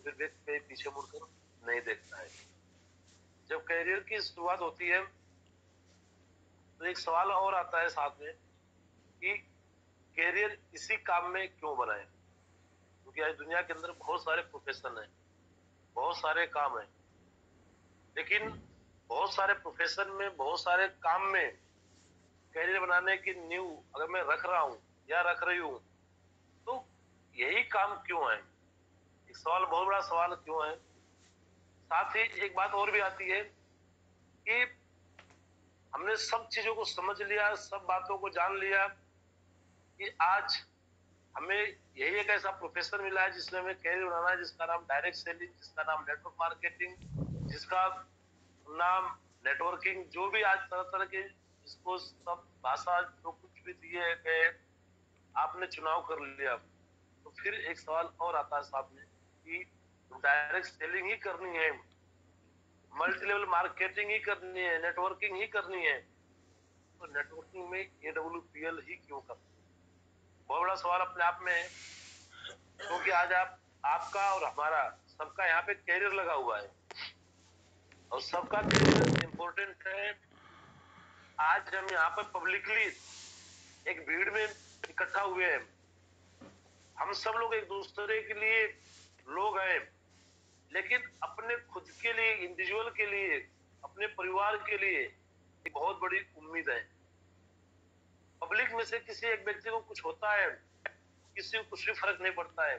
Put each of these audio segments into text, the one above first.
फिर व्यक्ति कहीं पीछे मुड़कर नहीं देखता है। जब करियर की शुरुआत होती है तो एक सवाल और आता है साथ में कि करियर इसी काम में क्यों बनाए, क्योंकि आज दुनिया के अंदर बहुत सारे प्रोफेशन हैं, बहुत सारे काम हैं, लेकिन बहुत सारे प्रोफेशन में, बहुत सारे काम में करियर बनाने की नींव अगर मैं रख रहा हूँ या रख रही हूँ तो यही काम क्यों है? एक सवाल, बहुत बड़ा सवाल क्यों है। साथ ही एक बात और भी आती है कि हमने सब चीजों को समझ लिया, सब बातों को जान लिया कि आज हमें यही एक ऐसा प्रोफेशन मिला है जिसमें हमें कैरियर बनाना है, जिसका नाम डायरेक्ट सेलिंग, जिसका नाम नेटवर्क मार्केटिंग, जिसका नाम नेटवर्किंग, जो भी आज तरह तरह के इसको सब भाषा जो कुछ भी दिए गए आपने चुनाव कर लिया, तो फिर एक सवाल और आता है सामने कि डायरेक्ट सेलिंग ही करनी है, मल्टी लेवल मार्केटिंग ही करनी है, नेटवर्किंग ही करनी है, तो नेटवर्किंग में AWPL ही क्यों करना? बहुत बड़ा सवाल अपने आप में है, क्योंकि आज आपका और हमारा सबका यहाँ पे कैरियर लगा हुआ है और सबका कैरियर इंपॉर्टेंट है। आज हम यहाँ पर पब्लिकली एक भीड़ में इकट्ठा हुए हैं, हम सब लोग एक दूसरे के लिए लोग हैं, लेकिन अपने खुद के लिए, इंडिविजुअल के लिए, अपने परिवार के लिए एक बहुत बड़ी उम्मीद है। पब्लिक में से किसी एक व्यक्ति को कुछ होता है, किसी को कुछ भी फर्क नहीं पड़ता है,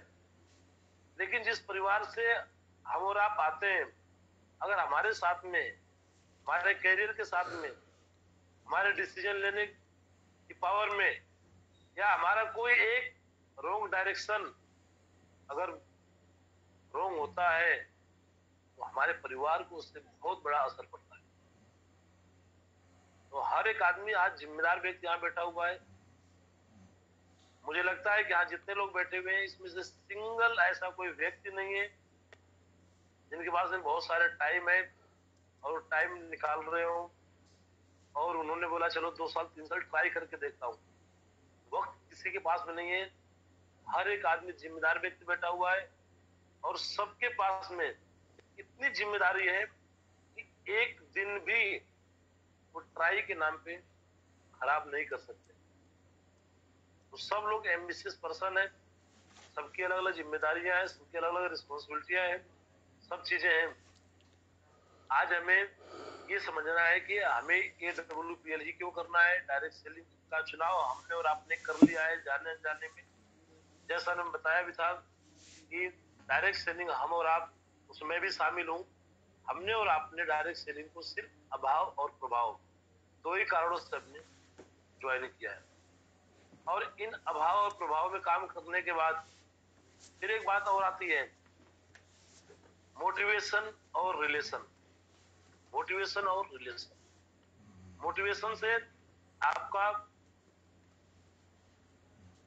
लेकिन जिस परिवार से हम और आप आते हैं, अगर हमारे साथ में, हमारे कैरियर के साथ में, हमारे डिसीजन लेने की पावर में, या हमारा कोई एक रॉन्ग डायरेक्शन अगर रॉन्ग होता है तो हमारे परिवार को उससे बहुत बड़ा असर पड़ता है। तो हर एक आदमी आज जिम्मेदार व्यक्ति यहाँ बैठा हुआ है। मुझे लगता है कि यहाँ जितने लोग बैठे हुए हैं इसमें से सिंगल ऐसा कोई व्यक्ति नहीं है जिनके पास में बहुत सारे टाइम है और टाइम निकाल रहे हो और उन्होंने बोला चलो 2 साल 3 साल ट्राई करके देखता हूँ। वक्त किसी के पास में नहीं है, हर एक आदमी जिम्मेदार व्यक्ति बैठा हुआ है और सबके पास में इतनी जिम्मेदारी है कि एक दिन भी वो ट्राई के नाम पे खराब नहीं कर सकते। तो सब लोग एम्बिशियस पर्सन है, सबकी अलग अलग जिम्मेदारियां हैं, सबकी अलग अलग रिस्पॉन्सिबिलिटियां हैं, सब चीजें हैं। आज हमें ये समझना है कि हमें AWPL ही क्यों करना है। डायरेक्ट सेलिंग का चुनाव हमने और आपने कर लिया है जाने अनजाने में। जैसा मैंने बताया भी था कि डायरेक्ट सेलिंग हम और आप, उसमें भी शामिल हूँ, हमने और आपने डायरेक्ट सेलिंग को सिर्फ अभाव और प्रभाव, दो ही कारणों से हमने ज्वाइन किया है। और इन अभाव और प्रभाव में काम करने के बाद फिर एक बात और आती है, मोटिवेशन और रिलेशन। मोटिवेशन और रिलेशन, मोटिवेशन से आपका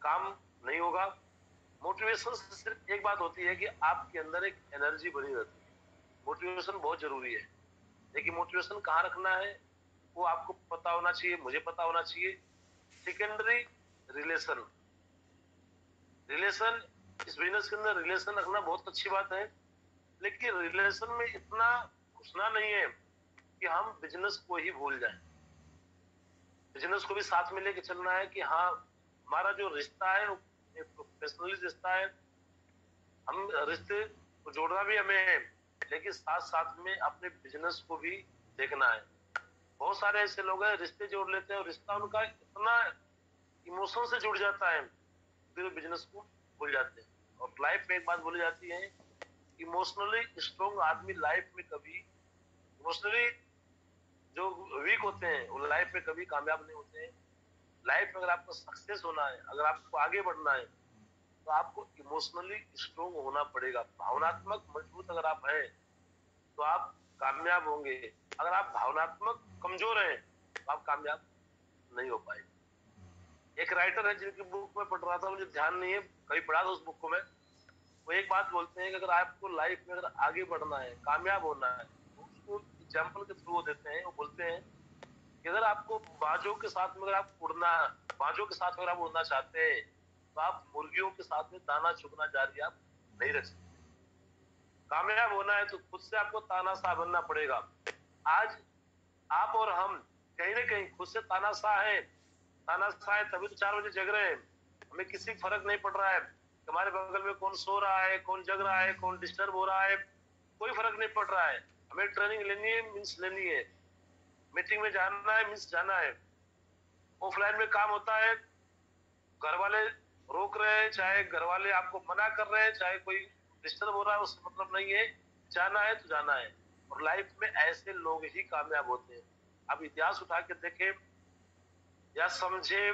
काम नहीं होगा। मोटिवेशन से सिर्फ एक बात होती है कि आपके अंदर एक एनर्जी बनी रहती है। मोटिवेशन बहुत जरूरी है, लेकिन मोटिवेशन कहाँ रखना है वो आपको पता होना चाहिए, मुझे पता होना चाहिए। Secondary, relation. रिलेशन, इस बिजनेस के अंदर रिलेशन रखना बहुत अच्छी बात है, लेकिन रिलेशन में इतना घुसना नहीं है कि हम बिजनेस को ही भूल जाएं। बिजनेस को भी साथ में लेके चलना है कि हाँ, हमारा जो रिश्ता है वो एक प्रोफेशनली रिश्ता है, हम रिश्ते को जोड़ना भी हमें है, लेकिन साथ साथ में अपने बिजनेस को भी देखना है। बहुत सारे ऐसे लोग हैं रिश्ते जोड़ लेते हैं और रिश्ता उनका इतना इमोशन से जुड़ जाता है फिर बिजनेस को भूल जाते हैं। और लाइफ में एक बात बोली जाती है, इमोशनली स्ट्रॉन्ग आदमी लाइफ में कभी, इमोशनली जो वीक होते हैं वो लाइफ में कभी कामयाब नहीं होते हैं। लाइफ में अगर आपको सक्सेस होना है, अगर आपको आगे बढ़ना है, तो आपको इमोशनली स्ट्रॉन्ग होना पड़ेगा। भावनात्मक मजबूत अगर आप हैं तो आप कामयाब होंगे, अगर आप भावनात्मक कमजोर हैं तो आप कामयाब नहीं हो पाएंगे। एक राइटर है जिनकी बुक में पढ़ रहा था, मुझे ध्यान नहीं है, कहीं पढ़ा था उस बुक को मैं, वो एक बात बोलते हैं कि अगर आपको लाइफ में अगर आगे बढ़ना है, कामयाब होना है, तो उसको एग्जाम्पल के थ्रू देते हैं। वो बोलते हैं कि अगर आपको बाजों के साथ में अगर आप उड़ना, बाजों के साथ अगर आप उड़ना चाहते हैं तो आप मुर्गियों के साथ में दाना चुगना जारी आप नहीं रख सकते। कामयाब होना है तो खुद से आपको तानाशाह बनना पड़ेगा। आज आप और हम कहीं ना कहीं खुद से तानाशाह है तभी तो 4 बजे जग रहे हैं। हमें किसी फर्क नहीं पड़ रहा है हमारे बगल में कौन सो रहा है, कौन जग रहा है, कौन डिस्टर्ब हो रहा है, कोई फर्क नहीं पड़ रहा है। हमें ट्रेनिंग लेनी है मीन्स लेनी है, मीटिंग में जाना है मीन्स जाना है। ऑफलाइन में काम होता है, घर वाले रोक रहे हैं, चाहे घर वाले आपको मना कर रहे हैं, चाहे कोई डिस्टर्ब हो रहा है, उससे मतलब नहीं है, जाना है तो जाना है। और लाइफ में ऐसे लोग ही कामयाब होते हैं। आप इतिहास उठा के देखें या समझे,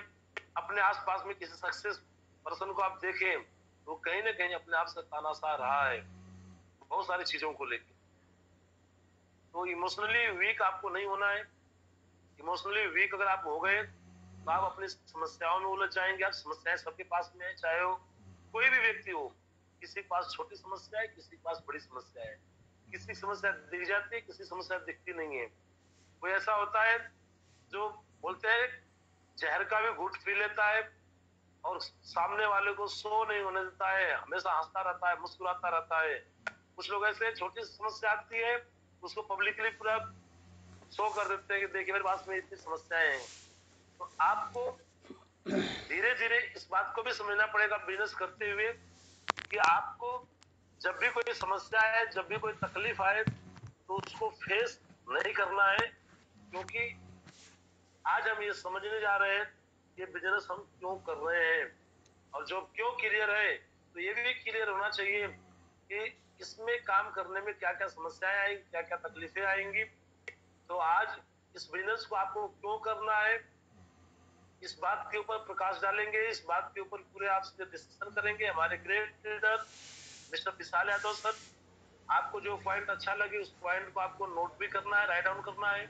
अपने आसपास में किसी सक्सेस पर्सन को आप देखें तो कहीं ना कहीं अपने आप से तानाशाह रहा है बहुत सारी चीजों को लेकर। तो इमोशनली वीक आपको नहीं होना है। इमोशनली वीक अगर आप हो गए तो आप अपनी समस्याओं में उलझ जाएंगे। आप समस्याएं सबके पास में है, चाहे वो कोई भी व्यक्ति हो, किसी के पास छोटी समस्या है, किसी के पास बड़ी समस्या है, किसी की समस्या दिख जाती है, किसी की समस्या दिखती नहीं है। कोई ऐसा होता है जो बोलते हैं जहर का भी घूंट पी लेता है और सामने वाले को सो नहीं होने देता है, हमेशा हंसता रहता है, मुस्कुराता रहता है। कुछ लोग ऐसे छोटी समस्या आती है उसको पब्लिकली पूरा शो कर देते हैं कि देखिए मेरे पास में इतनी समस्याएं हैं। तो आपको धीरे धीरे इस बात को भी समझना पड़ेगा बिजनेस करते हुए कि आपको जब भी कोई समस्या है, जब भी कोई तकलीफ आए तो उसको फेस नहीं करना है। क्योंकि आज हम ये समझने जा रहे हैं ये बिजनेस हम क्यों कर रहे हैं, और जॉब क्यों क्लियर है तो ये भी क्लियर होना चाहिए कि इसमें काम करने में क्या क्या समस्याएं आएंगी, क्या क्या तकलीफें आएंगी। तो आज इस बिजनेस को आपको क्यों करना है इस बात के ऊपर प्रकाश डालेंगे, इस बात के ऊपर पूरे आपसे डिस्कशन करेंगे हमारे ग्रेट लीडर मिस्टर विशाल यादव सर। आपको जो पॉइंट अच्छा लगे उस पॉइंट को आपको नोट भी करना है, राइट डाउन करना है।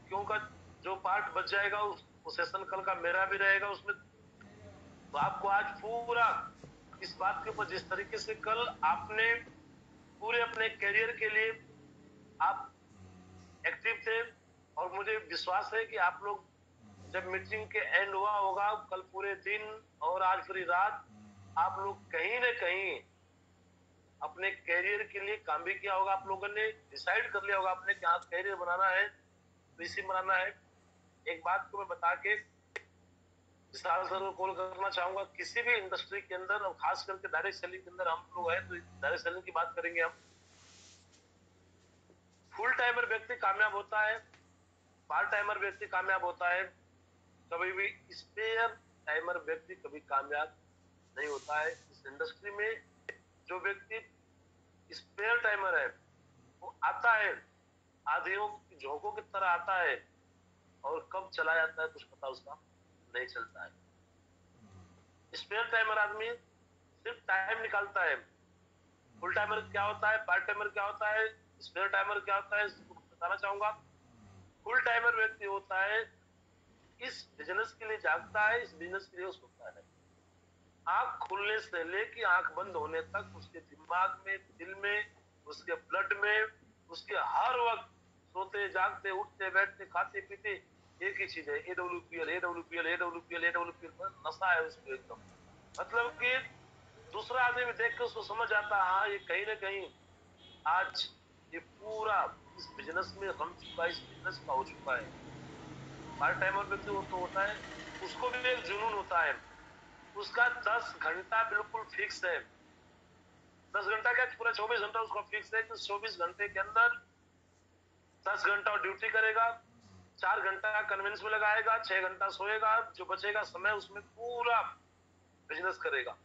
क्यों का जो पार्ट बच जाएगा उस सेशन कल का मेरा भी रहेगा उसमें। तो आपको आज पूरा इस बात के ऊपर जिस तरीके से कल आपने पूरे अपने करियर के लिए आप एक्टिव थे, और मुझे विश्वास है कि आप लोग जब मीटिंग के एंड हुआ होगा कल पूरे दिन और आज पूरी रात आप लोग कहीं ना कहीं अपने कैरियर के लिए काम भी किया होगा। आप लोगों ने डिसाइड कर लिया होगा आपने कि हाँ कैरियर बनाना है तो इसी बनाना है। एक बात को मैं बता के विशाल सर को कॉल करना चाहूंगा, किसी भी इंडस्ट्री के अंदर और खास करके डायरेक्ट सेलिंग के अंदर हम लोग हैं तो डायरेक्ट सेलिंग की बात करेंगे हम। फुल टाइमर व्यक्ति कामयाब होता है, पार्ट टाइमर व्यक्ति कामयाब होता है, कभी भी स्पेयर टाइमर व्यक्ति कभी कामयाब नहीं होता है। इस इंडस्ट्री में जो व्यक्ति स्पेयर टाइमर है वो आता है आधियों की झोंकों की तरह आता है और कब चला जाता है कुछ पता उसका नहीं चलता है। स्पेयर टाइमर आदमी सिर्फ टाइम निकालता है। फुल टाइमर क्या होता है, पार्ट टाइमर क्या होता है, स्पेयर टाइमर क्या होता है, इसको बताना चाहूंगा। फुल टाइमर व्यक्ति होता है इस बिजनेस के लिए जागता है, इस बिजनेस के लिए सोता है। आंख खुलने से लेके आंख बंद होने तक उसके दिमाग में, दिल में, उसके ब्लड में, उसके हर वक्त सोते जागते उठते बैठते खाते पीते एक ही चीज है, एडब्ल्यूपीएल एडब्ल्यूपीएल एडब्ल्यूपीएल एडब्ल्यूपीएल। नशा है उसको एकदम। मतलब कि दूसरा आदमी देख के उसको समझ आता है हाँ ये कहीं ना कहीं आज ये पूरा इस बिजनेस में रम चुका है, इस बिजनेस का हो चुका है। पार्ट टाइमर व्यक्ति वो तो होता है उसको भी एक जुनून होता है, उसका 10 घंटा बिल्कुल फिक्स है। 10 घंटा क्या पूरा 24 घंटा उसका फिक्स है कि 24 घंटे के अंदर 10 घंटा ड्यूटी करेगा, 4 घंटा कन्वेंस में लगाएगा, 6 घंटा सोएगा, जो बचेगा समय उसमें पूरा बिजनेस करेगा।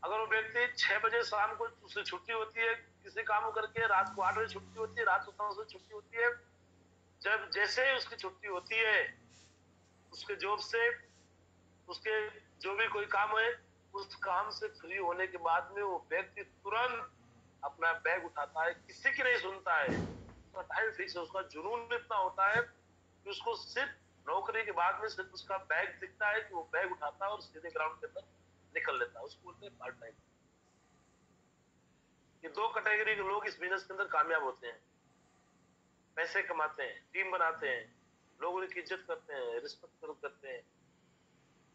अगर वो व्यक्ति 6 बजे शाम को उससे छुट्टी होती है किसी काम करके, रात को 8 बजे छुट्टी होती है, रात को 10 बजे छुट्टी होती है, जब जैसे ही उसकी छुट्टी होती है उसके जॉब से, उसके जो भी कोई काम है उस काम से फ्री होने के बाद में वो व्यक्ति तुरंत अपना बैग उठाता है, किसी की नहीं सुनता है। उसका टाइम फिक्स है, उसका जुनून इतना होता है कि उसको सिर्फ नौकरी के बाद में सिर्फ उसका बैग दिखता है कि वो बैग उठाता है और सीधे ग्राउंड के अंदर निकल लेता है। उसको बोलते हैं पार्ट टाइम। ये 2 कैटेगरी के लोग इस बिजनेस के अंदर कामयाब होते हैं, पैसे कमाते हैं, टीम बनाते हैं, लोग उनकी इज्जत करते हैं, रिस्पेक्ट करते हैं।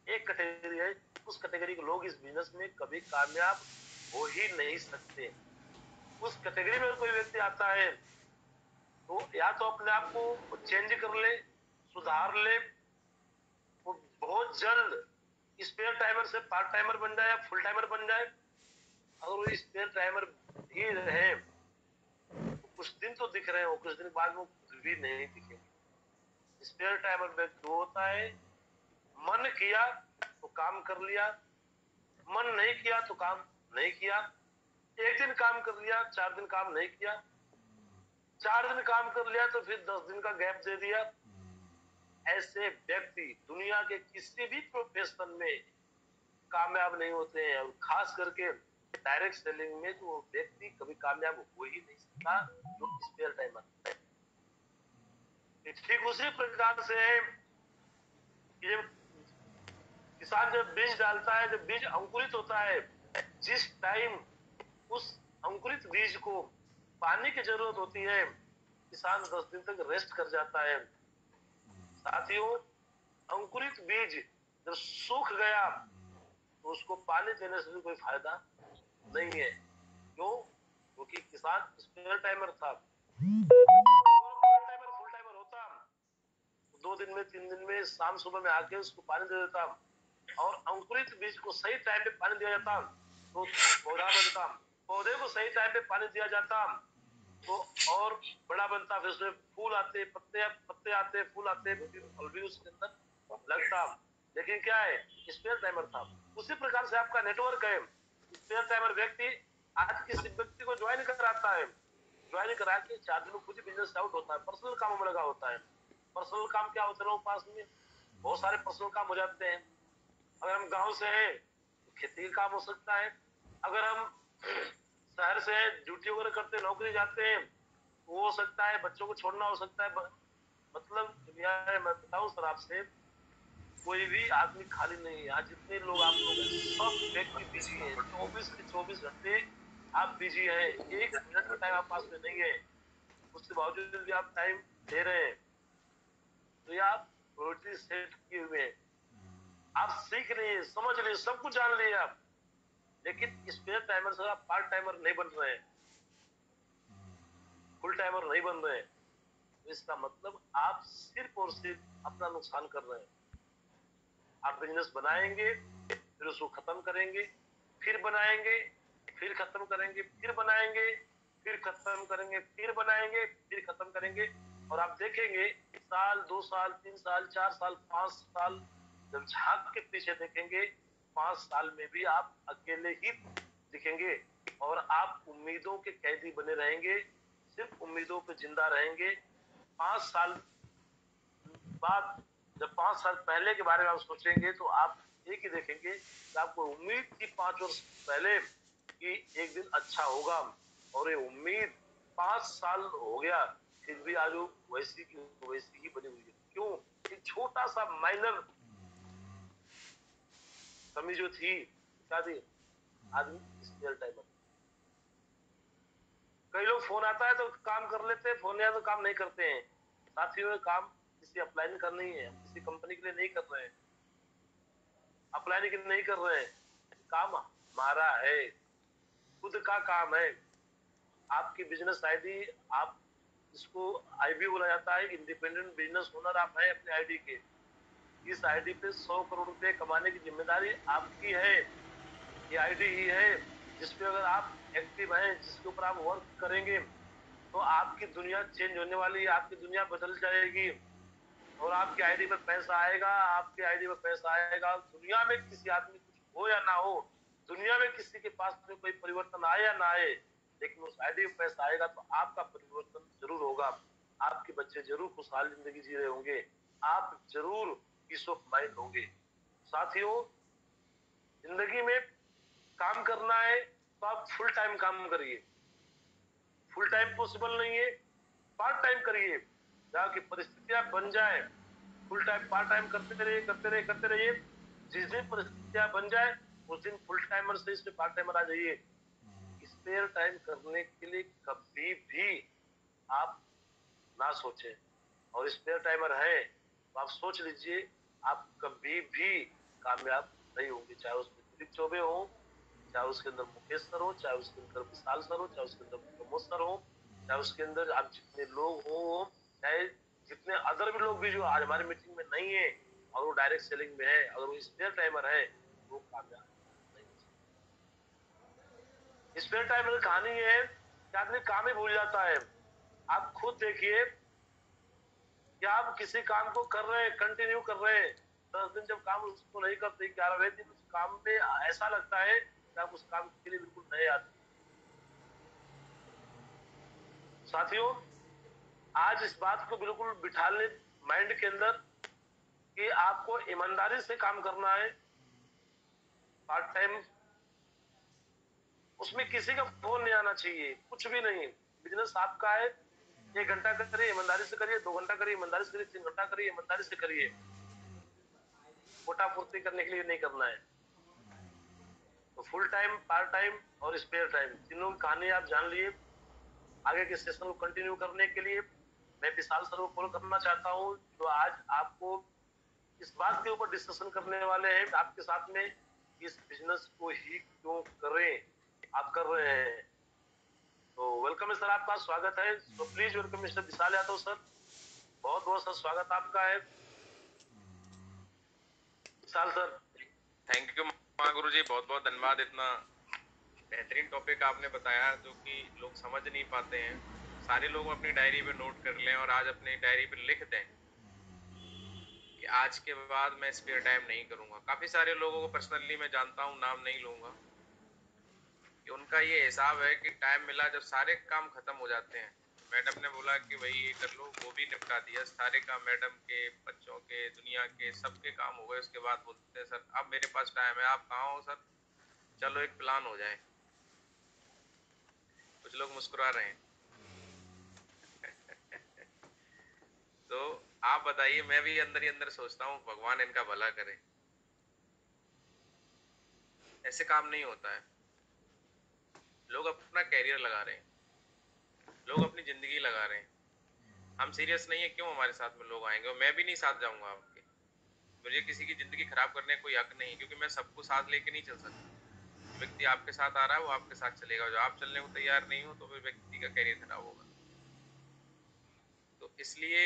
एक कैटेगरी है, उस कैटेगरी के लोग इस बिजनेस में कभी कामयाब हो ही नहीं सकते। उस कैटेगरी में कोई व्यक्ति आता है तो या तो अपने आप को चेंज कर ले, सुधार ले, वो बहुत जल्द स्पेयर टाइमर से पार्ट टाइमर बन जाए या फुल टाइमर बन जाए। अगर वो स्पेयर टाइमर ही रहे तो कुछ दिन तो दिख रहे हो, कुछ दिन बाद वो कुछ भी नहीं दिखेंगे। स्पेयर टाइमर में जो होता है, मन किया तो काम कर लिया, मन नहीं किया तो काम नहीं किया, एक दिन काम कर लिया, 4 दिन काम नहीं किया, 4 दिन काम कर लिया तो फिर 10 दिन का गैप दे दिया। ऐसे व्यक्ति दुनिया के किसी भी प्रोफेशन में कामयाब नहीं होते हैं, और खास करके डायरेक्ट सेलिंग में तो वो व्यक्ति कभी कामयाब हो ही नहीं सकता जो स्पेयर टाइमर है। ठीक उसी प्रकार से है कि जब किसान जब बीज डालता है, जब बीज अंकुरित होता है, जिस टाइम उस अंकुरित बीज को पानी की जरूरत होती है, किसान 10 दिन तक रेस्ट कर जाता है। साथियों, अंकुरित बीज जब सूख गया तो उसको पानी देने से भी कोई फायदा नहीं है। क्यों? क्योंकि किसान स्पेयर टाइमर था। अगर फुल टाइमर होता तो 2 दिन में, 3 दिन में, शाम सुबह में आके उसको पानी दे देता, और अंकुरित बीज को सही टाइम पे पानी दिया जाता तो पौधा बनता, पौधे को सही टाइम पे पानी दिया जाता तो और बड़ा बनता, फिर उसमें फूल आते, पत्ते पत्ते आते, फूल आते, फिर फल भी उसके अंदर लगता। लेकिन क्या है, स्पेयर टाइमर था। उसी प्रकार से आपका नेटवर्क है। स्पेयर टाइमर व्यक्ति आज किसी व्यक्ति को ज्वाइन कराता है, ज्वाइन करा के 4 दिन में खुद ही बिजनेस आउट होता है, पर्सनल काम में लगा होता है। पर्सनल काम क्या होते हैं, लोगों के पास में बहुत सारे पर्सनल काम हो जाते हैं। अगर हम गांव से हैं तो खेती का काम हो सकता है, अगर हम शहर से हैं, ड्यूटी वगैरह करते हैं, नौकरी जाते हैं, तो हो सकता है बच्चों को छोड़ना हो सकता है। मतलब दुनिया में मैं बताऊं सर आपसे, कोई भी आदमी खाली नहीं है। आज जितने लोग आप लोग हैं, सब व्यक्ति बिजी हैं, 24 के 24 घंटे आप बिजी हैं, 1 मिनट का टाइम आप पास में नहीं है। उसके बावजूद भी आप टाइम दे रहे हैं, तो ये आप प्रायोरिटी सेट किए हुए हैं, आप सीख लिए, समझ लिए, सब कुछ जान लिए आप, लेकिन स्पेयर टाइमर से आप पार्ट टाइमर नहीं बन रहे हैं, फुल टाइमर नहीं बन रहे हैं। तो इसका मतलब आप सिर्फ और सिर्फ अपना नुकसान कर रहे हैं। आप बिजनेस बनाएंगे, फिर उसको खत्म करेंगे, फिर बनाएंगे, फिर खत्म करेंगे, फिर बनाएंगे, फिर खत्म करेंगे, फिर बनाएंगे, फिर खत्म करेंगे, और आप देखेंगे साल, 2 साल, 3 साल, 4 साल, 5 साल जब झांक के पीछे देखेंगे, 5 साल में भी आप अकेले ही दिखेंगे, और आप उम्मीदों के कैदी बने रहेंगे, सिर्फ उम्मीदों पे जिंदा रहेंगे। 5 साल बाद, जब 5 साल पहले के बारे में आप सोचेंगे तो आप एक ही देखेंगे कि आपको उम्मीद थी 5 वर्ष पहले कि एक दिन अच्छा होगा, और ये उम्मीद 5 साल हो गया, फिर भी आज वो वैसी की वैसी ही बनी हुई है। क्यों? एक छोटा सा माइनर कमी जो थी, क्या थी? आदमी स्पेयर टाइमर। कई लोग फोन आता है तो काम कर लेते हैं, फोन नहीं आया तो काम नहीं करते हैं। साथियों, काम किसी अप्लाई करना ही है, हम किसी कंपनी के लिए नहीं कर रहे हैं, अप्लाई नहीं कर रहे हैं, काम हमारा है, खुद का काम है। आपकी बिजनेस आईडी, आप इसको आईबी बोला जाता है, इंडिपेंडेंट बिजनेस ओनर आप हैं अपने आईडी के। इस आईडी पे 100 करोड़ रुपए कमाने की जिम्मेदारी आपकी है। ये आईडी ही है जिसपे अगर आप एक्टिव हैं, जिसके ऊपर आप वर्क करेंगे, तो आपकी दुनिया चेंज होने वाली है, आपकी दुनिया बदल जाएगी, और आपकी आईडी में पैसा आएगा, आपकी आईडी में पैसा आएगा। दुनिया में किसी आदमी कुछ हो या ना हो, दुनिया में किसी के पास में कोई परिवर्तन आए या ना आए, लेकिन उस आईडी में पैसा आएगा तो आपका परिवर्तन जरूर होगा। आपके बच्चे जरूर खुशहाल जिंदगी जी रहे होंगे, आप जरूर पीस ऑफ माइंड होंगे। साथियों, जिंदगी में काम करना है तो आप फुल टाइम काम करिए। फुल टाइम पॉसिबल नहीं है, पार्ट टाइम करिए, जहाँ की परिस्थितियां बन जाए। फुल टाइम पार्ट टाइम करते रहिए, करते रहिए, करते रहिए। जिस दिन परिस्थितियां बन जाए उस दिन फुल टाइमर से इसमें पार्ट टाइमर आ जाइए। स्पेयर टाइम करने के लिए कभी भी आप ना सोचें, और स्पेयर टाइमर है तो आप सोच लीजिए, आप कभी भी कामयाब नहीं होंगे, चाहे उसमें दिलीप चौबे हो, चाहे उसके अंदर मुकेश सर हो, चाहे उसके अंदर विशाल सर हो, चाहे उसके अंदर प्रमोद सर हो, चाहे उसके अंदर आप जितने लोग हो, चाहे जितने अदर भी लोग भी जो आज हमारी मीटिंग में नहीं है और वो डायरेक्ट सेलिंग में है, अगर वो स्पेयर टाइमर है, वो कामयाब नहीं हो सकता। स्पेयर टाइमर की कहानी है कि आदमी काम ही भूल जाता है। आप खुद देखिए कि आप किसी काम को कर रहे हैं, कंटिन्यू कर रहे हैं, 10 दिन जब काम उसको नहीं करते, 11वें दिन उस काम में ऐसा लगता है कि आप उस काम के लिए बिल्कुल नए आदमी। साथियों, आज इस बात को बिल्कुल बिठा ले माइंड के अंदर कि आपको ईमानदारी से काम करना है। पार्ट टाइम उसमें किसी का फोन नहीं आना चाहिए, कुछ भी नहीं। बिजनेस आपका है, 1 घंटा करिए ईमानदारी से करिए, 2 घंटा करिए ईमानदारी से करिए, 3 घंटा करिए ईमानदारी से करिए। कोटा पूर्ति करने के लिए नहीं करना है। तो फुल टाइम, पार्ट टाइम और स्पेयर टाइम, तीनों की कहानी आप जान लिए। आगे के सेशन को कंटिन्यू करने के लिए मैं विशाल सर को कॉल करना चाहता हूँ, जो आज आपको इस बात के ऊपर डिस्कशन करने वाले हैं आपके साथ में, इस बिजनेस को ही क्यों करें, आप कर रहे हैं। तो वेलकम है सर, आपका स्वागत है। तो please welcome mister Vishal Yadav sir, बहुत बहुत सर स्वागत आपका है विशाल sir. Thank you Mahaguru ji, बहुत बहुत धन्यवाद। इतना बेहतरीन टॉपिक आपने बताया जो कि लोग समझ नहीं पाते हैं। सारे लोग अपनी डायरी पे नोट कर लें और आज अपनी डायरी पे लिख दें कि आज के बाद मैं स्पेयर टाइम नहीं करूंगा। काफी सारे लोगों को पर्सनली मैं जानता हूं, नाम नहीं लूंगा, कि उनका ये हिसाब है कि टाइम मिला जब सारे काम खत्म हो जाते हैं, मैडम ने बोला कि भाई ये कर लो, वो भी निपटा दिया सारे काम, मैडम के, बच्चों के, दुनिया के, सबके काम हो गए। उसके बाद बोलते हैं सर अब मेरे पास टाइम है, आप कहाँ हो सर, चलो एक प्लान हो जाए। कुछ लोग मुस्कुरा रहे हैं। तो आप बताइए, मैं भी अंदर ही अंदर सोचता हूँ भगवान इनका भला करे। ऐसे काम नहीं होता है। लोग अपना कैरियर लगा रहे हैं, लोग अपनी जिंदगी लगा रहे हैं। हम सीरियस नहीं है, क्यों हमारे साथ में लोग आएंगे, और मैं भी नहीं साथ जाऊंगा आपके। मुझे किसी की जिंदगी खराब करने का कोई हक नहीं, क्योंकि मैं सबको साथ लेके नहीं चल सकता। जो व्यक्ति आपके साथ आ रहा है वो आपके साथ चलेगा, जो आप चलने को तैयार नहीं हो तो फिर व्यक्ति का कैरियर खराब होगा। तो इसलिए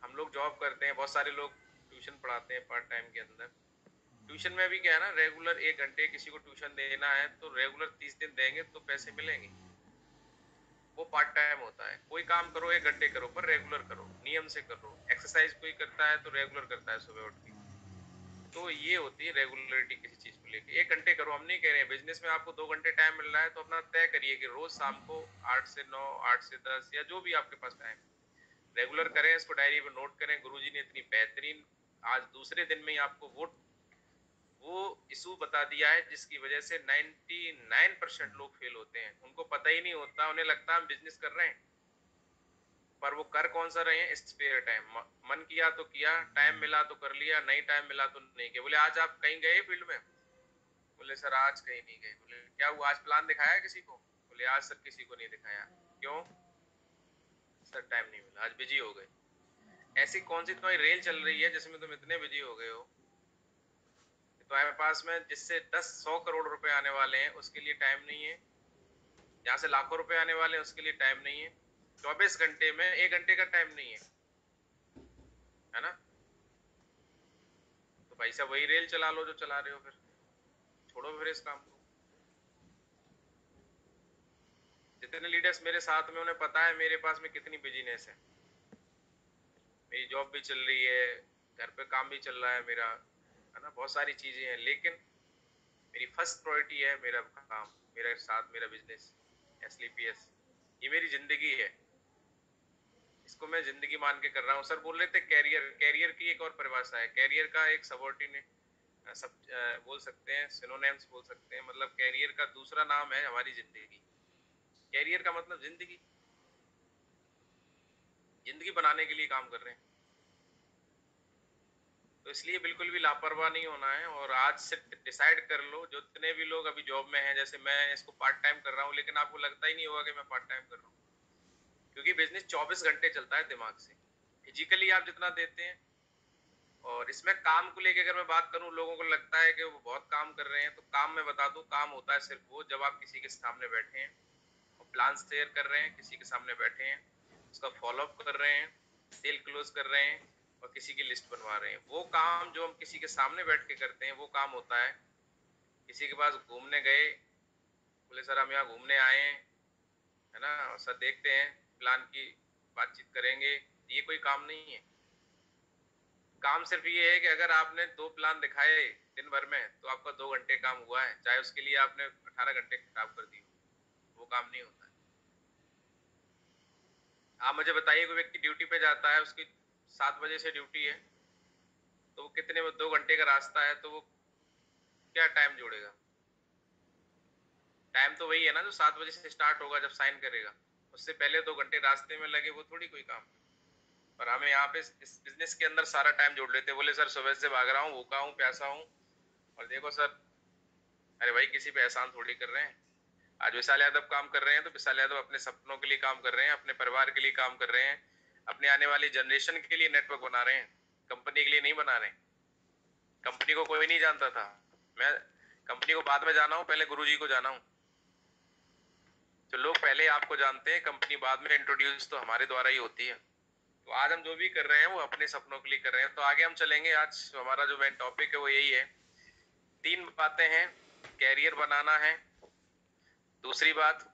हम लोग जॉब करते हैं, बहुत सारे लोग ट्यूशन पढ़ाते हैं पार्ट टाइम के अंदर। ट्यूशन में भी क्या है ना, रेगुलर 1 घंटे किसी को ट्यूशन देना है तो रेगुलर 30 दिन देंगे तो पैसे मिलेंगे, वो पार्ट टाइम होता है। कोई काम करो 1 घंटे करो, पर रेगुलर करो, नियम से करो। एक्सरसाइज कोई करता है तो रेगुलर करता है सुबह उठ के। तो ये होती है रेगुलरिटी किसी चीज को लेके। 1 घंटे करो, हम नहीं कह रहे हैं। बिजनेस में आपको 2 घंटे टाइम मिल रहा है तो अपना तय करिए कि रोज शाम को 8 से 9, 8 से 10 या जो भी आपके पास टाइम रेगुलर करें। इसको डायरी पर नोट करें। गुरुजी ने इतनी बेहतरीन आज दूसरे दिन में ही आपको वो इशू बता दिया है जिसकी वजह से 99% लोग फेल होते हैं। उनको पता ही नहीं होता, उन्हें लगता है हम बिजनेस कर रहे हैं, पर वो कर कौन सा रहे हैं, स्पेयर टाइम। मन किया तो किया, टाइम मिला तो कर लिया, नहीं टाइम मिला तो नहीं किया। बोले आज आप कहीं गए फील्ड में? बोले सर आज कहीं नहीं गए। बोले क्या हुआ, आज प्लान दिखाया किसी को? बोले आज सर किसी को नहीं दिखाया। क्यों? सर टाइम नहीं मिला, आज बिजी हो गए। ऐसी कौन सी तुम्हारी रेल चल रही है जिसमें तुम इतने बिजी हो गए हो? तुम्हारे पास में जिससे 10-100 करोड़ रुपए आने वाले हैं उसके लिए टाइम नहीं है, जहाँ से लाखों रुपए आने वाले हैं उसके लिए टाइम नहीं है। 24 घंटे में 1 घंटे का टाइम नहीं है ना? तो भाई साहब वही रेल चला लो जो चला रहे हो, फिर छोड़ो फिर इस काम को। जितने लीडर्स मेरे साथ में, उन्हें पता है मेरे पास में कितनी बिजीनेस है। मेरी जॉब भी चल रही है, घर पे काम भी चल रहा है मेरा, है ना, बहुत सारी चीजें हैं, लेकिन मेरी फर्स्ट प्रायोरिटी है मेरा काम, मेरे साथ मेरा बिजनेस, SLPS। ये मेरी जिंदगी है, इसको मैं जिंदगी मान के कर रहा हूँ। सर बोल रहे थे कैरियर, कैरियर की एक और परिभाषा है। कैरियर का एक सबऑर्डिनेट सब बोल सकते हैं, सिनोनिम्स बोल सकते हैं। मतलब कैरियर का दूसरा नाम है हमारी जिंदगी। कैरियर का मतलब जिंदगी, जिंदगी बनाने के लिए काम कर रहे हैं। तो इसलिए बिल्कुल भी लापरवाह नहीं होना है। और आज से डिसाइड कर लो, जो जितने भी लोग अभी जॉब में हैं, जैसे मैं इसको पार्ट टाइम कर रहा हूँ, लेकिन आपको लगता ही नहीं होगा कि मैं पार्ट टाइम कर रहा हूँ, क्योंकि बिजनेस 24 घंटे चलता है दिमाग से। फिजिकली आप जितना देते हैं और इसमें काम को लेके अगर मैं बात करूं, लोगों को लगता है कि वो बहुत काम कर रहे हैं, तो काम मैं बता दूं, काम होता है सिर्फ वो जब आप किसी के सामने बैठे हैं और प्लान शेयर कर रहे हैं, किसी के सामने बैठे हैं, उसका फॉलोअप कर रहे हैं, सेल क्लोज कर रहे हैं और किसी की लिस्ट बनवा रहे हैं। वो काम जो हम किसी के सामने बैठ के करते हैं वो काम होता है। किसी के पास घूमने गए, बोले सर हम यहाँ घूमने आए हैं, है ना, और सर देखते हैं, प्लान की बातचीत करेंगे, ये कोई काम नहीं है। काम सिर्फ ये है कि अगर आपने 2 प्लान दिखाए दिन भर में तो आपका 2 घंटे काम हुआ है, चाहे उसके लिए आपने 18 घंटे खराब कर दी, वो काम नहीं होता है। आप मुझे बताइए, कोई व्यक्ति ड्यूटी पे जाता है, उसकी 7 बजे से ड्यूटी है, तो वो कितने में 2 घंटे का रास्ता है, तो वो क्या टाइम जोड़ेगा? टाइम तो वही है ना जो 7 बजे से स्टार्ट होगा जब साइन करेगा, उससे पहले 2 घंटे रास्ते में लगे, वो थोड़ी कोई काम है। पर हमें यहाँ पे इस बिजनेस के अंदर सारा टाइम जोड़ लेते हैं। बोले सर सुबह से भाग रहा हूँ, भूखा हूँ, प्यासा हूँ, और देखो सर, अरे भाई किसी पे एहसान थोड़ी कर रहे हैं। आज विशाल यादव काम कर रहे हैं तो विशाल यादव अपने सपनों के लिए काम कर रहे हैं, अपने परिवार के लिए काम कर रहे हैं, अपने आने वाली जनरेशन के लिए नेटवर्क बना रहे हैं, कंपनी के लिए नहीं बना रहे। कंपनी को कोई नहीं जानता था, मैं कंपनी को बाद में जाना हूँ, पहले गुरुजी को जाना हूँ। तो लोग पहले आपको जानते हैं, कंपनी बाद में इंट्रोड्यूस तो हमारे द्वारा ही होती है। तो आज हम जो भी कर रहे हैं वो अपने सपनों के लिए कर रहे हैं। तो आगे हम चलेंगे। आज हमारा जो मेन टॉपिक है वो यही है। 3 बातें हैं, कैरियर बनाना है, दूसरी बात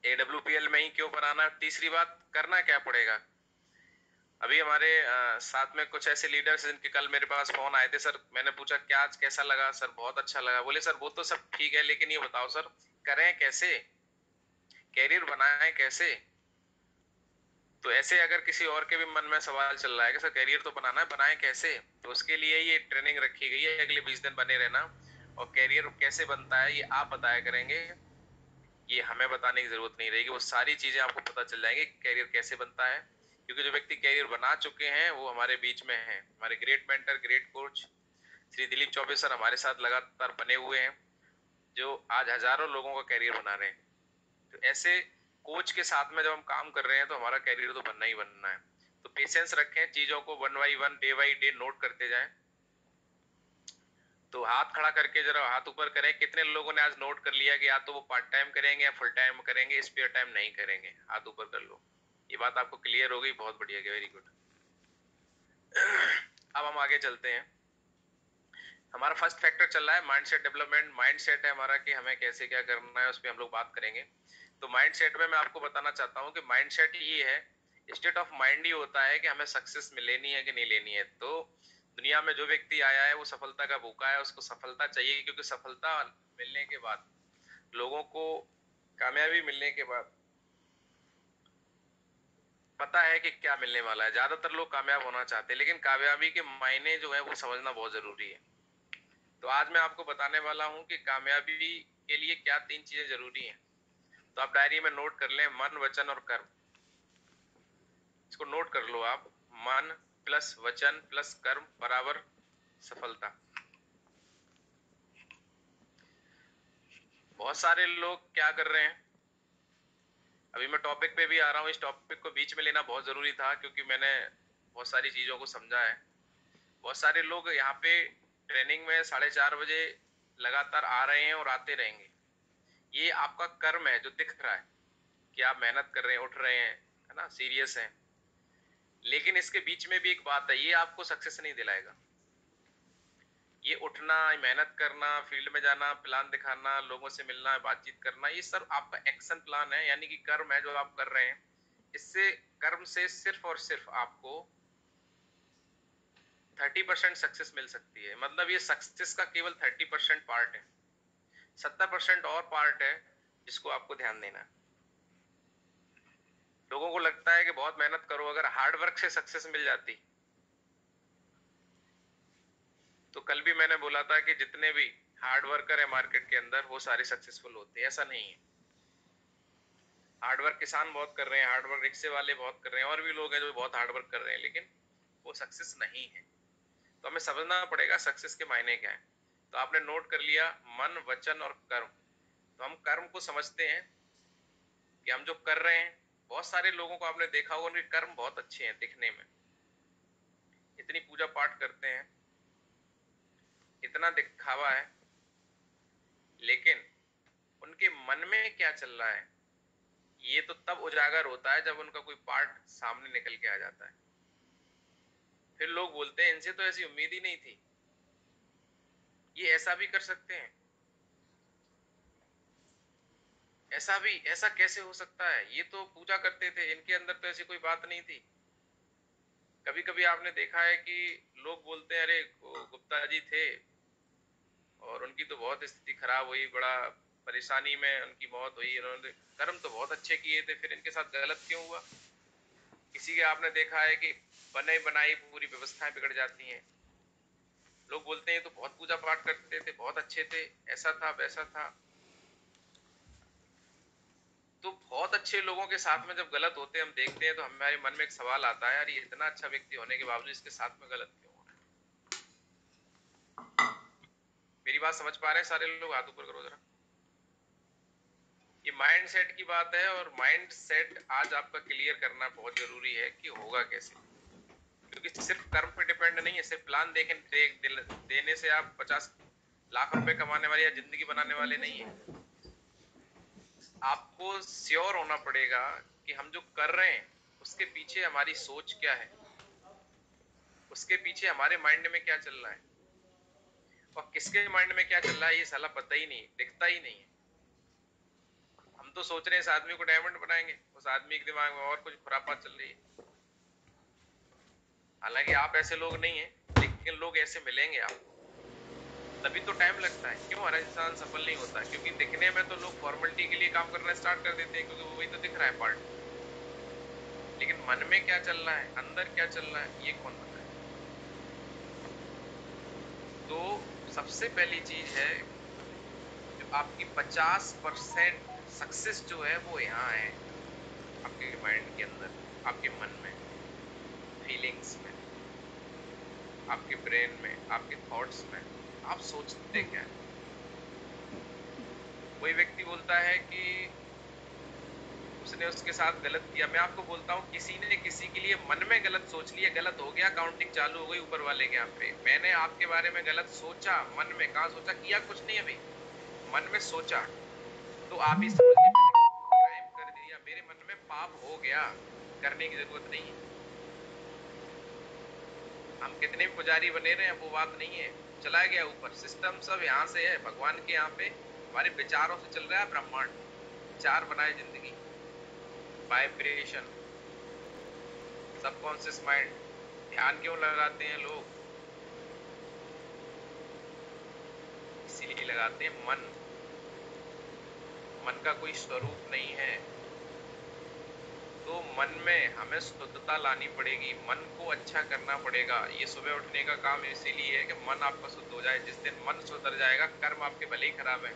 AWPL में ही क्यों बनाना, तीसरी बात करना क्या पड़ेगा। अभी हमारे साथ में कुछ ऐसे लीडर्स जिनके कल मेरे पास फोन आए थे। सर मैंने पूछा क्या आज कैसा लगा? सर बहुत अच्छा लगा। बोले सर वो तो सब ठीक है, लेकिन ये बताओ सर करें कैसे, कैरियर बनाएं कैसे। तो ऐसे अगर किसी और के भी मन में सवाल चल रहा है कि सर कैरियर तो बनाना है, बनाएं कैसे, तो उसके लिए ये ट्रेनिंग रखी गई है। अगले 20 दिन बने रहना, और कैरियर कैसे बनता है ये आप बताया करेंगे, ये हमें बताने की जरूरत नहीं रहेगी। वो सारी चीजें आपको पता चल जाएंगी कैरियर कैसे बनता है, क्योंकि जो व्यक्ति कैरियर बना चुके हैं वो हमारे बीच में हैं। हमारे great mentor, great coach Shri Dilip Choubey sir हमारे साथ लगातार बने हुए हैं, जो आज हजारों लोगों का कैरियर बना रहे हैं। तो ऐसे कोच के साथ में जब हम काम कर रहे हैं तो हमारा कैरियर तो बनना ही बनना है। तो पेशेंस रखें, चीजों को 1 by 1 day by day note करते जाएं। तो हाथ खड़ा करके जरा हाथ ऊपर करें, कितने लोगों ने आज नोट कर लिया कि या तो वो पार्ट टाइम करेंगे या फुल टाइम करेंगे, स्पेयर टाइम नहीं करेंगे? हाथ ऊपर कर लो। ये बात आपको क्लियर हो गई, बहुत बढ़िया, वेरी गुड। अब हम आगे चलते हैं। हमारा फर्स्ट फैक्टर चल रहा है माइंडसेट डेवलपमेंट। माइंडसेट है हमारा कि हमें कैसे क्या करना है, उस पर हम लोग बात करेंगे। तो माइंडसेट में मैं आपको बताना चाहता हूँ कि माइंडसेट ये है, स्टेट ऑफ माइंड ही होता है कि हमें सक्सेस में लेनी है कि नहीं लेनी है। तो दुनिया में जो व्यक्ति आया है वो सफलता का भूखा है, उसको सफलता चाहिए, क्योंकि सफलता मिलने के बाद लोगों को, कामयाबी मिलने के बाद पता है कि क्या मिलने वाला है। ज्यादातर लोग कामयाब होना चाहते हैं, लेकिन कामयाबी के मायने जो है वो समझना बहुत जरूरी है। तो आज मैं आपको बताने वाला हूं कि कामयाबी के लिए क्या 3 चीजें जरूरी हैं। तो आप डायरी में नोट कर लें, मन, वचन और कर्म। इसको नोट कर लो आप। मन प्लस वचन प्लस कर्म बराबर सफलता। बहुत सारे लोग क्या कर रहे हैं, अभी मैं टॉपिक पे भी आ रहा हूँ, इस टॉपिक को बीच में लेना बहुत जरूरी था क्योंकि मैंने बहुत सारी चीजों को समझा है। बहुत सारे लोग यहाँ पे ट्रेनिंग में 4:30 बजे लगातार आ रहे हैं और आते रहेंगे। ये आपका कर्म है जो दिख रहा है कि आप मेहनत कर रहे हैं, उठ रहे हैं, है ना, सीरियस हैं। लेकिन इसके बीच में भी एक बात है, ये आपको सक्सेस नहीं दिलाएगा। ये उठना, मेहनत करना, फील्ड में जाना, प्लान दिखाना, लोगों से मिलना, बातचीत करना, ये सब आपका एक्शन प्लान है, यानी कि कर्म है जो आप कर रहे हैं। इससे, कर्म से सिर्फ और सिर्फ आपको 30% सक्सेस मिल सकती है। मतलब ये सक्सेस का केवल 30% पार्ट है, 70% और पार्ट है जिसको आपको ध्यान देना है। लोगों को लगता है कि बहुत मेहनत करो, अगर हार्ड वर्क से सक्सेस मिल जाती तो कल भी मैंने बोला था कि जितने भी हार्ड वर्कर है मार्केट के अंदर वो सारे सक्सेसफुल होते हैं। ऐसा नहीं है। हार्ड वर्क किसान बहुत कर रहे हैं, हार्ड वर्क रिक्शे वाले बहुत कर रहे हैं, और भी लोग हैं जो बहुत हार्ड वर्क कर रहे हैं, लेकिन वो सक्सेस नहीं है। तो हमें समझना पड़ेगा सक्सेस के मायने क्या है। तो आपने नोट कर लिया मन, वचन और कर्म। तो हम कर्म को समझते हैं कि हम जो कर रहे हैं, बहुत सारे लोगों को आपने देखा होगा उनके कर्म बहुत अच्छे हैं दिखने में, इतनी पूजा पाठ करते हैं, इतना दिखावा है, लेकिन उनके मन में क्या चल रहा है ये तो तब उजागर होता है जब उनका कोई पार्ट सामने निकल के आ जाता है। फिर लोग बोलते हैं इनसे तो ऐसी उम्मीद ही नहीं थी, ये ऐसा भी कर सकते हैं, ऐसा कैसे हो सकता है, ये तो पूजा करते थे, इनके अंदर तो ऐसी कोई बात नहीं थी। कभी कभी आपने देखा है कि लोग बोलते हैं अरे गुप्ता जी थे और उनकी तो बहुत स्थिति खराब हुई, बड़ा परेशानी में उनकी मौत हुई, उन्होंने कर्म तो बहुत अच्छे किए थे, फिर इनके साथ गलत क्यों हुआ। किसी के आपने देखा है कि बने बनाई पूरी व्यवस्थाएं बिगड़ जाती हैं। लोग बोलते हैं तो बहुत पूजा पाठ करते थे, बहुत अच्छे थे, ऐसा था वैसा था। तो बहुत अच्छे लोगों के साथ में जब गलत होते हम देखते हैं तो हमारे मन में एक सवाल आता है, यार ये इतना अच्छा व्यक्ति होने के बावजूद इसके साथ में गलत क्यों हो रहा है। मेरी बात समझ पा रहे हैं सारे लोग? हाथ ऊपर करो जरा। ये माइंड सेट की बात है और माइंड सेट आज आपका क्लियर करना बहुत जरूरी है कि होगा कैसे। क्योंकि सिर्फ कर्म पे डिपेंड नहीं है, सिर्फ प्लान देने से आप 50 लाख रुपए कमाने वाले या जिंदगी बनाने वाले नहीं है। आपको श्योर होना पड़ेगा कि हम जो कर रहे हैं उसके पीछे हमारी सोच क्या है, उसके पीछे हमारे माइंड में क्या चल रहा है, और किसके माइंड में क्या चल रहा है ये साला पता ही नहीं, दिखता ही नहीं है। हम तो सोच रहे हैं इस आदमी को डायमंड बनाएंगे, उस आदमी के दिमाग में और कुछ खुरापात चल रही है। हालांकि आप ऐसे लोग नहीं हैं, लेकिन लोग ऐसे मिलेंगे आपको, तभी तो टाइम लगता है। क्यों हर इंसान सफल नहीं होता? क्योंकि दिखने में तो लोग फॉर्मेलिटी के लिए काम करना स्टार्ट कर देते हैं, क्योंकि वही तो दिख रहा है पार्ट, लेकिन मन में क्या चल रहा है, अंदर क्या चल रहा है, ये कौन बताए। तो सबसे पहली चीज है, जो आपकी 50% सक्सेस जो है वो यहाँ है, आपके माइंड के अंदर, आपके मन में, फीलिंग्स में, आपके ब्रेन में, आपके थॉट्स में। आप सोचते क्या है। कोई व्यक्ति बोलता है कि उसने उसके साथ गलत किया, मैं आपको बोलता हूँ किसी ने किसी के लिए मन में गलत सोच लिया, गलत हो गया, काउंटिंग चालू हो गई ऊपर वाले के यहाँ पे। मैंने आपके बारे में गलत सोचा, मन में, कहाँ सोचा, किया कुछ नहीं, अभी मन में सोचा, तो आप ही समझिए मैंने क्राइम कर दिया, मेरे मन में पाप हो गया, करने की जरूरत नहीं है। हम कितने भी पुजारी बने रहे हैं वो बात नहीं है, चला गया ऊपर, सिस्टम सब यहाँ से है, भगवान के यहाँ पे हमारे विचारों से चल रहा है ब्रह्मांड। विचार बनाए जिंदगी, वाइब्रेशन, सबकॉन्शियस माइंड। ध्यान क्यों लगाते हैं लोग? इसीलिए लगाते हैं, मन का कोई स्वरूप नहीं है, तो मन में हमें शुद्धता लानी पड़ेगी, मन को अच्छा करना पड़ेगा। ये सुबह उठने का काम इसीलिए है कि मन आपका शुद्ध हो जाए। जिस दिन मन सुधर जाएगा, कर्म आपके भले ही खराब है।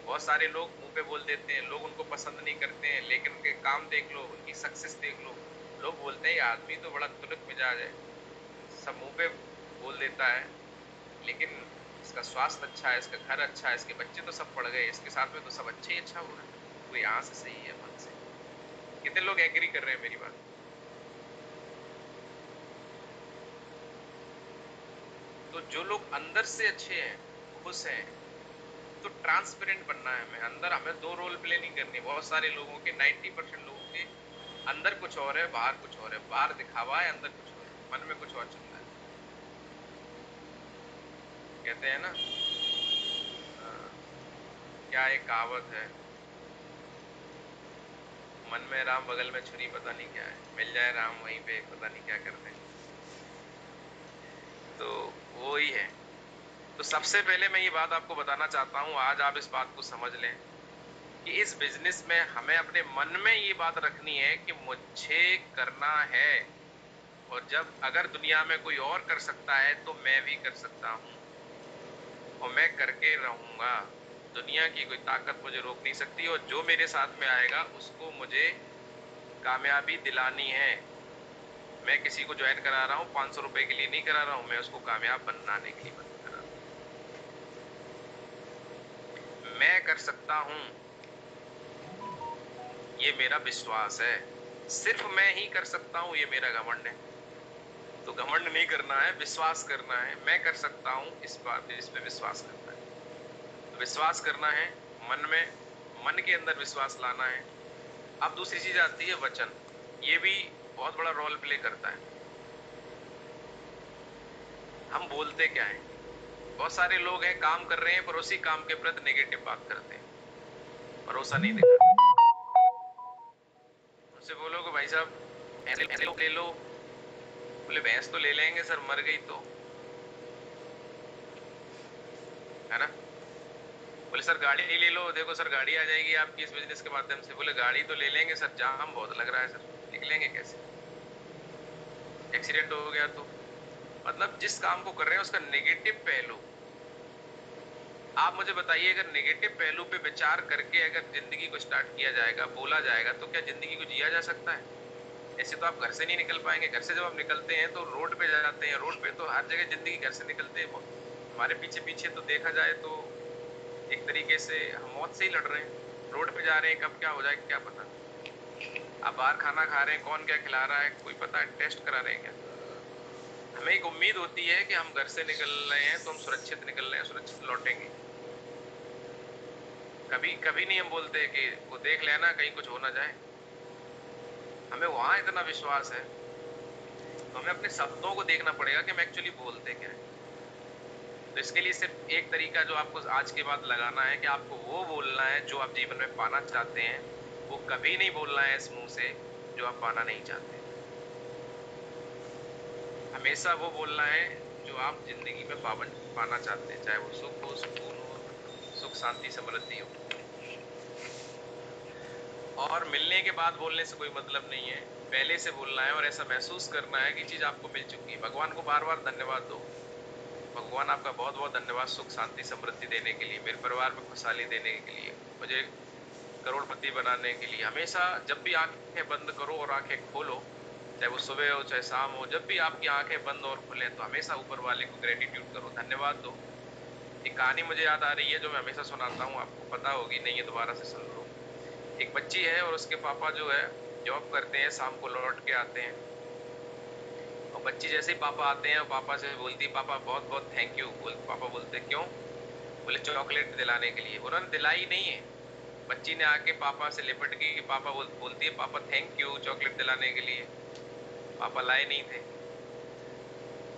बहुत सारे लोग मुंह पे बोल देते हैं, लोग उनको पसंद नहीं करते हैं, लेकिन उनके काम देख लो, उनकी सक्सेस देख लो। लोग बोलते हैं आदमी तो बड़ा तुनक मिजाज है, सब मुंह पे बोल देता है, लेकिन इसका स्वास्थ्य अच्छा है, इसका घर अच्छा है, इसके बच्चे तो सब पढ़ गए, इसके साथ में तो सब अच्छे ही अच्छा हो रहा है। वो यहाँ से सही है, मन से। कितने लोग एग्री कर रहे हैं मेरी बात? तो जो लोग अंदर से अच्छे हैं, खुश हैं, तो ट्रांसपेरेंट बनना है हमें। अंदर हमें दो रोल प्ले नहीं करनी। बहुत सारे लोगों के, 90% लोगों के अंदर कुछ और है, बाहर कुछ और है। बाहर दिखावा है, अंदर कुछ और है, मन में कुछ और चल रहा है। कहते हैं ना, क्या एक कहावत है, मन में राम बगल में छुरी, पता नहीं क्या है, मिल जाए राम वहीं पे पता नहीं क्या करते हैं। तो वो ही है। तो सबसे पहले मैं ये बात आपको बताना चाहता हूँ, आज आप इस बात को समझ लें कि इस बिजनेस में हमें अपने मन में ये बात रखनी है कि मुझे करना है, और जब अगर दुनिया में कोई और कर सकता है तो मैं भी कर सकता हूँ, और मैं करके रहूंगा। दुनिया की कोई ताकत मुझे रोक नहीं सकती, और जो मेरे साथ में आएगा उसको मुझे कामयाबी दिलानी है। मैं किसी को ज्वाइन करा रहा हूँ 500 रुपए के लिए नहीं करा रहा हूँ, मैं उसको कामयाब बनाने के लिए करा रहा हूँ। मैं कर सकता हूँ, ये मेरा विश्वास है। सिर्फ मैं ही कर सकता हूँ, ये मेरा घमंड है। तो घमंड नहीं करना है, विश्वास करना है, मैं कर सकता हूँ, इस पे विश्वास करना है। तो विश्वास करना है मन में, मन के अंदर विश्वास लाना है। अब दूसरी चीज आती है वचन, ये भी बहुत बड़ा रोल प्ले करता है। हम बोलते क्या है? बहुत सारे लोग हैं काम कर रहे हैं पर उसी काम के प्रति नेगेटिव बात करते हैं, भरोसा नहीं दिखाते। उनसे बोलो कि भाई साहब ऐसे ले लो, बोले भैंस तो ले लेंगे सर, मर गई तो, है ना। बोले सर गाड़ी ले लो, देखो सर गाड़ी आ जाएगी आपकी इस बिजनेस के माध्यम से। बोले गाड़ी तो ले लेंगे सर, जाम बहुत लग रहा है सर, निकलेंगे कैसे, एक्सीडेंट हो गया तो। मतलब जिस काम को कर रहे हैं उसका नेगेटिव पहलू, आप मुझे बताइए, अगर नेगेटिव पहलू पे विचार करके अगर जिंदगी को स्टार्ट किया जाएगा, बोला जाएगा, तो क्या जिंदगी को जिया जा सकता है? ऐसे तो आप घर से नहीं निकल पाएंगे। घर से जब आप निकलते हैं तो रोड पे जाते हैं, रोड पे तो हर जगह जिंदगी घर से निकलते हैं। हमारे पीछे पीछे तो देखा जाए तो एक तरीके से हम मौत से ही लड़ रहे हैं, रोड पे जा रहे हैं, कब क्या हो जाए क्या पता। आप बाहर खाना खा रहे हैं, कौन क्या खिला रहा है कोई पता है? टेस्ट करा रहे हैं क्या? हमें एक उम्मीद होती है कि हम घर से निकल रहे हैं तो हम सुरक्षित निकल रहे हैं, सुरक्षित लौटेंगे। कभी कभी नहीं हम बोलते कि वो देख लेना कहीं कुछ हो ना जाए। हमें वहां इतना विश्वास है तो हमें अपने शब्दों को देखना पड़ेगा कि हम एक्चुअली बोलते क्या है। तो इसके लिए सिर्फ एक तरीका जो आपको आज के बाद लगाना है कि आपको वो बोलना है जो आप जीवन में पाना चाहते हैं, वो कभी नहीं बोलना है इस मुंह से जो आप पाना नहीं चाहते। हमेशा वो बोलना है जो आप जिंदगी में पाना चाहते हैं, चाहे वो सुख हो, सुकून हो, सुख शांति समृद्धि हो। और मिलने के बाद बोलने से कोई मतलब नहीं है, पहले से बोलना है और ऐसा महसूस करना है कि चीज आपको मिल चुकी है। भगवान को बार बार धन्यवाद दो, भगवान आपका बहुत बहुत धन्यवाद सुख शांति समृद्धि देने के लिए, मेरे परिवार में खुशहाली देने के लिए, मुझे करोड़पति बनाने के लिए। हमेशा जब भी आंखें बंद करो और आंखें खोलो, चाहे वो सुबह हो चाहे शाम हो, जब भी आपकी आंखें बंद और खुले तो हमेशा ऊपर वाले को ग्रेटिट्यूड करो, धन्यवाद दो। एक कहानी मुझे याद आ रही है जो मैं हमेशा सुनाता हूँ, आपको पता होगी नहीं है, दोबारा से सुन लो। एक बच्ची है और उसके पापा जो है जॉब करते हैं, शाम को लौट के आते हैं और बच्ची जैसे ही पापा आते हैं और पापा से बोलती है पापा बहुत बहुत थैंक यू। पापा बोलते क्यों? बोले चॉकलेट दिलाने के लिए। उन्होंने दिलाई नहीं है, बच्ची ने आके पापा से लिपट गई। पापा बोलती है पापा थैंक यू चॉकलेट दिलाने के लिए। पापा लाए नहीं थे,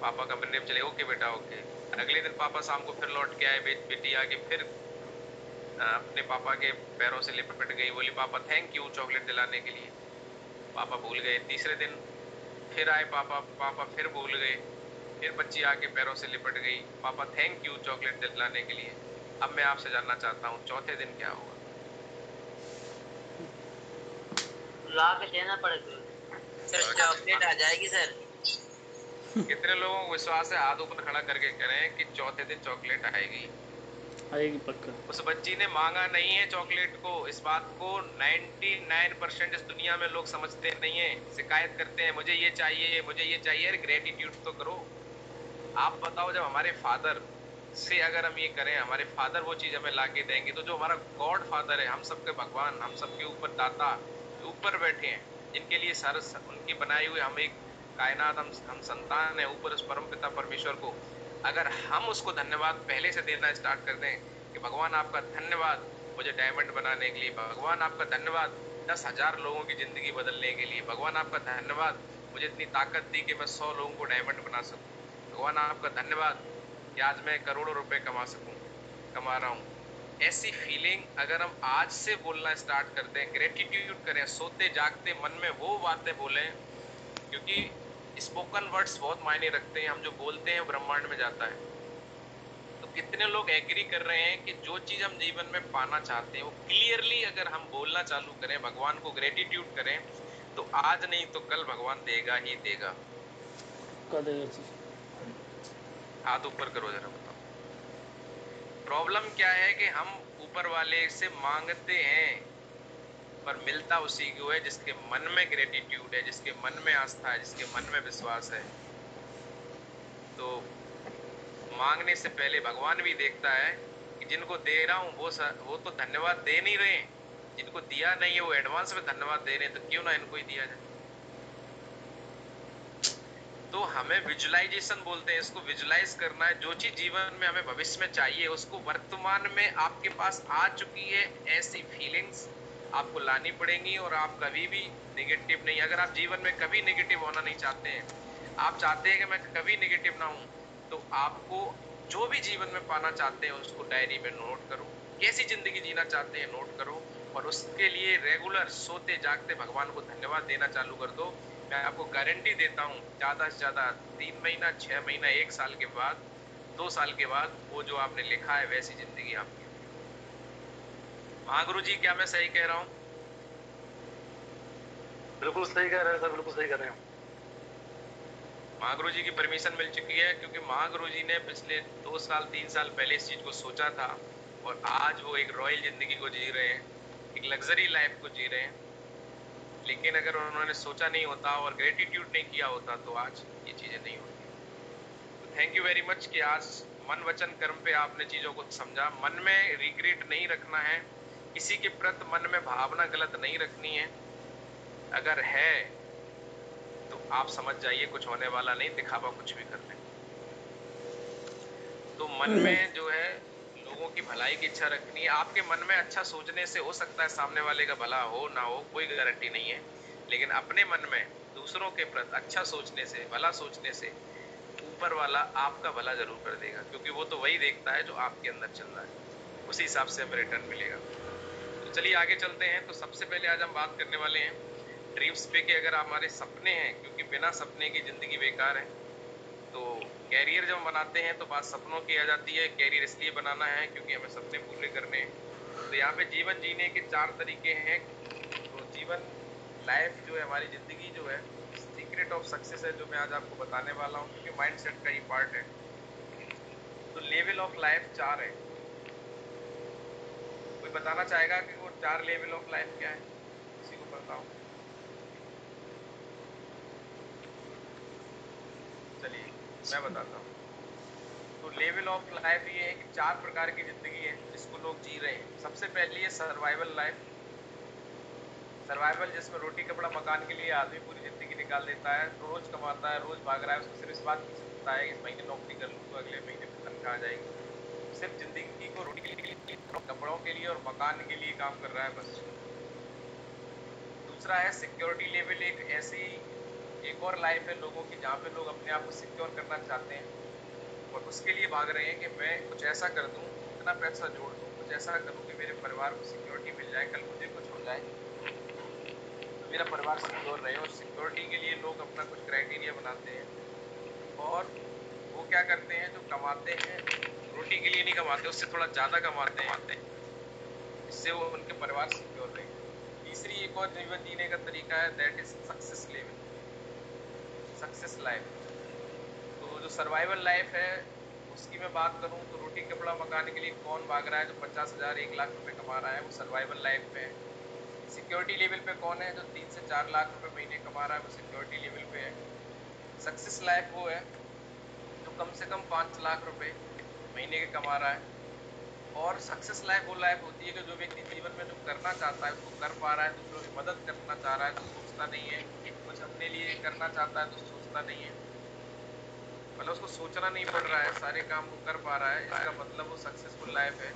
पापा कमरे में चले, ओके बेटा ओके। अगले दिन पापा शाम को फिर लौट के आए, बेटी आके फिर अपने पापा के पैरों से लिपट गई, बोली पापा थैंक यू चॉकलेट दिलाने के लिए। पापा भूल गए। तीसरे दिन फिर आए पापा, पापा फिर भूल गए। फिर बच्ची आके पैरों से लिपट गई, पापा थैंक यू चॉकलेट दिलाने के लिए। अब मैं आपसे जानना चाहता हूँ चौथे दिन क्या होगा? ला के देना पड़ेगा सर, चॉकलेट आ जाएगी सर। कितने लोगों को विश्वास है? हाथ ऊपर खड़ा करके कह रहे हैं कि चौथे दिन चॉकलेट आएगी। आएगी पक्का। उस बच्ची ने मांगा नहीं है चॉकलेट को। इस बात को 99% इस दुनिया में लोग समझते नहीं है, शिकायत करते हैं मुझे ये चाहिए मुझे ये चाहिए। अरे ग्रेटिट्यूड तो करो। आप बताओ, जब हमारे फादर से अगर हम ये करें, हमारे फादर वो चीज हमें लाके देंगे, तो जो हमारा गॉड फादर है, हम सबके भगवान, हम सबके ऊपर दाता जो ऊपर बैठे हैं, जिनके लिए सारे उनकी बनाए हुए हम एक कायनात, हम संतान है ऊपर उस परम पिता परमेश्वर को, अगर हम उसको धन्यवाद पहले से देना स्टार्ट कर दें कि भगवान आपका धन्यवाद मुझे डायमंड बनाने के लिए, भगवान आपका धन्यवाद 10,000 लोगों की जिंदगी बदलने के लिए, भगवान आपका धन्यवाद मुझे इतनी ताकत दी कि मैं 100 लोगों को डायमंड बना सकूं, भगवान आपका धन्यवाद कि आज मैं करोड़ों रुपए कमा रहा हूं। ऐसी फीलिंग अगर हम आज से बोलना स्टार्ट कर दें, ग्रेटिट्यूड करें, सोते जागते मन में वो बातें बोलें, क्योंकि स्पोकन वर्ड्स बहुत मायने रखते हैं। हम जो बोलते हैं ब्रह्मांड में जाता है। तो कितने लोग एग्री कर रहे हैं कि जो चीज हम जीवन में पाना चाहते हैं वो क्लियरली अगर हम बोलना चालू करें, भगवान को ग्रेटिट्यूड करें, तो आज नहीं तो कल भगवान देगा ही देगा। हाथ ऊपर करो जरा, बताओ प्रॉब्लम क्या है? कि हम ऊपर वाले से मांगते हैं पर मिलता उसी को है जिसके मन में ग्रेटिट्यूड है, जिसके मन में आस्था है, जिसके मन में विश्वास है। तो मांगने से पहले भगवान भी देखता है कि जिनको दे रहा हूं वो तो धन्यवाद दे नहीं रहे, जिनको दिया नहीं है वो एडवांस में धन्यवाद दे रहे हैं, तो क्यों ना इनको ही दिया जाए। तो हमें विजुअलाइजेशन बोलते हैं इसको, विजुअलाइज करना है। जो चीज जीवन में हमें भविष्य में चाहिए उसको वर्तमान में आपके पास आ चुकी है, ऐसी फीलिंग्स आपको लानी पड़ेंगी। और आप कभी भी नेगेटिव नहीं, अगर आप जीवन में कभी नेगेटिव होना नहीं चाहते हैं, आप चाहते हैं कि मैं कभी नेगेटिव ना हूं, तो आपको जो भी जीवन में पाना चाहते हैं उसको डायरी में नोट करो। कैसी जिंदगी जीना चाहते हैं नोट करो, और उसके लिए रेगुलर सोते जागते भगवान को धन्यवाद देना चालू कर दो। मैं आपको गारंटी देता हूँ ज्यादा से ज्यादा 3 महीना, 6 महीना, 1 साल के बाद, 2 साल के बाद वो जो आपने लिखा है वैसी जिंदगी आपकी होगी। महागुरु जी, क्या मैं सही कह रहा हूँ? बिल्कुल सही कह रहे हैं सर, बिल्कुल सही कह रहे हैं। महागुरु जी की परमिशन मिल चुकी है, क्योंकि महागुरु जी ने पिछले 2 साल 3 साल पहले इस चीज को सोचा था, और आज वो एक रॉयल जिंदगी को जी रहे हैं, एक लग्जरी लाइफ को जी रहे हैं। लेकिन अगर उन्होंने सोचा नहीं होता और ग्रेटिट्यूड नहीं किया होता तो आज ये चीजें नहीं होती। तो थैंक यू वेरी मच कि आज मन वचन कर्म पे आपने चीजों को समझा। मन में रिग्रेट नहीं रखना है, किसी के प्रति मन में भावना गलत नहीं रखनी है। अगर है तो आप समझ जाइए कुछ होने वाला नहीं, दिखावा कुछ भी कर लें। तो मन में जो है लोगों की भलाई की इच्छा रखनी है। आपके मन में अच्छा सोचने से हो सकता है सामने वाले का भला हो ना हो, कोई गारंटी नहीं है, लेकिन अपने मन में दूसरों के प्रति अच्छा सोचने से, भला सोचने से ऊपर वाला आपका भला जरूर कर देगा, क्योंकि वो तो वही देखता है जो आपके अंदर चल रहा है, उसी हिसाब से हमें रिटर्न मिलेगा। तो चलिए आगे चलते हैं। तो सबसे पहले आज हम बात करने वाले हैं ड्रीम्स पे कि अगर हमारे सपने हैं, क्योंकि बिना सपने की जिंदगी बेकार है। तो कैरियर जब हम बनाते हैं तो बात सपनों की आ जाती है। कैरियर इसलिए बनाना है क्योंकि हमें सपने पूरे करने हैं। तो यहाँ पे जीवन जीने के 4 तरीके हैं। तो जीवन लाइफ जो है, हमारी जिंदगी जो है, सीक्रेट ऑफ सक्सेस है, जो मैं आज आपको बताने वाला हूँ, क्योंकि माइंडसेट का ही पार्ट है। तो लेवल ऑफ लाइफ 4 है। कोई बताना चाहेगा कि वो 4 लेवल ऑफ लाइफ क्या है? किसी को पता हो? चलिए मैं बताता हूँ। तो लेवल ऑफ लाइफ ये है कि 4 प्रकार की जिंदगी है जिसको लोग जी रहे हैं। सबसे पहली है सर्वाइवल लाइफ। सर्वाइवल जिसमें रोटी कपड़ा मकान के लिए आदमी पूरी जिंदगी निकाल देता है, रोज कमाता है, रोज भाग रहा है, उसको सिर्फ इस बात की चिंता है इस महीने नौकरी कर लूँ तो अगले महीने में तनख्वाह आ जाएगी। सिर्फ जिंदगी को रोटी के लिए, कपड़ों के लिए और मकान के लिए काम कर रहा है बस। दूसरा है सिक्योरिटी लेवल। एक ऐसी एक और लाइफ है लोगों की जहाँ पे लोग अपने आप को सिक्योर करना चाहते हैं और उसके लिए भाग रहे हैं कि मैं कुछ ऐसा कर दूं, इतना पैसा जोड़ दूं, कुछ ऐसा करूं कि मेरे परिवार को सिक्योरिटी मिल जाए, कल मुझे कुछ हो जाए तो मेरा परिवार सिक्योर रहे। और सिक्योरिटी के लिए लोग अपना कुछ क्राइटेरिया बनाते हैं, और वो क्या करते हैं, जो कमाते हैं रोटी के लिए नहीं कमाते, उससे थोड़ा ज्यादा कमाते हैं, इससे वो उनके परिवार सिक्योर रहे। तीसरी एक और जीवन जीने का तरीका है, that is success level, success life. तो जो सर्वाइवल लाइफ है उसकी मैं बात करूं तो रोटी कपड़ा मकान के लिए कौन भाग रहा है? जो 50,000 1 लाख रुपए कमा रहा है वो सर्वाइवल लाइफ में है। सिक्योरिटी लेवल पे कौन है? जो 3 से 4 लाख रुपए महीने कमा रहा है वो सिक्योरिटी लेवल पे है। सक्सेस लाइफ वो है जो कम से कम 5 लाख रुपए महीने के कमा रहा है। और सक्सेस लाइफ वो लाइफ होती है कि जो व्यक्ति जीवन में जो करना चाहता है उसको कर पा रहा है, दूसरों की मदद करना चाह रहा है तो सोचता नहीं है, कुछ अपने लिए करना चाहता है तो सोचता नहीं है, मतलब उसको सोचना नहीं पड़ रहा है, सारे काम वो कर पा रहा है, इसका मतलब वो सक्सेसफुल लाइफ है।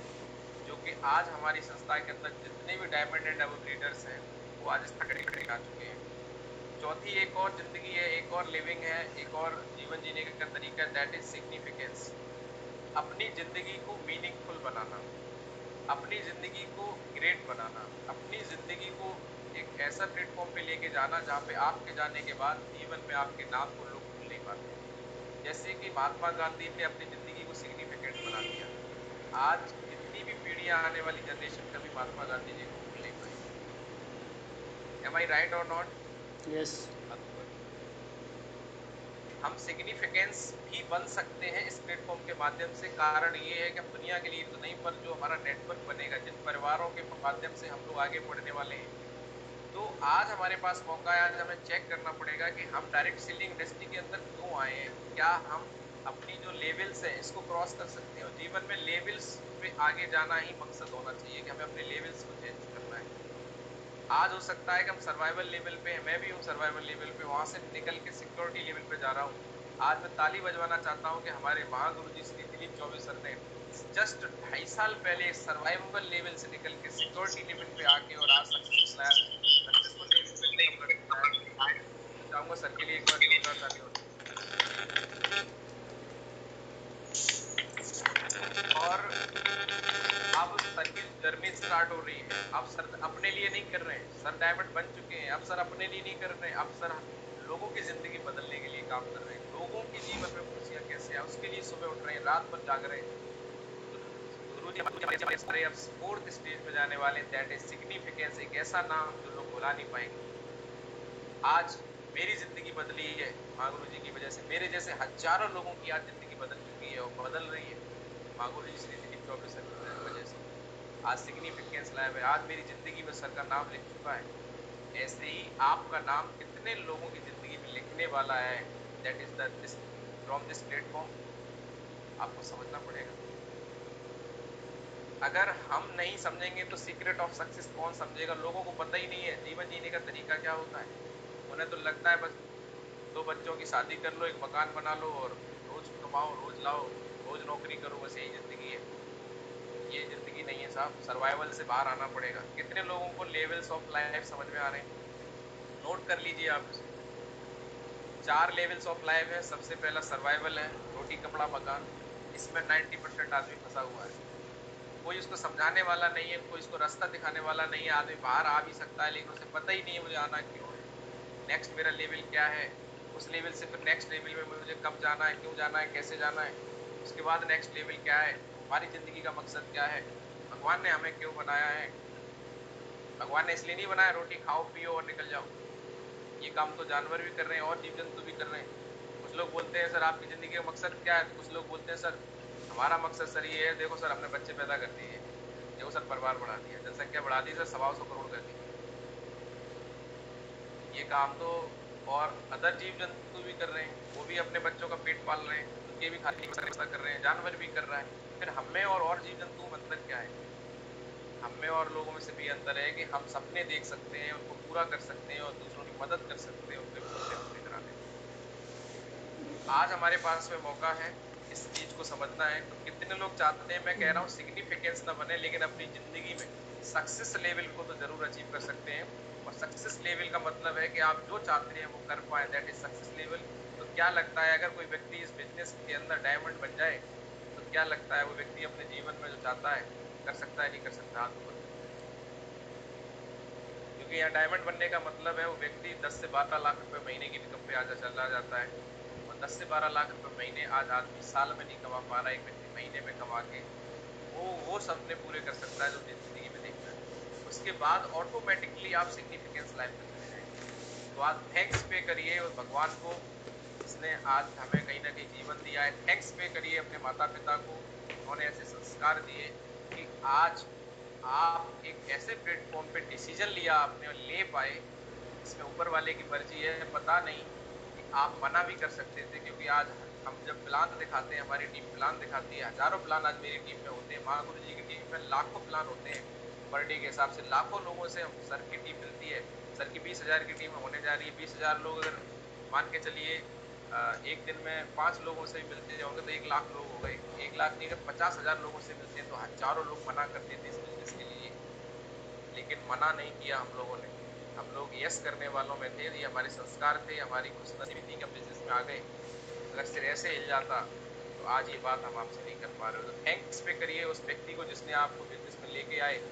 जो कि आज हमारी संस्था के अंदर जितने भी डायमंड एंड अबव लीडर्स हैं वो आज इस कैटेगरी में आ चुके हैं। चौथी एक और जिंदगी है, एक और लिविंग है, एक और जीवन जीने का तरीका है, दैट इज सिग्निफिकेंस। अपनी जिंदगी को मीनिंगफुल बनाना, अपनी जिंदगी को ग्रेट बनाना, अपनी जिंदगी को एक ऐसा प्लेटफॉर्म पे लेके जाना जहाँ पे आपके जाने के बाद जीवन में आपके नाम को लोग भूल नहीं पाते। जैसे कि महात्मा गांधी ने अपनी जिंदगी को सिग्निफिकेंट बना दिया, आज जितनी भी पीढ़ियां आने वाली जनरेशन कभी महात्मा गांधी जी को भूल नहीं पाएगी। एम आई राइट और नॉट? यस। हम सिग्निफिकेंस भी बन सकते हैं इस प्लेटफॉर्म के माध्यम से। कारण ये है कि हम दुनिया के लिए तो नहीं, पर जो हमारा नेटवर्क बनेगा, जिन परिवारों के माध्यम से हम लोग आगे बढ़ने वाले हैं, तो आज हमारे पास मौका है। आज हमें चेक करना पड़ेगा कि हम डायरेक्ट सेलिंग इंडस्ट्री के अंदर क्यों आए हैं, क्या हम अपनी जो लेवल्स है इसको क्रॉस कर सकते हैं। और जीवन में लेवल्स पे आगे जाना ही मकसद होना चाहिए कि हमें अपने लेवल्स को चेंज करना है। आज हो सकता है कि हम सर्वाइवल लेवल पे हैं, मैं भी हूँ सर्वाइवल लेवल पे, वहां से निकल के सिक्योरिटी लेवल पे जा रहा हूँ। आज मैं ताली बजवाना चाहता हूँ कि हमारे महागुरु जी श्री दिलीप चौबे सर ने जस्ट 2.5 साल पहले सर्वाइवल लेवल से निकल के सिक्योरिटी लेवल पे आके और आज सक्सेसफुल लेवल पे कदम रख दिया है। चाहूंगा सर के लिए एक बार जोरदार ताली हो। और अब सर की जर्नी स्टार्ट हो रही है। अब सर अपने लिए नहीं कर रहे हैं, सर डायमंड बन चुके हैं, अब सर अपने लिए नहीं कर रहे हैं, अब सर लोगों की जिंदगी बदलने के लिए काम कर रहे हैं। लोगों के जीवन में खुशियां कैसे आए उसके लिए सुबह उठ रहे हैं, रात भर जाग रहे हैं। गुरु जी हमारे अब 4th स्टेज पे जाने वाले हैं, दैट इज सिग्निफिकेंस, एक ऐसा नाम जो लोग भुला नहीं पाएंगे। आज मेरी जिंदगी बदली है महागुरु जी की वजह से, मेरे जैसे हजारों लोगों की आज जिंदगी बदल चुकी है और बदल रही है महागुरु जी श्री दिलीप चौबे सर की वजह से। आज सिग्निफिकेंस लाइव है, आज मेरी जिंदगी में सर का नाम लिख चुका है। ऐसे ही आपका नाम कितने लोगों की जिंदगी में लिखने वाला है, that is this from this platform आपको समझना पड़ेगा। अगर हम नहीं समझेंगे तो सीक्रेट ऑफ सक्सेस कौन समझेगा? लोगों को पता ही नहीं है जीवन जीने का तरीका क्या होता है। उन्हें तो लगता है बस 2 बच्चों की शादी कर लो, एक मकान बना लो और रोज कमाओ, रोज लाओ, रोज नौकरी करो, बस यही जिंदगी है। ये जिंदगी नहीं है साहब, सर्वाइवल से बाहर आना पड़ेगा। कितने लोगों को लेवल्स ऑफ लाइफ समझ में आ रहे हैं? नोट कर लीजिए आप, 4 लेवल्स ऑफ लाइफ है। सबसे पहला सर्वाइवल है, रोटी कपड़ा मकान। इसमें 90% आदमी फंसा हुआ है, कोई उसको समझाने वाला नहीं है, कोई उसको रास्ता दिखाने वाला नहीं है। आदमी बाहर आ भी सकता है लेकिन उसे पता ही नहीं है मुझे आना क्यों है, नेक्स्ट मेरा लेवल क्या है, उस लेवल से फिर नेक्स्ट लेवल में मुझे कब जाना है, क्यों जाना है, कैसे जाना है, उसके बाद नेक्स्ट लेवल क्या है, हमारी जिंदगी का मकसद क्या है, भगवान ने हमें क्यों बनाया है। भगवान ने इसलिए नहीं बनाया रोटी खाओ पियो और निकल जाओ, ये काम तो जानवर भी कर रहे हैं और जीव जंतु भी कर रहे हैं। कुछ लोग बोलते हैं सर आपकी जिंदगी का मकसद क्या है, तो कुछ लोग बोलते हैं सर हमारा मकसद सर ये है, देखो सर अपने बच्चे पैदा कर दिए, देखो सर परिवार बढ़ा दिया, जनसंख्या बढ़ा दी सर, 125 करोड़ कर दी। ये काम तो और अदर जीव जंतु भी कर रहे हैं, वो भी अपने बच्चों का पेट पाल रहे हैं, उनके भी खाने की व्यवस्था कर रहे हैं, जानवर भी कर रहा है। फिर हमें और जीव जंतुओं में अंतर क्या है? हम में और लोगों में सिर्फ ये अंतर है कि हम सपने देख सकते हैं, उनको पूरा कर सकते हैं और दूसरों की मदद कर सकते हैं उनके सपने पूरे कराने में। आज हमारे पास में मौका है इस चीज को समझना है। तो कितने लोग चाहते हैं, मैं कह रहा हूँ सिग्निफिकेंस ना बने लेकिन अपनी जिंदगी में सक्सेस लेवल को तो जरूर अचीव कर सकते हैं। और सक्सेस लेवल का मतलब है कि आप जो चाहते हैं वो कर पाए, दैट इज सक्सेस लेवल। तो क्या लगता है अगर कोई व्यक्ति इस बिजनेस के अंदर डायमंड बन जाए तो क्या लगता है वो व्यक्ति अपने जीवन में जो चाहता है कर सकता है, नहीं कर सकता? हाथ ऊपर। क्योंकि यहाँ डायमंड बनने का मतलब है वो व्यक्ति 10 से 12 लाख रुपए महीने की इनकम पे आज चला जाता है। और 10 से 12 लाख रुपए महीने आज आदमी साल में नहीं कमा पा रहा है, एक व्यक्ति महीने में कमा के वो सपने पूरे कर सकता है जो जिंदगी में देखता है। उसके बाद ऑटोमेटिकली आप सिग्निफिकेंस लाइफ में चले जाएंगे। तो आज थैंक्स पे करिए उस भगवान को जिसने आज हमें कहीं ना कहीं जीवन दिया है। थैंक्स पे करिए अपने माता पिता को, उन्होंने ऐसे संस्कार दिए कि आज आप एक ऐसे प्लेटफॉर्म पे डिसीजन लिया आपने और ले पाए। इसमें ऊपर वाले की मर्जी है, पता नहीं कि आप मना भी कर सकते थे। क्योंकि आज हम जब प्लान दिखाते हैं, हमारी टीम प्लान दिखाती है, हजारों प्लान आज मेरी टीम में होते हैं, महागुरु जी की टीम में लाखों प्लान होते हैं। पर डे के हिसाब से लाखों लोगों से सर की टीम मिलती है। सर की 20,000 की टीम होने जा रही है। 20,000 लोग अगर मान के चलिए एक दिन में 5 लोगों से मिलते होंगे तो 1 लाख लोग हो गए। 1 लाख नहीं, अगर 50,000 लोगों से मिलते हैं तो हजारों लोग मना करते थे इस बिजनेस के लिए, लेकिन मना नहीं किया हम लोगों ने। हम लोग यस करने वालों में थे, ये हमारे संस्कार थे, हमारी खुशनसीबी थी कि हम बिजनेस में आ गए। अगर सिर ऐसे हिल जाता तो आज ये बात हम आपसे नहीं कर पा रहे हो। तो थैंक्स पे करिए उस व्यक्ति को जिसने आपको बिजनेस में लेके आए,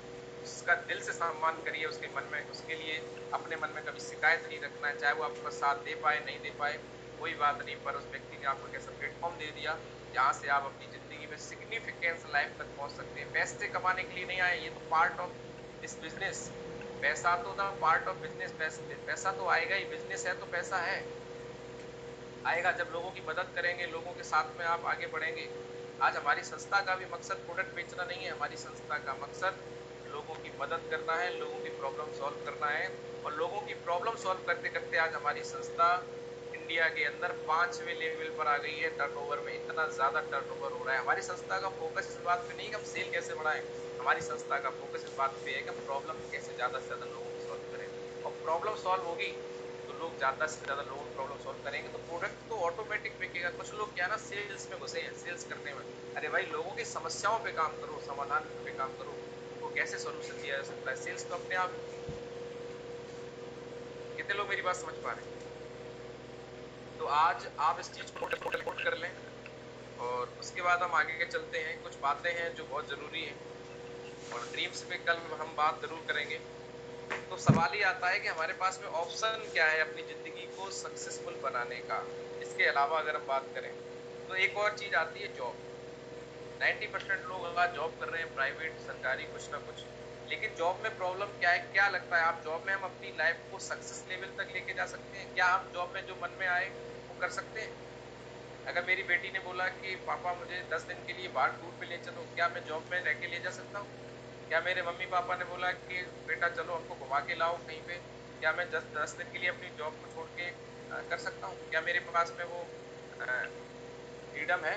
उसका दिल से सम्मान करिए। उसके मन में, उसके लिए अपने मन में कभी शिकायत नहीं रखना है, चाहे वो आपका साथ दे पाए नहीं दे पाए कोई बात नहीं, पर उस व्यक्ति ने आपको एक ऐसा प्लेटफॉर्म दे दिया जहाँ से आप अपनी जिंदगी में सिग्निफिकेंस लाइफ तक पहुंच सकते हैं। पैसे कमाने के लिए नहीं आए, ये तो पार्ट ऑफ दिस बिजनेस। पैसा तो था पार्ट ऑफ बिजनेस, पैसा तो आएगा ही, बिजनेस है तो पैसा है आएगा जब लोगों की मदद करेंगे, लोगों के साथ में आप आगे बढ़ेंगे। आज हमारी संस्था का भी मकसद प्रोडक्ट बेचना नहीं है, हमारी संस्था का मकसद लोगों की मदद करना है, लोगों की प्रॉब्लम सॉल्व करना है। और लोगों की प्रॉब्लम सॉल्व करते करते आज हमारी संस्था इंडिया के अंदर 5वें लेवल पर आ गई है। टर्नओवर में इतना ज्यादा टर्नओवर हो रहा है। हमारी संस्था का फोकस इस बात पे नहीं कि हम सेल कैसे बढ़ाएं, हमारी संस्था का फोकस इस बात पे है कि हम प्रॉब्लम कैसे ज्यादा से ज्यादा लोगों की सॉल्व करें। प्रॉब्लम सॉल्व होगी तो लोग ज़्यादा से ज़्यादा लोगों की प्रॉब्लम सॉल्व करेंगे तो प्रोडक्ट तो ऑटोमेटिक बिकेगा। कुछ लोग क्या ना सेल्स में घुसे हैं, सेल्स करने में। अरे भाई लोगों की समस्याओं पे काम करो, समाधान पे काम करो, उनको कैसे सोल्यूशन दिया जा सकता है। सेल्स तो अपने आप होगी। कितने लोग मेरी बात समझ पा रहे हैं? तो आज आप इस चीज को नोट कर लें और उसके बाद हम आगे चलते हैं। कुछ बातें हैं जो बहुत जरूरी है और ड्रीम्स पे कल हम बात जरूर करेंगे। तो सवाल ये आता है कि हमारे पास में ऑप्शन क्या है अपनी जिंदगी को सक्सेसफुल बनाने का। इसके अलावा अगर हम बात करें तो एक और चीज आती है जॉब। 90% लोग आज जॉब कर रहे हैं, प्राइवेट सरकारी कुछ ना कुछ। लेकिन जॉब में प्रॉब्लम क्या है, क्या लगता है आप जॉब में हम अपनी लाइफ को सक्सेस लेवल तक लेके जा सकते हैं? क्या हम जॉब में जो मन में आए वो कर सकते हैं? अगर मेरी बेटी ने बोला कि पापा मुझे 10 दिन के लिए बाहर टूर पे ले चलो, क्या मैं जॉब में रह के ले जा सकता हूँ? क्या मेरे मम्मी पापा ने बोला कि बेटा चलो हमको घुमा के लाओ कहीं पे, क्या मैं 10 दिन के लिए अपनी जॉब को छोड़ के कर सकता हूँ? क्या मेरे पास में वो फ्रीडम है,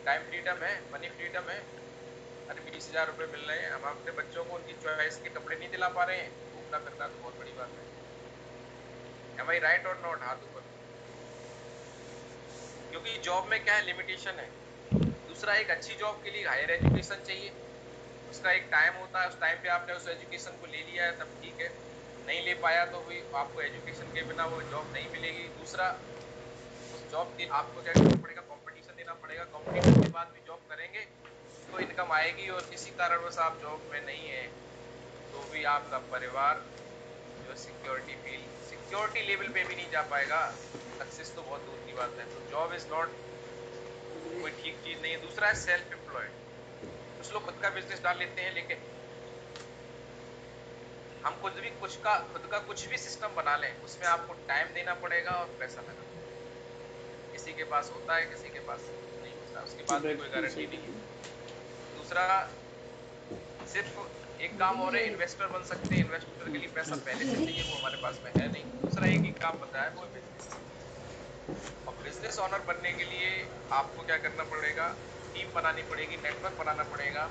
टाइम फ्रीडम है, मनी फ्रीडम है? अरे 20,000 रुपए मिल रहे हैं, हम अपने बच्चों को उनकी चॉइस के कपड़े नहीं दिला पा रहे हैं, घूमना फिरना तो बहुत बड़ी बात है। एम आई राइट और नॉट? हाथ ऊपर। क्योंकि जॉब में क्या है, लिमिटेशन है। दूसरा, एक अच्छी जॉब के लिए हायर एजुकेशन चाहिए, उसका एक टाइम होता है, उस टाइम पे आपने उस एजुकेशन को ले लिया है तब ठीक है, नहीं ले पाया तो भी आपको एजुकेशन के बिना वो जॉब नहीं मिलेगी। दूसरा, उस जॉब के आपको क्या करना पड़ेगा, कंपटीशन देना पड़ेगा। कंपटीशन के बाद भी जॉब करेंगे तो इनकम आएगी, और किसी कारणवश आप जॉब में नहीं है तो भी आपका परिवार जो सिक्योरिटी लेवल पे भी नहीं जा पाएगा। सक्सेस तो बहुत दूर की बात है। तो जॉब इज नॉट कोई ठीक चीज नहीं है। दूसरा है सेल्फ एम्प्लॉयड। कुछ लोग खुद का बिजनेस डाल लेते हैं, लेकिन हम खुद का कुछ भी सिस्टम बना लें, उसमें आपको टाइम देना पड़ेगा और पैसा लगाना पड़ेगा। किसी के पास होता है, किसी के पास नहीं होता, उसके बाद भी कोई बिल्कुल गारंटी सही नहीं है। है। दूसरा, सिर्फ एक काम और है, इन्वेस्टर बन सकते हैं। इन्वेस्टर के लिए पैसा पहले से चाहिए, वो हमारे पास में है नहीं। दूसरा एक ही काम बताया, वो बिजनेस। और बिजनेस ओनर बनने के लिए आपको क्या करना पड़ेगा, टीम बनानी पड़ेगी, नेटवर्क बनाना पड़ेगा।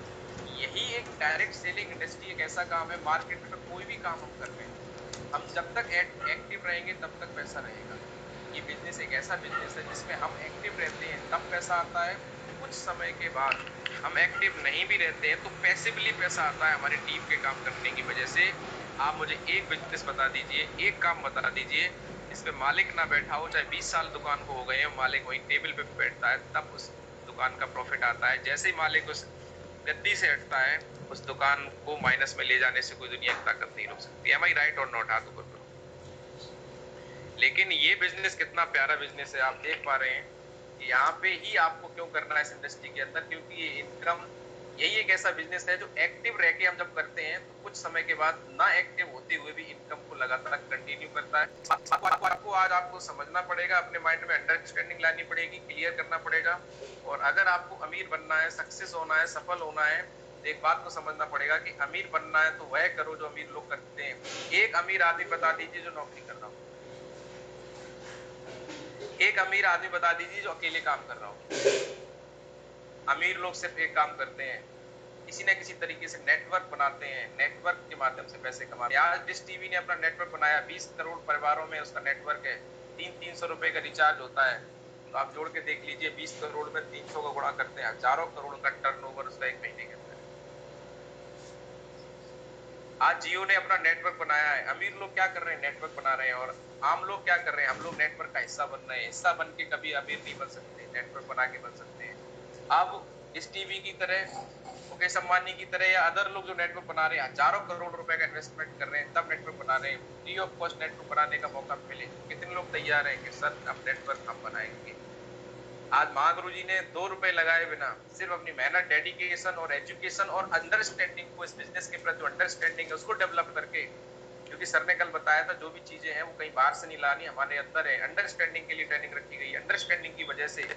यही एक डायरेक्ट सेलिंग इंडस्ट्री एक ऐसा काम है, मार्केट में कोई भी काम हम कर रहे हैं, हम जब तक एक्टिव रहेंगे तब तक पैसा रहेगा। ये बिजनेस एक ऐसा बिजनेस है जिसमें हम एक्टिव रहते हैं तब पैसा आता है। कुछ समय के बाद हम एक्टिव नहीं भी रहते हैं तो पैसिवली पैसा आता है हमारी टीम के काम करने की वजह से। आप मुझे एक बिजनेस बता दीजिए, एक काम बता दीजिए जिसपे मालिक ना बैठा हो, चाहे 20 साल दुकान को हो गए हैं, मालिक वही टेबल पे बैठता है तब उस दुकान का प्रॉफिट आता है। जैसे ही मालिक उस गद्दी से हटता है, उस दुकान को माइनस में ले जाने से कोई दुनिया की ताकत नहीं रोक सकती। एम आई राइट और नॉट? हाथ ऊपर करो। लेकिन ये बिजनेस कितना प्यारा बिजनेस है, आप देख पा रहे हैं कि यहाँ पे ही आपको क्यों करना है इस इंडस्ट्री के अंदर, क्योंकि ये इनकम, यही एक ऐसा बिजनेस है जो एक्टिव रह के हम जब करते हैं तो कुछ समय के बाद ना एक्टिव होते हुए भी इनकम को लगातार कंटिन्यू करता है। आपको आज आपको समझना पड़ेगा, अपने माइंड में अंडरस्टैंडिंग लानी पड़ेगी, क्लियर करना पड़ेगा। और अगर आपको अमीर बनना है, सक्सेस होना है, सफल होना है, तो एक बात को समझना पड़ेगा कि अमीर बनना है तो वह करो जो अमीर लोग करते हैं। एक अमीर आदमी बता दीजिए जो नौकरी कर रहा हो, एक अमीर आदमी बता दीजिए जो अकेले काम कर रहा हो। अमीर लोग सिर्फ एक काम करते हैं, किसी न किसी तरीके से नेटवर्क बनाते हैं, नेटवर्क के माध्यम से पैसे कमाते हैं। आज डिश टीवी ने अपना नेटवर्क बनाया, 20 करोड़ परिवारों में उसका नेटवर्क है, 300 रुपए का रिचार्ज होता है। तो आप जोड़ के देख लीजिए, 20 करोड़ में 300 का गुणा करते हैं, हजारों करोड़ का टर्नओवर उसका एक महीने के अंदर। आज जियो ने अपना नेटवर्क बनाया है। अमीर लोग क्या कर रहे हैं, नेटवर्क बना रहे हैं। और आम लोग क्या कर रहे हैं, हम लोग नेटवर्क का हिस्सा बन रहे हैं। हिस्सा बन के कभी अमीर नहीं बन सकते, नेटवर्क बना के बन सकते हैं। अब इस टीवी की तरह, मुकेश अंबानी की तरह या अदर लोग जो नेटवर्क बना रहे हैं, हजारों करोड़ रुपए का इन्वेस्टमेंट कर रहे हैं तब नेटवर्क बना रहे हैं। फ्री ऑफ कॉस्ट नेटवर्क बनाने का मौका मिले, कितने लोग तैयार हैं कि सर अब नेटवर्क हम बनाएंगे। आज महागुरु जी ने 2 रुपए लगाए बिना सिर्फ अपनी मेहनत, डेडिकेशन और एजुकेशन और अंडरस्टैंडिंग को, इस बिजनेस के प्रति जो अंडरस्टैंडिंग है उसको डेवलप करके, क्योंकि सर ने कल बताया था जो भी चीजें हैं वो कहीं बाहर से नहीं लानी, हमारे अंदर है। अंडरस्टैंडिंग के लिए ट्रेनिंग रखी गई। अंडरस्टैंडिंग की वजह से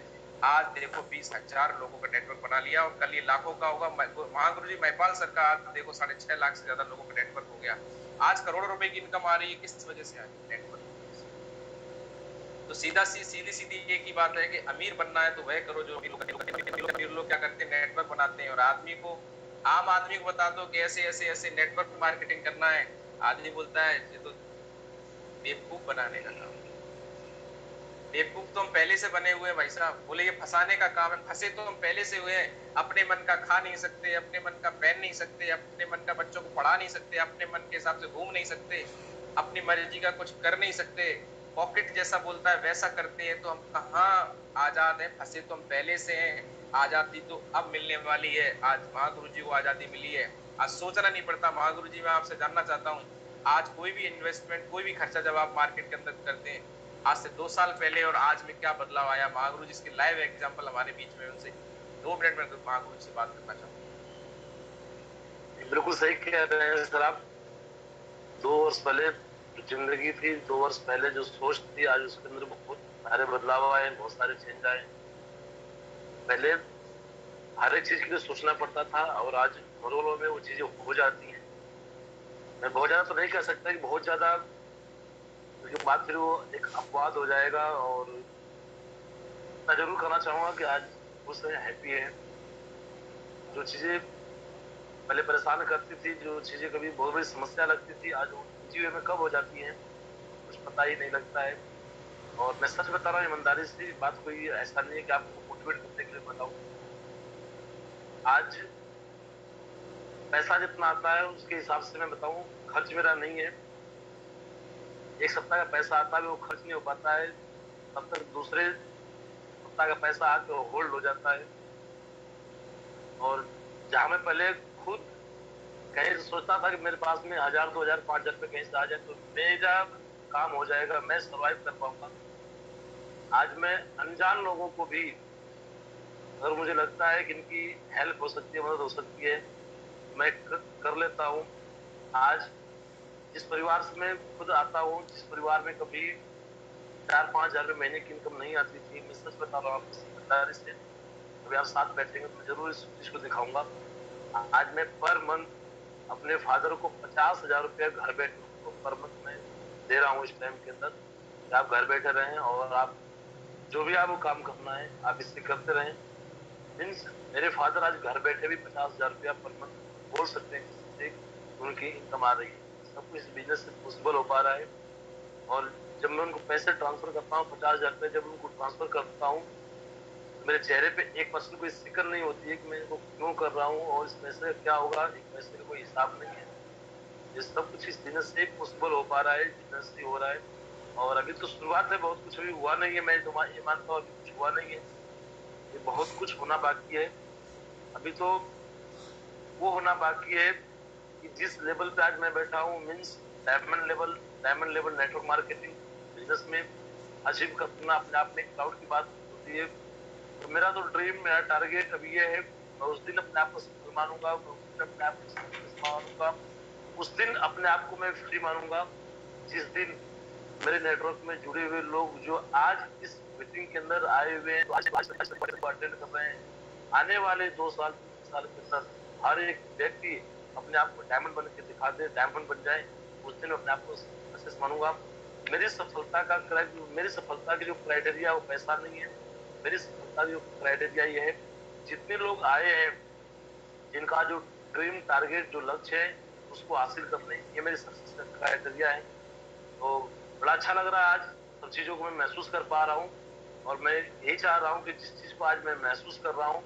आज देखो 20,000 लोगों का नेटवर्क बना लिया और कल ये लाखों का होगा। महागुरु जी महिपाल सर का आज देखो 6.5 लाख से ज्यादा लोगों का नेटवर्क हो गया। आज करोड़ों रुपए की इनकम आ रही है, किस वजह से आ रही है? नेटवर्क। तो सीधी सीधी एक ही बात है कि अमीर बनना है तो वह करो जो अमीर लोग क्या करते हैं, नेटवर्क बनाते हैं। और आदमी को, आम आदमी को बता दो कि ऐसे ऐसे ऐसे नेटवर्क मार्केटिंग करना है, आदमी बोलता है ये तो बेवकूफ बनाने का काम। बेवकूफ तो हम पहले से बने हुए हैं भाई साहब। बोले ये फंसाने का काम है, फंसे तो हम पहले से हुए हैं। अपने मन का खा नहीं सकते, अपने मन का पहन नहीं सकते, अपने मन का बच्चों को पढ़ा नहीं सकते, अपने मन के हिसाब से घूम नहीं सकते, अपनी मर्जी का कुछ कर नहीं सकते, पॉकेट जैसा बोलता है वैसा करते हैं। तो हम कहाँ आजाद हैं? फंसे तो हम पहले से हैं। आजादी तो अब मिलने वाली है। आज महागुरु जी को आजादी मिली है, आज सोचना नहीं पड़ता। महागुरु जी मैं आपसे जानना चाहता हूँ, आज कोई भी इन्वेस्टमेंट, कोई भी खर्चा जब आप मार्केट के अंदर करते हैं, आज से 2 साल पहले और आज में क्या बदलाव आया? महागुरु जी के लाइव एग्जांपल हमारे बीच में, उनसे 2 मिनट में महागुरु जी से बात करना चाहूंगा। बिल्कुल सही कह रहे हैं सर आप। 2 वर्ष पहले जो जिंदगी थी, 2 वर्ष पहले जो सोच थी, आज उसके अंदर बहुत सारे बदलाव आए, बहुत सारे चेंज आए। पहले हर एक चीज के लिए सोचना पड़ता था और आज मरोड़ों में वो चीजें हो जाती हैं। मैं बहुत ज्यादा तो नहीं कह सकता कि बहुत ज्यादा, क्योंकि बात फिर वो एक अपवाद हो जाएगा। और मैं जरूर कहना चाहूंगा कि आज खुश है, हैप्पी है। जो चीजें पहले परेशान करती थी, जो चीजें कभी बहुत बड़ी समस्या लगती थी, आज वो जीवन में कब हो जाती हैं कुछ पता ही नहीं लगता है। और मैं सच बता रहा हूँ, ईमानदारी से बात, कोई ऐसा नहीं है कि आपको मोटिवेट करने के लिए बताऊं। आज पैसा जितना आता है उसके हिसाब से मैं बताऊं, खर्च मेरा नहीं है। एक सप्ताह का पैसा आता है, वो खर्च नहीं हो पाता है, तब तक दूसरे सप्ताह का पैसा आके होल्ड हो जाता है। और जहां मैं पहले खुद कहीं से सोचता था कि मेरे पास में 1000, 2000, 5000 रुपए कहीं से आ जाए तो मेरा काम हो जाएगा, मैं सर्वाइव कर पाऊंगा, आज मैं अनजान लोगों को भी, अगर मुझे लगता है कि इनकी हेल्प हो सकती है, मदद हो सकती है, मैं कर लेता हूँ। आज जिस परिवार से मैं खुद आता हूँ, जिस परिवार में कभी 4-5 हजार रुपए महीने की इनकम नहीं आती थी, मैं सच बता रहा हूँ आपको ईमानदारी से, कभी आप साथ बैठेंगे तो मैं जरूर इस चीज को दिखाऊंगा। आज मैं पर मंथ अपने फादर को 50,000 रुपया घर बैठे उनको पर मंथ में दे रहा हूँ इस टाइम के अंदर, कि आप घर बैठे रहें और आप जो भी आपको काम करना है आप इससे करते रहें। मीन्स मेरे फादर आज घर बैठे भी 50,000 रुपया पर मंथ बोल सकते हैं जिससे उनकी इनकम आ रही है। सब कुछ बिजनेस से पॉसिबल हो पा रहा है। और जब मैं उनको पैसे ट्रांसफर करता हूँ, 50,000 रुपये जब उनको ट्रांसफर करता हूँ, तो मेरे चेहरे पे 1% कोई फिक्र नहीं होती है कि मैं इनको क्यों कर रहा हूँ और इस पैसे का क्या होगा। एक पैसे का कोई हिसाब नहीं है। ये सब कुछ इस बिजनेस से पॉसिबल हो पा रहा है, बिजनेस से हो रहा है। और अभी तो शुरुआत है, बहुत कुछ अभी हुआ नहीं है। मैं तो ये मानता हूँ अभी कुछ हुआ नहीं है, ये बहुत कुछ होना बाकी है। अभी तो वो होना बाकी है कि जिस लेवल पे आज मैं बैठा हूँ, means diamond level network marketing business में अचीव करना अपने आप में एक प्राउड की बात होती है। तो मेरा तो ड्रीम, मेरा टारगेट अभी ये है, मैं उस दिन अपने आप को सफल मानूंगा, मैं उस दिन अपने आप को सक्सेस मानूंगा, उस दिन अपने आप को मैं फ्री मानूंगा जिस दिन मेरे नेटवर्क में जुड़े हुए लोग जो आज इस मीटिंग के अंदर आए हुए हैं, आज अटेंड कर रहे हैं, आने वाले 2 साल 3 साल के अंदर हर एक व्यक्ति अपने आप को डायमंड बन के दिखा दे, डायमंड बन जाए, उस दिन अपने आप को सक्सेस मानूंगा। मेरी सफलता की जो क्राइटेरिया वो पैसा नहीं है। मेरी सफलता की जो क्राइटेरिया ये है, जितने लोग आए हैं जिनका जो ड्रीम टारगेट जो लक्ष्य है उसको हासिल करने, ये मेरी सक्सेस का क्राइटेरिया है। तो बड़ा अच्छा लग रहा है, आज सब चीजों को मैं महसूस कर पा रहा हूँ। और मैं यही चाह रहा हूँ कि जिस चीज को आज मैं महसूस कर रहा हूँ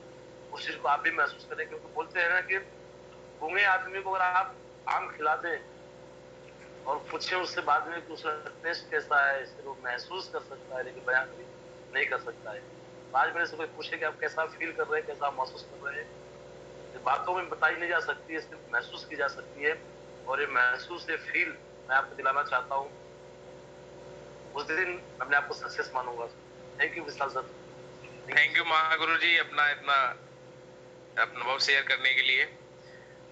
उस चीज को आप भी महसूस करें। क्योंकि बोलते हैं ना कि गूंगे आदमी को अगर आप आम खिला दें और पूछे उससे बाद में कि उसका टेस्ट कैसा है, इससे वो महसूस कर सकता है लेकिन बयान कभी नहीं कर सकता है। तो आज मेरे से कोई पूछे कि आप कैसा फील कर रहे हैं, कैसा महसूस कर रहे हैं, ये बातों में बताई नहीं जा सकती है, सिर्फ महसूस की जा सकती है। और ये महसूस, ये फील मैं आपको दिलाना चाहता हूँ। उस दिन अपने आप को सक्सेस मानूंगा। Thank you Vishal sir. Thank you Mahaguru ji, अपना इतना अनुभव शेयर करने के लिए।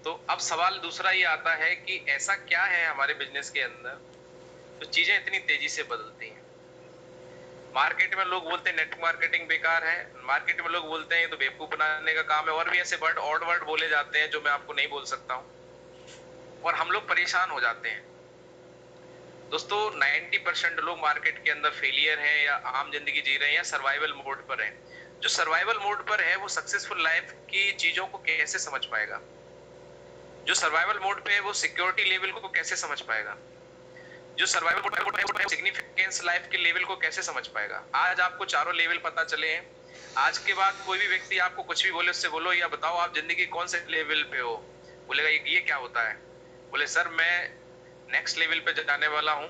तो अब सवाल दूसरा ये आता है कि ऐसा क्या है हमारे बिजनेस के अंदर जो चीजें इतनी तेजी से बदलती हैं। मार्केट में लोग बोलते हैं नेटवर्क मार्केटिंग बेकार है, मार्केट में लोग बोलते हैं ये तो बेवकूफ बनाने का काम है, और भी ऐसे वर्ड, ऑड वर्ड बोले जाते हैं जो मैं आपको नहीं बोल सकता हूं, और हम लोग परेशान हो जाते हैं। दोस्तों 90% लोग मार्केट के अंदर फेलियर हैं या आम जिंदगी जी रहे हैं या सर्वाइवल मोड पर हैं। जो सर्वाइवल मोड पर है वो सक्सेसफुल लाइफ की चीजों को कैसे समझ पाएगा? जो सर्वाइवल मोड पे है वो सिक्योरिटी लेवल को कैसे समझ पाएगा? जो सर्वाइवल सिग्निफिकेंस लाइफ के लेवल को कैसे समझ पाएगा? आज आपको चारों लेवल पता चले हैं, आज के बाद कोई भी व्यक्ति आपको कुछ भी बोले, उससे बोलो या बताओ आप जिंदगी कौन से लेवल पे हो, बोलेगा ये क्या होता है? बोले सर मैं नेक्स्ट लेवल पे जाने वाला हूँ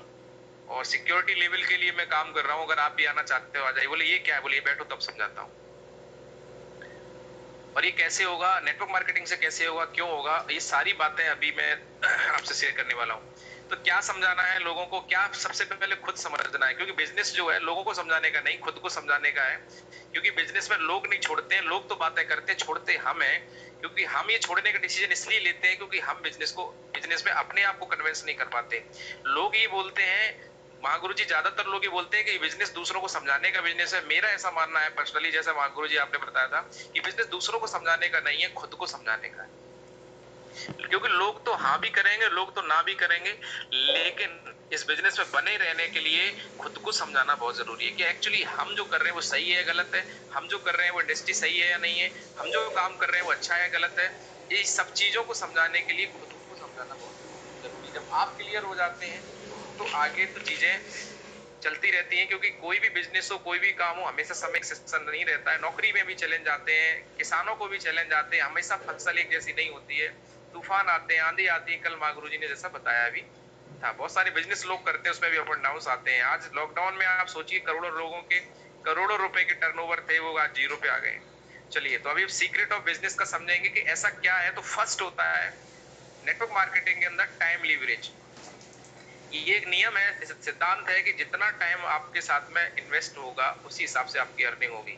और सिक्योरिटी लेवल के लिए मैं काम कर रहा हूँ, अगर आप भी आना चाहते हो आ जाइए। बोले ये क्या है? बोले ये बैठो तब समझाता हूँ। और ये कैसे होगा, नेटवर्क मार्केटिंग से कैसे होगा, क्यों होगा, ये सारी बातें अभी मैं आपसे शेयर करने वाला हूँ। तो क्या समझाना है लोगों को, क्या सबसे पहले खुद समझना है, क्योंकि बिजनेस जो है लोगों को समझाने का नहीं, खुद को समझाने का है। क्योंकि बिजनेस में लोग नहीं छोड़ते हैं, लोग तो बातें करते हैं, छोड़ते हम हैं। क्योंकि हम ये छोड़ने का डिसीजन इसलिए लेते हैं क्योंकि हम बिजनेस में अपने आप को कन्विंस नहीं कर पाते। लोग ये बोलते हैं, महागुरु जी ज्यादातर लोग ये बोलते हैं कि बिजनेस दूसरों को समझाने का बिजनेस है। मेरा ऐसा मानना है पर्सनली, जैसा महागुरु जी आपने बताया था कि बिजनेस दूसरों को समझाने का नहीं है, खुद को समझाने का है। क्योंकि लोग तो हाँ भी करेंगे, लोग तो ना भी करेंगे, लेकिन इस बिजनेस में बने रहने के लिए खुद को समझाना बहुत जरूरी है कि एक्चुअली हम जो कर रहे हैं वो सही है गलत है, हम जो कर रहे हैं वो इंडस्ट्री सही है या नहीं है, हम जो काम कर रहे हैं वो अच्छा है गलत है। ये सब चीजों को समझाने के लिए खुद को समझाना बहुत जरूरी है। जब आप क्लियर हो जाते हैं तो आगे तो चीजें चलती रहती हैं। क्योंकि कोई भी बिजनेस हो, कोई भी काम हो, हमेशा समय एक्सेप्शन नहीं रहता है। नौकरी में भी चैलेंज आते हैं, किसानों को भी चैलेंज आते हैं, हमेशा फसल एक जैसी नहीं होती है, तूफान आते हैं, आंधी आती है। कल महागुरु जी ने जैसा बताया अभी था, बहुत सारे बिजनेस लोग करते हैं, उसमें भी अप एंड डाउन आते हैं। आज लॉकडाउन में आप सोचिए करोड़ों लोगों के करोड़ों रुपए के टर्नओवर थे, वो आज 0 पे आ गए। चलिए, तो अभी सीक्रेट ऑफ बिजनेस का समझेंगे कि ऐसा क्या है। तो फर्स्ट होता है नेटवर्क मार्केटिंग के अंदर टाइम लीवरेज। ये एक नियम है, सिद्धांत है कि जितना टाइम आपके साथ में इन्वेस्ट होगा उसी हिसाब से आपकी अर्निंग होगी।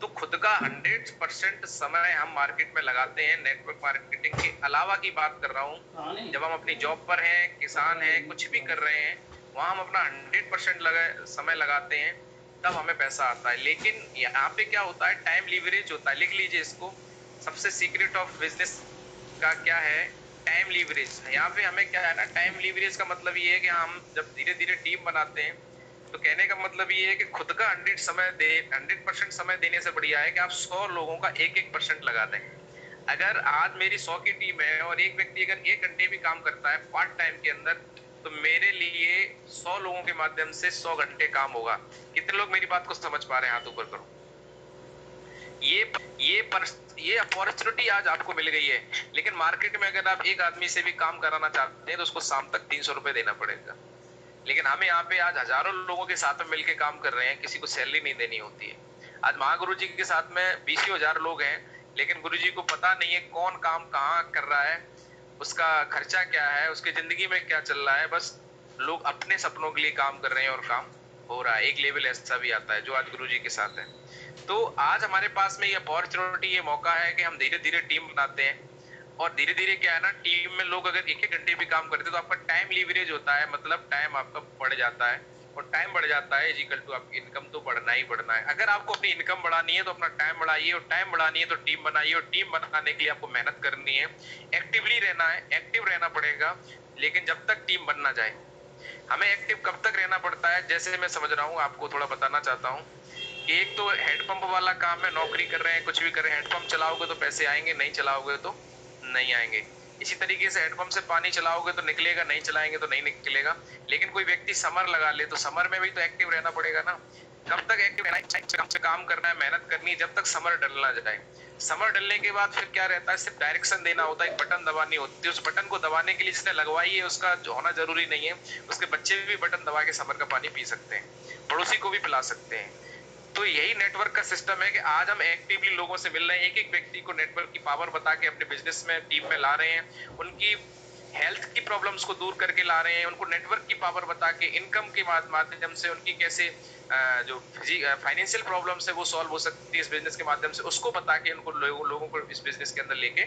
तो खुद का 100% समय हम मार्केट में लगाते हैं। नेटवर्क मार्केटिंग के अलावा की बात कर रहा हूँ, जब हम अपनी जॉब पर हैं, किसान हैं, कुछ भी कर रहे हैं, वहां हम अपना 100% समय लगाते हैं, तब हमें पैसा आता है। लेकिन यहाँ पे क्या होता है, टाइम लीवरेज होता है। लिख लीजिए इसको, सबसे सीक्रेट ऑफ बिजनेस का क्या है, टाइम लीवरेज। यहाँ पे हमें क्या है ना, टाइम लीवरेज का मतलब ये है कि हम जब धीरे धीरे टीम बनाते हैं, तो कहने का मतलब ये है कि खुद का 100% समय देने से बढ़िया है कि आप 100 लोगों का 1% लगा दें। अगर आज मेरी 100 की टीम है और एक व्यक्ति अगर 1 घंटे भी काम करता है पार्ट टाइम के अंदर, तो मेरे लिए 100 लोगों के माध्यम से 100 घंटे काम होगा। कितने लोग मेरी बात को समझ पा रहे हैं? हाथ ऊपर करो। ये अपॉर्चुनिटी आज आपको मिल गई है। लेकिन मार्केट में अगर आप एक आदमी से भी काम कराना चाहते हैं तो उसको शाम तक 300 रुपए देना पड़ेगा। लेकिन हमें यहाँ पे आज हजारों लोगों के साथ में मिलकर काम कर रहे हैं, किसी को सैलरी नहीं देनी होती है। आज महागुरु जी के साथ में 20,000 लोग हैं, लेकिन गुरु जी को पता नहीं है कौन काम कहाँ कर रहा है, उसका खर्चा क्या है, उसकी जिंदगी में क्या चल रहा है। बस लोग अपने सपनों के लिए काम कर रहे हैं और काम हो रहा है। एक लेवल ऐसा भी आता है जो आज गुरु जी के साथ है। तो आज हमारे पास में ये अपॉर्चुनिटी, ये मौका है कि हम धीरे धीरे टीम बनाते हैं। और धीरे धीरे क्या है ना, टीम में लोग अगर 1-1 घंटे भी काम करते हैं तो आपका टाइम लीवरेज होता है, मतलब टाइम आपका बढ़ जाता है। और टाइम बढ़ जाता है इक्वल टू आपकी इनकम तो बढ़ना ही बढ़ना है। अगर आपको अपनी इनकम बढ़ानी है तो अपना टाइम बढ़ाइए, और टाइम बढ़ानी है तो टीम बनाइए, और टीम बनाने के लिए आपको मेहनत करनी है, एक्टिवली रहना है, एक्टिव रहना पड़ेगा। लेकिन जब तक टीम बन ना जाए, हमें एक्टिव कब तक रहना पड़ता है, जैसे मैं समझ रहा हूँ आपको थोड़ा बताना चाहता हूँ। एक तो हैंडपंप वाला काम है, नौकरी कर रहे हैं, कुछ भी कर रहे हैं, हैंडपंप चलाओगे तो पैसे आएंगे, नहीं चलाओगे तो नहीं आएंगे। इसी तरीके से हैंडपंप से पानी चलाओगे तो निकलेगा, नहीं चलाएंगे तो नहीं निकलेगा। लेकिन कोई व्यक्ति समर लगा ले तो समर में भी तो एक्टिव रहना पड़ेगा ना। कब तक एक्टिव रहना है, काम करना है, मेहनत करनी है, जब तक समर डलना जाए। समर डलने के बाद फिर क्या रहता है, सिर्फ डायरेक्शन देना होता है, एक बटन दबानी होती है। उस बटन को दबाने के लिए जिसने लगवाई है उसका होना जरूरी नहीं है, उसके बच्चे भी बटन दबा के समर का पानी पी सकते हैं, पड़ोसी को भी पिला सकते हैं। तो यही नेटवर्क का सिस्टम है कि आज हम एक्टिवली लोगों से मिल रहे हैं, एक एक व्यक्ति को नेटवर्क की पावर बता के अपने बिजनेस में टीम में ला रहे हैं, उनकी हेल्थ की प्रॉब्लम्स को दूर करके ला रहे हैं, उनको नेटवर्क की पावर बता के इनकम के माध्यम से उनकी कैसे जो फाइनेंशियल प्रॉब्लम्स है वो सॉल्व हो सकती है इस बिजनेस के माध्यम से, उसको बता के उनको लोगों को इस बिजनेस के अंदर लेके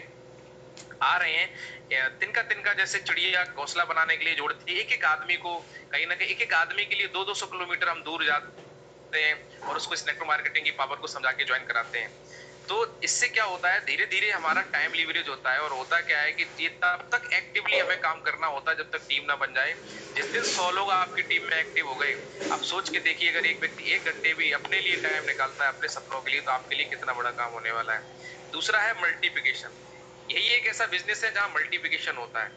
आ रहे हैं। तिनका तिनका जैसे चिड़िया घोंसला बनाने के लिए जोड़ती है, एक एक आदमी को कहीं ना कहीं, एक एक आदमी के लिए 200-200 किलोमीटर हम दूर जाते हैं और उसको इस नेटवर्क मार्केटिंग की पावर को समझा के ज्वाइन कराते हैं। तो इससे क्या होता है, धीरे धीरे हमारा टाइम लीवरेज होता है। और होता क्या है कि ये तब तक एक्टिवली हमें काम करना होता है जब तक टीम ना बन जाए। जिस दिन 100 लोग आपकी टीम में एक्टिव हो गए, आप सोच के देखिए, अगर एक व्यक्ति 1 घंटे भी अपने लिए टाइम निकालता है अपने सपनों के लिए, तो आपके लिए कितना बड़ा काम होने वाला है। दूसरा है मल्टीप्लिकेशन। यही एक ऐसा बिजनेस है जहां मल्टीप्लिकेशन होता है।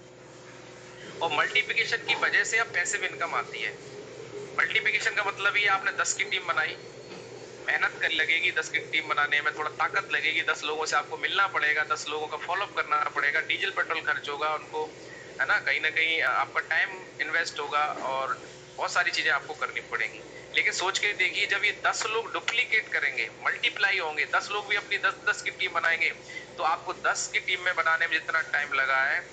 और मल्टीप्लिकेशन की वजह से अब पैसिव इनकम आती है। मल्टीप्लिकेशन का मतलब ये आपने 10 की टीम बनाई, मेहनत कर लगेगी 10 की टीम बनाने में, थोड़ा ताकत लगेगी, 10 लोगों से आपको मिलना पड़ेगा, 10 लोगों का फॉलोअप करना पड़ेगा, डीजल पेट्रोल खर्च होगा उनको, है ना कहीं आपका टाइम इन्वेस्ट होगा और बहुत सारी चीजें आपको करनी पड़ेंगी। लेकिन सोच के देखिए जब ये 10 लोग डुप्लीकेट करेंगे, मल्टीप्लाई होंगे, 10 लोग भी अपनी 10-10 की टीम बनाएंगे, तो आपको 10 की टीम में बनाने में जितना टाइम लगा है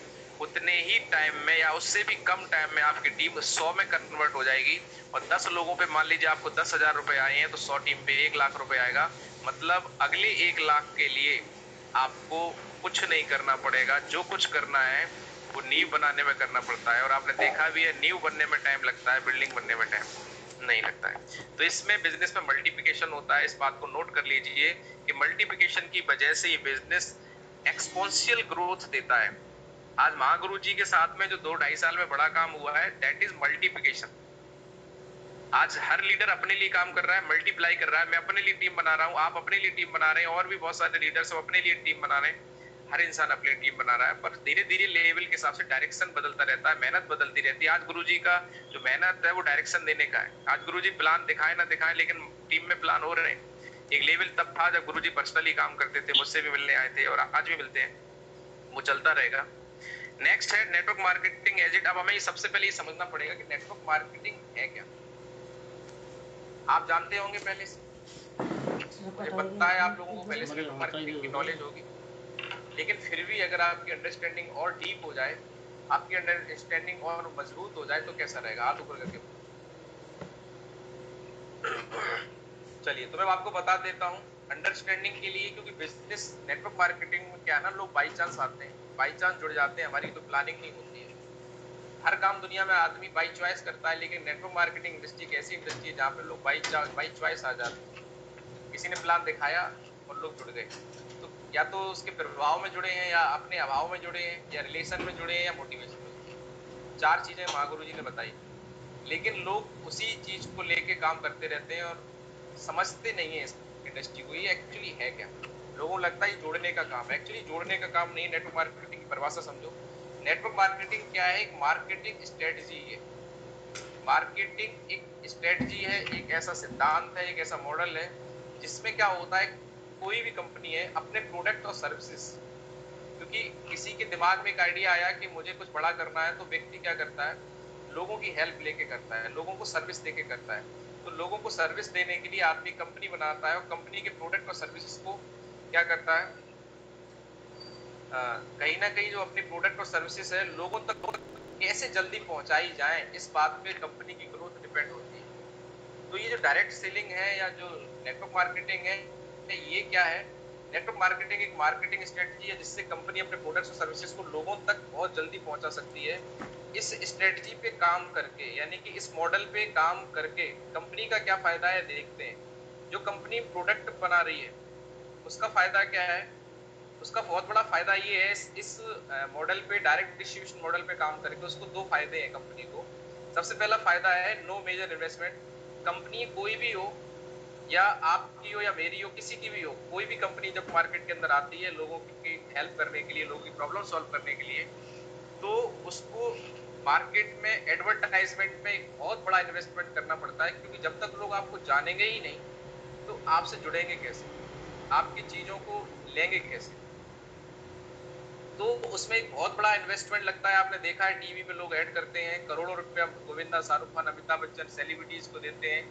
उतने ही टाइम में या उससे भी कम टाइम में आपकी टीम 100 में कन्वर्ट हो जाएगी। और 10 लोगों पे मान लीजिए आपको 10,000 रुपए आए हैं तो 100 टीम पे 1 लाख रुपए आएगा। मतलब अगले 1 लाख के लिए आपको कुछ नहीं करना पड़ेगा, जो कुछ करना है वो नींव बनाने में करना पड़ता है। और आपने देखा भी है नींव बनने में टाइम लगता है, बिल्डिंग बनने में टाइम नहीं लगता है। तो इसमें बिजनेस में मल्टीप्लिकेशन होता है, इस बात को नोट कर लीजिए कि मल्टीप्लिकेशन की वजह से ये बिजनेस एक्सपोनेंशियल ग्रोथ देता है। आज महागुरु जी के साथ में जो 2-2.5 साल में बड़ा काम हुआ है दैट इज मल्टीप्लिकेशन। आज हर लीडर अपने लिए काम कर रहा है, मल्टीप्लाई कर रहा है। मैं अपने लिए टीम बना रहा हूँ, आप अपने लिए टीम बना रहे हैं, और भी बहुत सारे लीडर्स अपने लिए टीम बना रहे हैं। हर इंसान अपनी टीम बना रहा है, पर धीरे धीरे लेवल के हिसाब से डायरेक्शन बदलता रहता है, मेहनत बदलती रहती है। आज गुरुजी का जो मेहनत है वो डायरेक्शन देने का है। आज गुरुजी प्लान दिखाए ना दिखाए लेकिन टीम में प्लान हो रहे हैं। एक लेवल तब था जब गुरुजी पर्सनली काम करते थे, मुझसे भी मिलने आए थे और आज भी मिलते हैं, वो चलता रहेगा। नेक्स्ट है नेटवर्क मार्केटिंग एज इट। अब हमें सबसे पहले ये समझना पड़ेगा कि नेटवर्क मार्केटिंग है क्या। आप जानते होंगे पहले से, मुझे पता है आप लोगों को पहले से नेटवर्क मार्केटिंग की नॉलेज होगी, लेकिन फिर भी अगर आपकी अंडरस्टैंडिंग और डीप हो जाए, आपकी अंडरस्टैंडिंग और मजबूत हो जाए तो कैसा रहेगा। हाथ ऊपर करके चलिए तो मैं आपको बता देता हूँ अंडरस्टैंडिंग के लिए, क्योंकि बिजनेस नेटवर्क मार्केटिंग में क्या है ना, लोग बाई चांस आते हैं, बाई चांस जुड़ जाते हैं, हमारी तो प्लानिंग नहीं होती है। हर काम दुनिया में आदमी बाई चॉइस करता है, लेकिन नेटवर्क मार्केटिंग इंडस्ट्री एक ऐसी इंडस्ट्री है जहाँ पे लोग बाई चॉइस आ जाते हैं। किसी ने प्लान दिखाया और लोग जुड़ गए, तो या तो उसके प्रभाव में जुड़े हैं, या अपने अभाव में जुड़े हैं, या रिलेशन में जुड़े हैं, या मोटिवेशन में जुड़े हैं। 4 चीजें महागुरु जी ने बताई, लेकिन लोग उसी चीज को लेके काम करते रहते हैं और समझते नहीं है इस इंडस्ट्री को, ये एक्चुअली है क्या। लोगों को लगता है जोड़ने का काम है, एक्चुअली जोड़ने का काम नहीं। नेटवर्क मार्केटिंग की परिभाषा समझो। नेटवर्क मार्केटिंग क्या है, एक मार्केटिंग स्ट्रेटजी है। मार्केटिंग एक स्ट्रेटजी है, एक ऐसा सिद्धांत है, एक ऐसा मॉडल है जिसमें क्या होता है, कोई भी कंपनी है अपने प्रोडक्ट और सर्विसेज, क्योंकि किसी के दिमाग में एक आइडिया आया कि मुझे कुछ बड़ा करना है, तो व्यक्ति क्या करता है, लोगों की हेल्प लेके करता है, लोगों को सर्विस देके करता है। तो लोगों को सर्विस देने के लिए आदमी कंपनी बनाता है और कंपनी के प्रोडक्ट और सर्विसेज को क्या करता है, कहीं ना कहीं जो अपनी प्रोडक्ट और सर्विसेज है लोगों तक कैसे जल्दी पहुंचाई जाए, इस बात पे कंपनी की ग्रोथ डिपेंड होती है। तो ये जो डायरेक्ट सेलिंग है या जो नेटवर्क मार्केटिंग है, ये क्या है, नेटवर्क मार्केटिंग एक मार्केटिंग स्ट्रेटजी है जिससे कंपनी अपने प्रोडक्ट्स और सर्विसेज को लोगों तक बहुत जल्दी पहुंचा सकती है। इस स्ट्रेटजी पे काम करके, यानी कि इस मॉडल पे काम करके कंपनी का क्या फायदा है देखते हैं। जो कंपनी प्रोडक्ट बना रही है उसका फायदा क्या है, उसका बहुत बड़ा फायदा ये है, इस मॉडल पे डायरेक्ट डिस्ट्रीब्यूशन मॉडल पे काम करके उसको 2 फायदे हैं कंपनी को। सबसे पहला फायदा है नो मेजर इन्वेस्टमेंट। कंपनी कोई भी हो, या आपकी हो या मेरी हो, किसी की भी हो, कोई भी कंपनी जब मार्केट के अंदर आती है लोगों की हेल्प करने के लिए, लोगों की प्रॉब्लम सॉल्व करने के लिए, तो उसको मार्केट में एडवर्टाइजमेंट में एक बहुत बड़ा इन्वेस्टमेंट करना पड़ता है, क्योंकि जब तक लोग आपको जानेंगे ही नहीं तो आपसे जुड़ेंगे कैसे, आपकी चीजों को लेंगे कैसे। तो उसमें एक बहुत बड़ा इन्वेस्टमेंट लगता है। आपने देखा है टीवी पे लोग ऐड करते हैं, करोड़ों रुपया गोविंदा, शाहरुख खान, अमिताभ बच्चन सेलिब्रिटीज को देते हैं।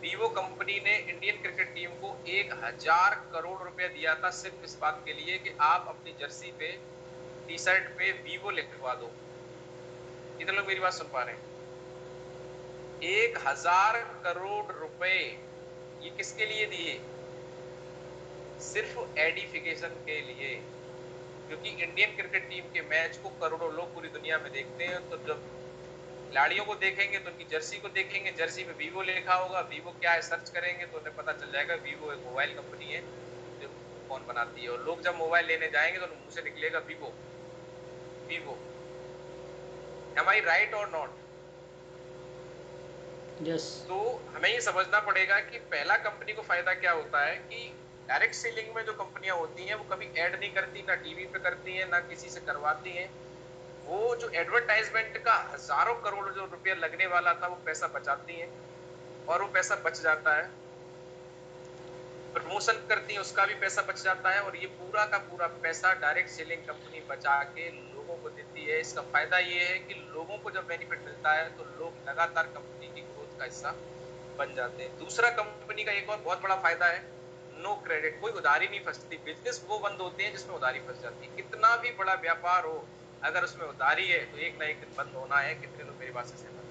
वीवो कंपनी ने इंडियन क्रिकेट टीम को 1,000 करोड़ रुपया दिया था सिर्फ इस बात के लिए कि आप अपनी जर्सी पे, टी शर्ट पे वीवो लिखवा दो। कितने लोग मेरी बात सुन पा रहे हैं? 1,000 करोड़ रुपए ये किसके लिए दिए? सिर्फ एडिफिकेशन के लिए, क्योंकि इंडियन क्रिकेट टीम के मैच को करोड़ों लोग पूरी दुनिया में देखते हैं। तो जब खिलाड़ियों को देखेंगे तो उनकी जर्सी को देखेंगे, जर्सी पे वीवो लिखा होगा, वीवो क्या है सर्च करेंगे तो उन्हें पता चल जाएगा वीवो एक मोबाइल कंपनी है जो फोन बनाती है। और लोग जब मोबाइल लेने जाएंगे तो मुंह से निकलेगा वीवो वीवो। एम आई राइट और नॉट? यस। तो हमें ये समझना पड़ेगा कि पहला कंपनी को फायदा क्या होता है कि डायरेक्ट सेलिंग में जो कंपनियां होती हैं वो कभी ऐड नहीं करती, ना टीवी पे करती हैं, ना किसी से करवाती हैं। वो जो एडवर्टाइजमेंट का हजारों करोड़ जो रुपया लगने वाला था वो पैसा बचाती हैं, और वो पैसा बच जाता है। प्रमोशन करती है उसका भी पैसा बच जाता है, और ये पूरा का पूरा पैसा डायरेक्ट सेलिंग कंपनी बचा के लोगों को देती है। इसका फायदा ये है कि लोगों को जब बेनिफिट मिलता है तो लोग लगातार कंपनी की ग्रोथ का हिस्सा बन जाते हैं। दूसरा कंपनी का एक और बहुत बड़ा फायदा है, नो क्रेडिट, कोई उधारी नहीं फंसती। बिजनेस वो बंद होते हैं जिसमें उधारी फंस जाती है। कितना भी बड़ा व्यापार हो, अगर उसमें उधारी है तो एक ना एक दिन बंद होना है। कितने लोग मेरी बात से सहमत हैं?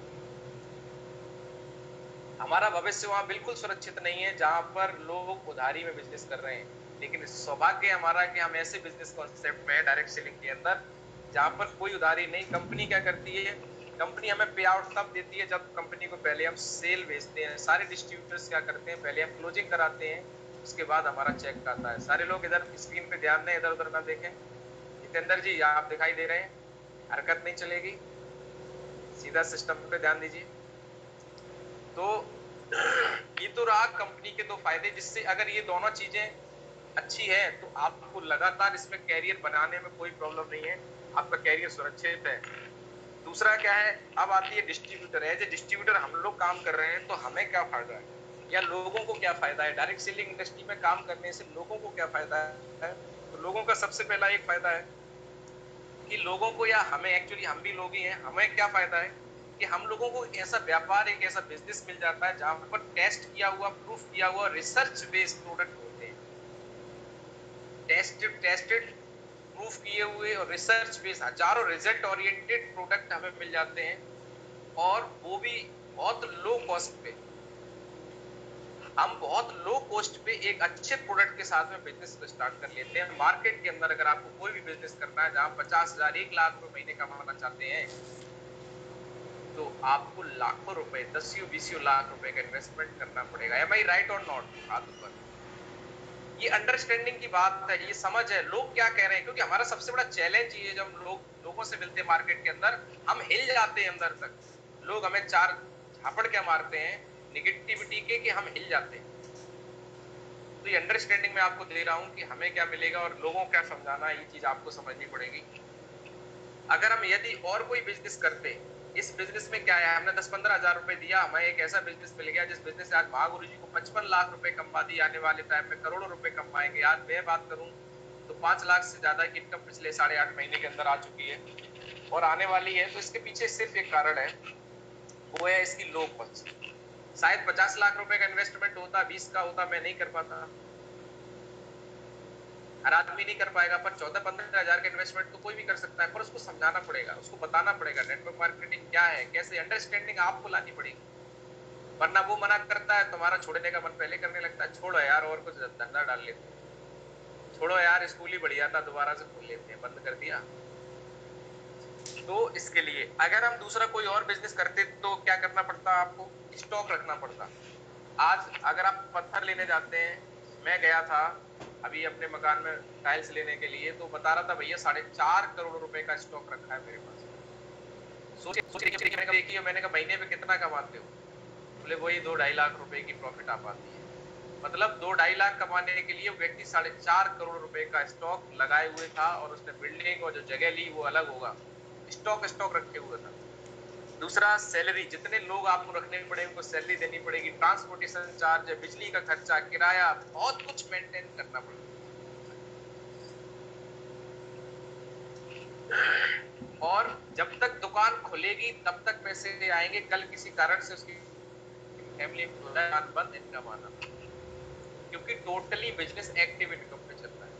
हमारा भविष्य वहां बिल्कुल सुरक्षित नहीं है जहां पर लोग उधारी में बिजनेस कर रहे हैं। लेकिन सौभाग्य हमारा कि हम ऐसे बिजनेस कॉन्सेप्ट में है डायरेक्ट सेलिंग के अंदर जहां पर कोई उधारी नहीं। कंपनी क्या करती है, कंपनी हमें पे आउट तब देती है जब कंपनी को पहले हम सेल भेजते हैं। सारे डिस्ट्रीब्यूटर्स क्या करते हैं, पहले हम क्लोजिंग कराते हैं, उसके बाद हमारा चेक आता है। सारे लोग इधर स्क्रीन पे ध्यान दें, इधर उधर ना देखें। जितेंद्र जी आप दिखाई दे रहे हैं, हरकत नहीं चलेगी, सीधा सिस्टम पे ध्यान दीजिए। तो ये तो रहा कंपनी के दो फायदे, जिससे अगर ये दोनों चीजें अच्छी है तो आपको लगातार इसमें कैरियर बनाने में कोई प्रॉब्लम नहीं है, आपका कैरियर सुरक्षित है। दूसरा क्या है, अब आती है डिस्ट्रीब्यूटर। एज ए डिस्ट्रीब्यूटर हम लोग काम कर रहे हैं तो हमें क्या फायदा है या लोगों को क्या फायदा है। डायरेक्ट सेलिंग इंडस्ट्री में काम करने से लोगों को क्या फायदा है, तो लोगों का सबसे पहला एक फायदा है कि लोगों को, या हमें, एक्चुअली हम भी लोग ही हैं, हमें क्या फायदा है कि हम लोगों को ऐसा व्यापार, एक ऐसा बिजनेस मिल जाता है जहां पर टेस्ट किया हुआ, प्रूफ किया हुआ, रिसर्च बेस्ड प्रोडक्ट होते हैं। टेस्टेड प्रूफ किए हुए और रिसर्च बेस्ड हजारों रिजल्ट ओरिएंटेड प्रोडक्ट हमें मिल जाते हैं, और वो भी बहुत लो कॉस्ट पे। हम बहुत लो कॉस्ट पे एक अच्छे प्रोडक्ट के साथ में बिजनेस स्टार्ट कर लेते हैं। मार्केट के अंदर अगर आपको कोई भी बिजनेस करना है जहां 50,000 1 लाख रुपए महीने कमाना चाहते हैं तो आपको लाखों रुपए, 10 लाख रुपए का इन्वेस्टमेंट करना पड़ेगा। एम आई राइट और नॉट? हाथ ऊपर। ये अंडरस्टैंडिंग की बात है, ये समझ है लोग क्या कह रहे हैं। क्योंकि हमारा सबसे बड़ा चैलेंज ये है, जब लोगों से मिलते हैं मार्केट के अंदर, हम हिल जाते हैं अंदर तक। लोग हमें चार झापड़ क्या मारते हैं निगेटिविटी के, कि हम हिल जाते हैं। तो ये अंडरस्टैंडिंग मैं आपको दे रहा हूं कि हमें क्या मिलेगा और लोगों को क्या समझाना है, ये चीज आपको समझनी पड़ेगी। अगर हम यदि और कोई बिजनेस करते, इस बिजनेस में क्या है, हमने 10-15 हजार रुपए दिया, हमें एक ऐसा बिजनेस मिल गया जिस बिजनेस से आज महागुरु जी को 55 लाख रुपए कमा दिए, आने वाले टाइम में करोड़ों रुपए कमाएंगे। आज मैं बात करूं तो 5 लाख से ज्यादा की इनकम पिछले 8.5 महीने के अंदर आ चुकी है और आने वाली है। तो इसके पीछे सिर्फ एक कारण है, वो है इसकी लो कॉस्ट। शायद 50 लाख रुपए का इन्वेस्टमेंट होता, 20 का होता, मैं नहीं कर पाता, हर आदमी नहीं कर पाएगा। पर 14-15 हजार का इन्वेस्टमेंट तो कोई भी कर सकता है, पर उसको समझाना पड़ेगा, उसको बताना पड़ेगा नेटवर्क मार्केटिंग क्या है, कैसे, अंडरस्टैंडिंग आपको लानी पड़ेगी। वरना वो मना करता है, तुम्हारा छोड़ने का मन पहले करने लगता है, छोड़ो यार और कुछ धंधा डाल लेते हैं, छोड़ो यार स्कूल ही बढ़िया था, दोबारा से खोल लेते हैं, बंद कर दिया। तो इसके लिए अगर हम दूसरा कोई और बिजनेस करते तो क्या करना पड़ता, आपको स्टॉक रखना पड़ता। आज अगर आप पत्थर लेने जाते हैं, मैं गया था अभी अपने मकान में टाइल्स लेने के लिए, तो बता रहा था भैया 4.5 करोड़ रुपए का स्टॉक रखा है मेरे पास। देखिए मैंने कहा महीने में कितना कमाते हो, बोले वही 2-2.5 लाख रुपए की प्रॉफिट आ पाती है। मतलब 2-2.5 लाख कमाने के लिए व्यक्ति 4.5 करोड़ रुपए का स्टॉक लगाए हुए था, और उसने बिल्डिंग और जो जगह ली वो अलग होगा, स्टॉक रखे हुए था। दूसरा सैलरी, जितने लोग आपको रखने पड़े उनको सैलरी देनी पड़ेगी, ट्रांसपोर्टेशन चार्ज, बिजली का खर्चा, किराया, बहुत कुछ मेंटेन करना पड़ेगा। और जब तक दुकान खुलेगी तब तक पैसे आएंगे, कल किसी कारण से उसकी फैमिली बंद इनकम आना, क्योंकि टोटली बिजनेस एक्टिव इनकम पे चलता है।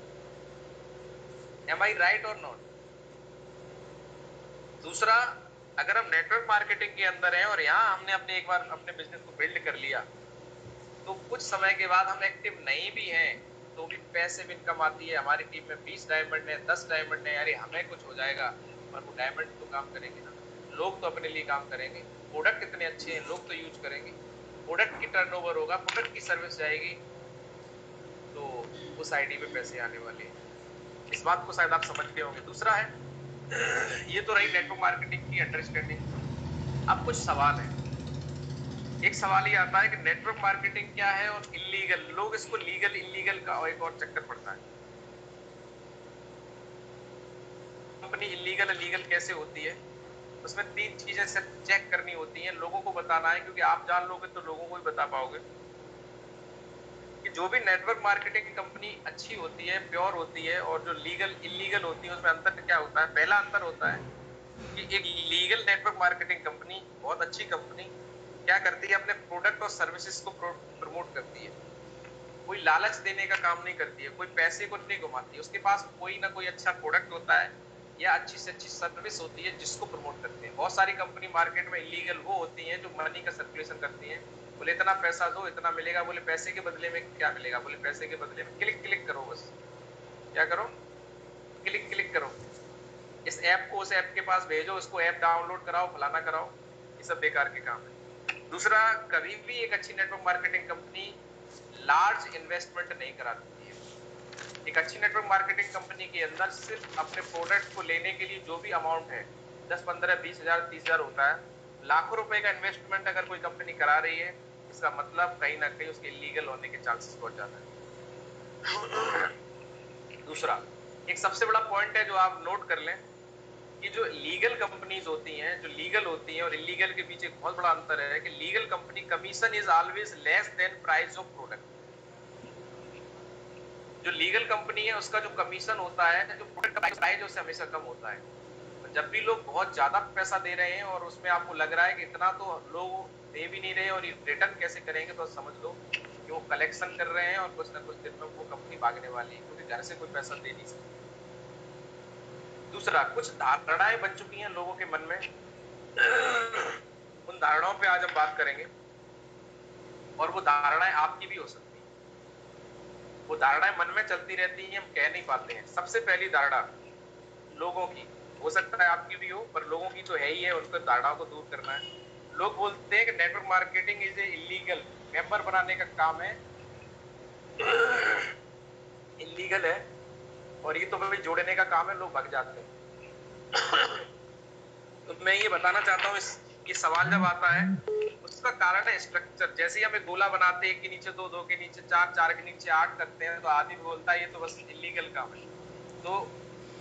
एम आई राइट और नॉट? दूसरा, अगर हम नेटवर्क मार्केटिंग के अंदर हैं और यहाँ हमने अपने एक बार अपने बिजनेस को बिल्ड कर लिया, तो कुछ समय के बाद हम एक्टिव नहीं भी हैं तो भी पैसे भी इनकम आती है। हमारी टीम में 20 डायमंड है, 10 डायमंड है, अरे हमें कुछ हो जाएगा, पर वो डायमंड तो काम करेंगे ना, लोग तो अपने लिए काम करेंगे। प्रोडक्ट इतने अच्छे हैं, लोग तो यूज करेंगे, प्रोडक्ट की टर्नओवर होगा, प्रोडक्ट की सर्विस जाएगी, तो उस आईडी पे पैसे आने वाले हैं। इस बात को शायद आप समझते होंगे। दूसरा है, ये तो रही नेटवर्क मार्केटिंग की अंडरस्टैंडिंग। अब कुछ सवाल है। एक सवाल ये आता है कि नेटवर्क मार्केटिंग क्या है और इलीगल, लोग इसको लीगल इलीगल का एक और चक्कर पड़ता है। कंपनी इलीगल लीगल कैसे होती है, उसमें 3 चीजें सिर्फ चेक करनी होती हैं, लोगों को बताना है, क्योंकि आप जान लोगे तो लोगों को भी बता पाओगे कि जो भी नेटवर्क मार्केटिंग कंपनी अच्छी होती है, प्योर होती है, और जो लीगल इलीगल होती है उसमें अंतर क्या होता है। पहला अंतर होता है कि एक लीगल नेटवर्क मार्केटिंग कंपनी, बहुत अच्छी कंपनी, क्या करती है, अपने प्रोडक्ट और सर्विसेज को प्रमोट करती है। कोई लालच देने का काम नहीं करती है, कोई पैसे को नहीं घुमाती है, उसके पास कोई ना कोई अच्छा प्रोडक्ट होता है या अच्छी से अच्छी सर्विस होती है जिसको प्रमोट करते हैं। बहुत सारी कंपनी मार्केट में इलीगल वो होती हैं जो मनी का सर्कुलेशन करती हैं, बोले इतना पैसा दो इतना मिलेगा, बोले पैसे के बदले में क्या मिलेगा, बोले पैसे के बदले में क्लिक क्लिक करो, बस क्या करो, क्लिक क्लिक करो, इस ऐप को उस ऐप के पास भेजो, उसको ऐप डाउनलोड कराओ, फलाना कराओ, ये सब बेकार के काम है। दूसरा, कभी भी एक अच्छी network marketing company large investment नहीं कराती है। एक अच्छी नेटवर्क मार्केटिंग कंपनी के अंदर सिर्फ अपने प्रोडक्ट को लेने के लिए जो भी अमाउंट है 10, 15, 20 हजार, 30 हजार होता है, लाखों रुपए का इन्वेस्टमेंट अगर कोई कंपनी करा रही है, इसका मतलब कहीं ना कहीं उसके इलीगल होने के चांसेस बहुत ज्यादा है। दूसरा, एक सबसे बड़ा पॉइंट है जो आप नोट कर लें कि जो लीगल कंपनीज होती हैं, जो लीगल होती हैं और इलीगल के बीच एक बहुत बड़ा अंतर है कि legal company commission is always less than price of product. जो लीगल कंपनी है उसका जो कमीशन होता है, जो प्रोडक्ट का प्राइस है उससे हमेशा कम होता है। और जब भी लोग बहुत ज्यादा पैसा दे रहे हैं और उसमें आपको लग रहा है कि इतना तो लोग दे भी नहीं रहे और ये रिटर्न कैसे करेंगे, तो समझ लो कि वो कलेक्शन कर रहे हैं और कुछ ना कुछ दिन में वो कंपनी भागने वाली है, क्योंकि घर से कोई पैसा दे नहीं सकता। दूसरा, कुछ धारणाएं बन चुकी हैं लोगों के मन में, उन धारणाओं पे आज हम बात करेंगे, और वो धारणाएं आपकी भी हो सकती हैं। वो धारणाएं मन में चलती रहती हैं, हम कह नहीं पाते हैं। सबसे पहली धारणा लोगों की, हो सकता है आपकी भी हो, पर लोगों की तो है ही है, उनको धारणाओं को दूर करना है। लोग बोलते हैं कि network marketing is a illegal, member बनाने का काम है, इलीगल है, और ये तो भाई जोड़ने का काम है, लोग भाग जाते हैं। तो मैं ये बताना चाहता हूँ, ये सवाल जब आता है उसका कारण है स्ट्रक्चर। जैसे ही हम एक गोला बनाते हैं, एक के नीचे दो, दो के नीचे चार, चार के नीचे 8 करते हैं, तो आदमी बोलता है ये तो बस इलीगल काम है। तो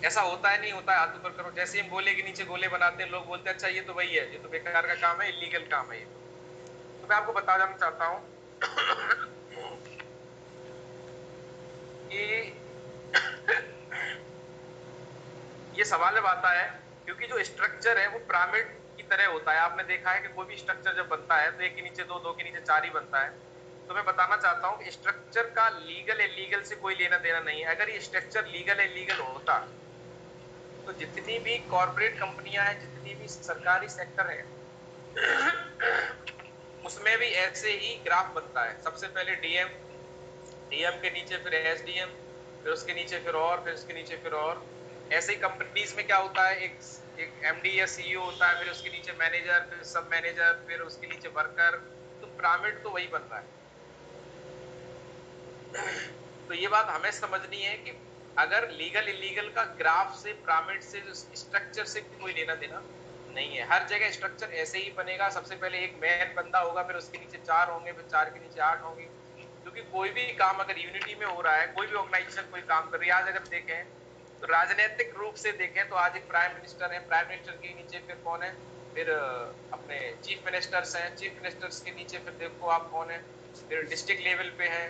ऐसा होता है, नहीं होता है, हाथ ऊपर करो। जैसे हम गोले के नीचे गोले बनाते हैं, लोग बोलते हैं अच्छा ये तो वही है, ये तो बेकार का काम है, इलीगल काम है ये। तो मैं आपको बताना चाहता हूँ कि ये सवाल जब आता है, क्योंकि जो स्ट्रक्चर है वो पिरामिड की तरह होता है। आपने देखा है कि कोई भी स्ट्रक्चर जब बनता है तो एक के नीचे दो, दो के नीचे चार ही बनता है। तो मैं बताना चाहता हूँ कि स्ट्रक्चर का लीगल इलीगल से कोई लेना देना नहीं है। अगर ये स्ट्रक्चर लीगल इलीगल होता तो जितनी भी कॉर्पोरेट कंपनियां हैं, जितनी भी सरकारी सेक्टर है, उसमें भी ऐसे ही ग्राफ बनता है। सबसे पहले डीएम, डीएम के नीचे फिर एसडीएम, फिर उसके नीचे फिर और, फिर उसके नीचे फिर और। ऐसे ही कंपनीज में क्या होता है, एक एमडी या सीईओ होता है, फिर उसके नीचे मैनेजर, फिर सब मैनेजर, फिर उसके नीचे वर्कर। तो पिरामिड तो वही बन रहा है। तो ये बात हमें समझनी है कि अगर लीगल इलीगल का ग्राफ से, पिरामिड से, स्ट्रक्चर से कोई लेना देना नहीं है। हर जगह स्ट्रक्चर ऐसे ही बनेगा। सबसे पहले एक मेन बंदा होगा, फिर उसके नीचे 4 होंगे, फिर 4 के नीचे 8 होंगे। क्योंकि कोई भी काम अगर यूनिटी में हो रहा है, कोई भी ऑर्गेनाइजेशन कोई काम कर रही है, आज अगर देखें तो राजनीतिक रूप से देखें तो आज एक प्राइम मिनिस्टर है, प्राइम मिनिस्टर के नीचे फिर कौन है, फिर अपने चीफ मिनिस्टर्स हैं, चीफ मिनिस्टर्स के नीचे फिर देखो आप कौन है, फिर डिस्ट्रिक्ट लेवल पे है,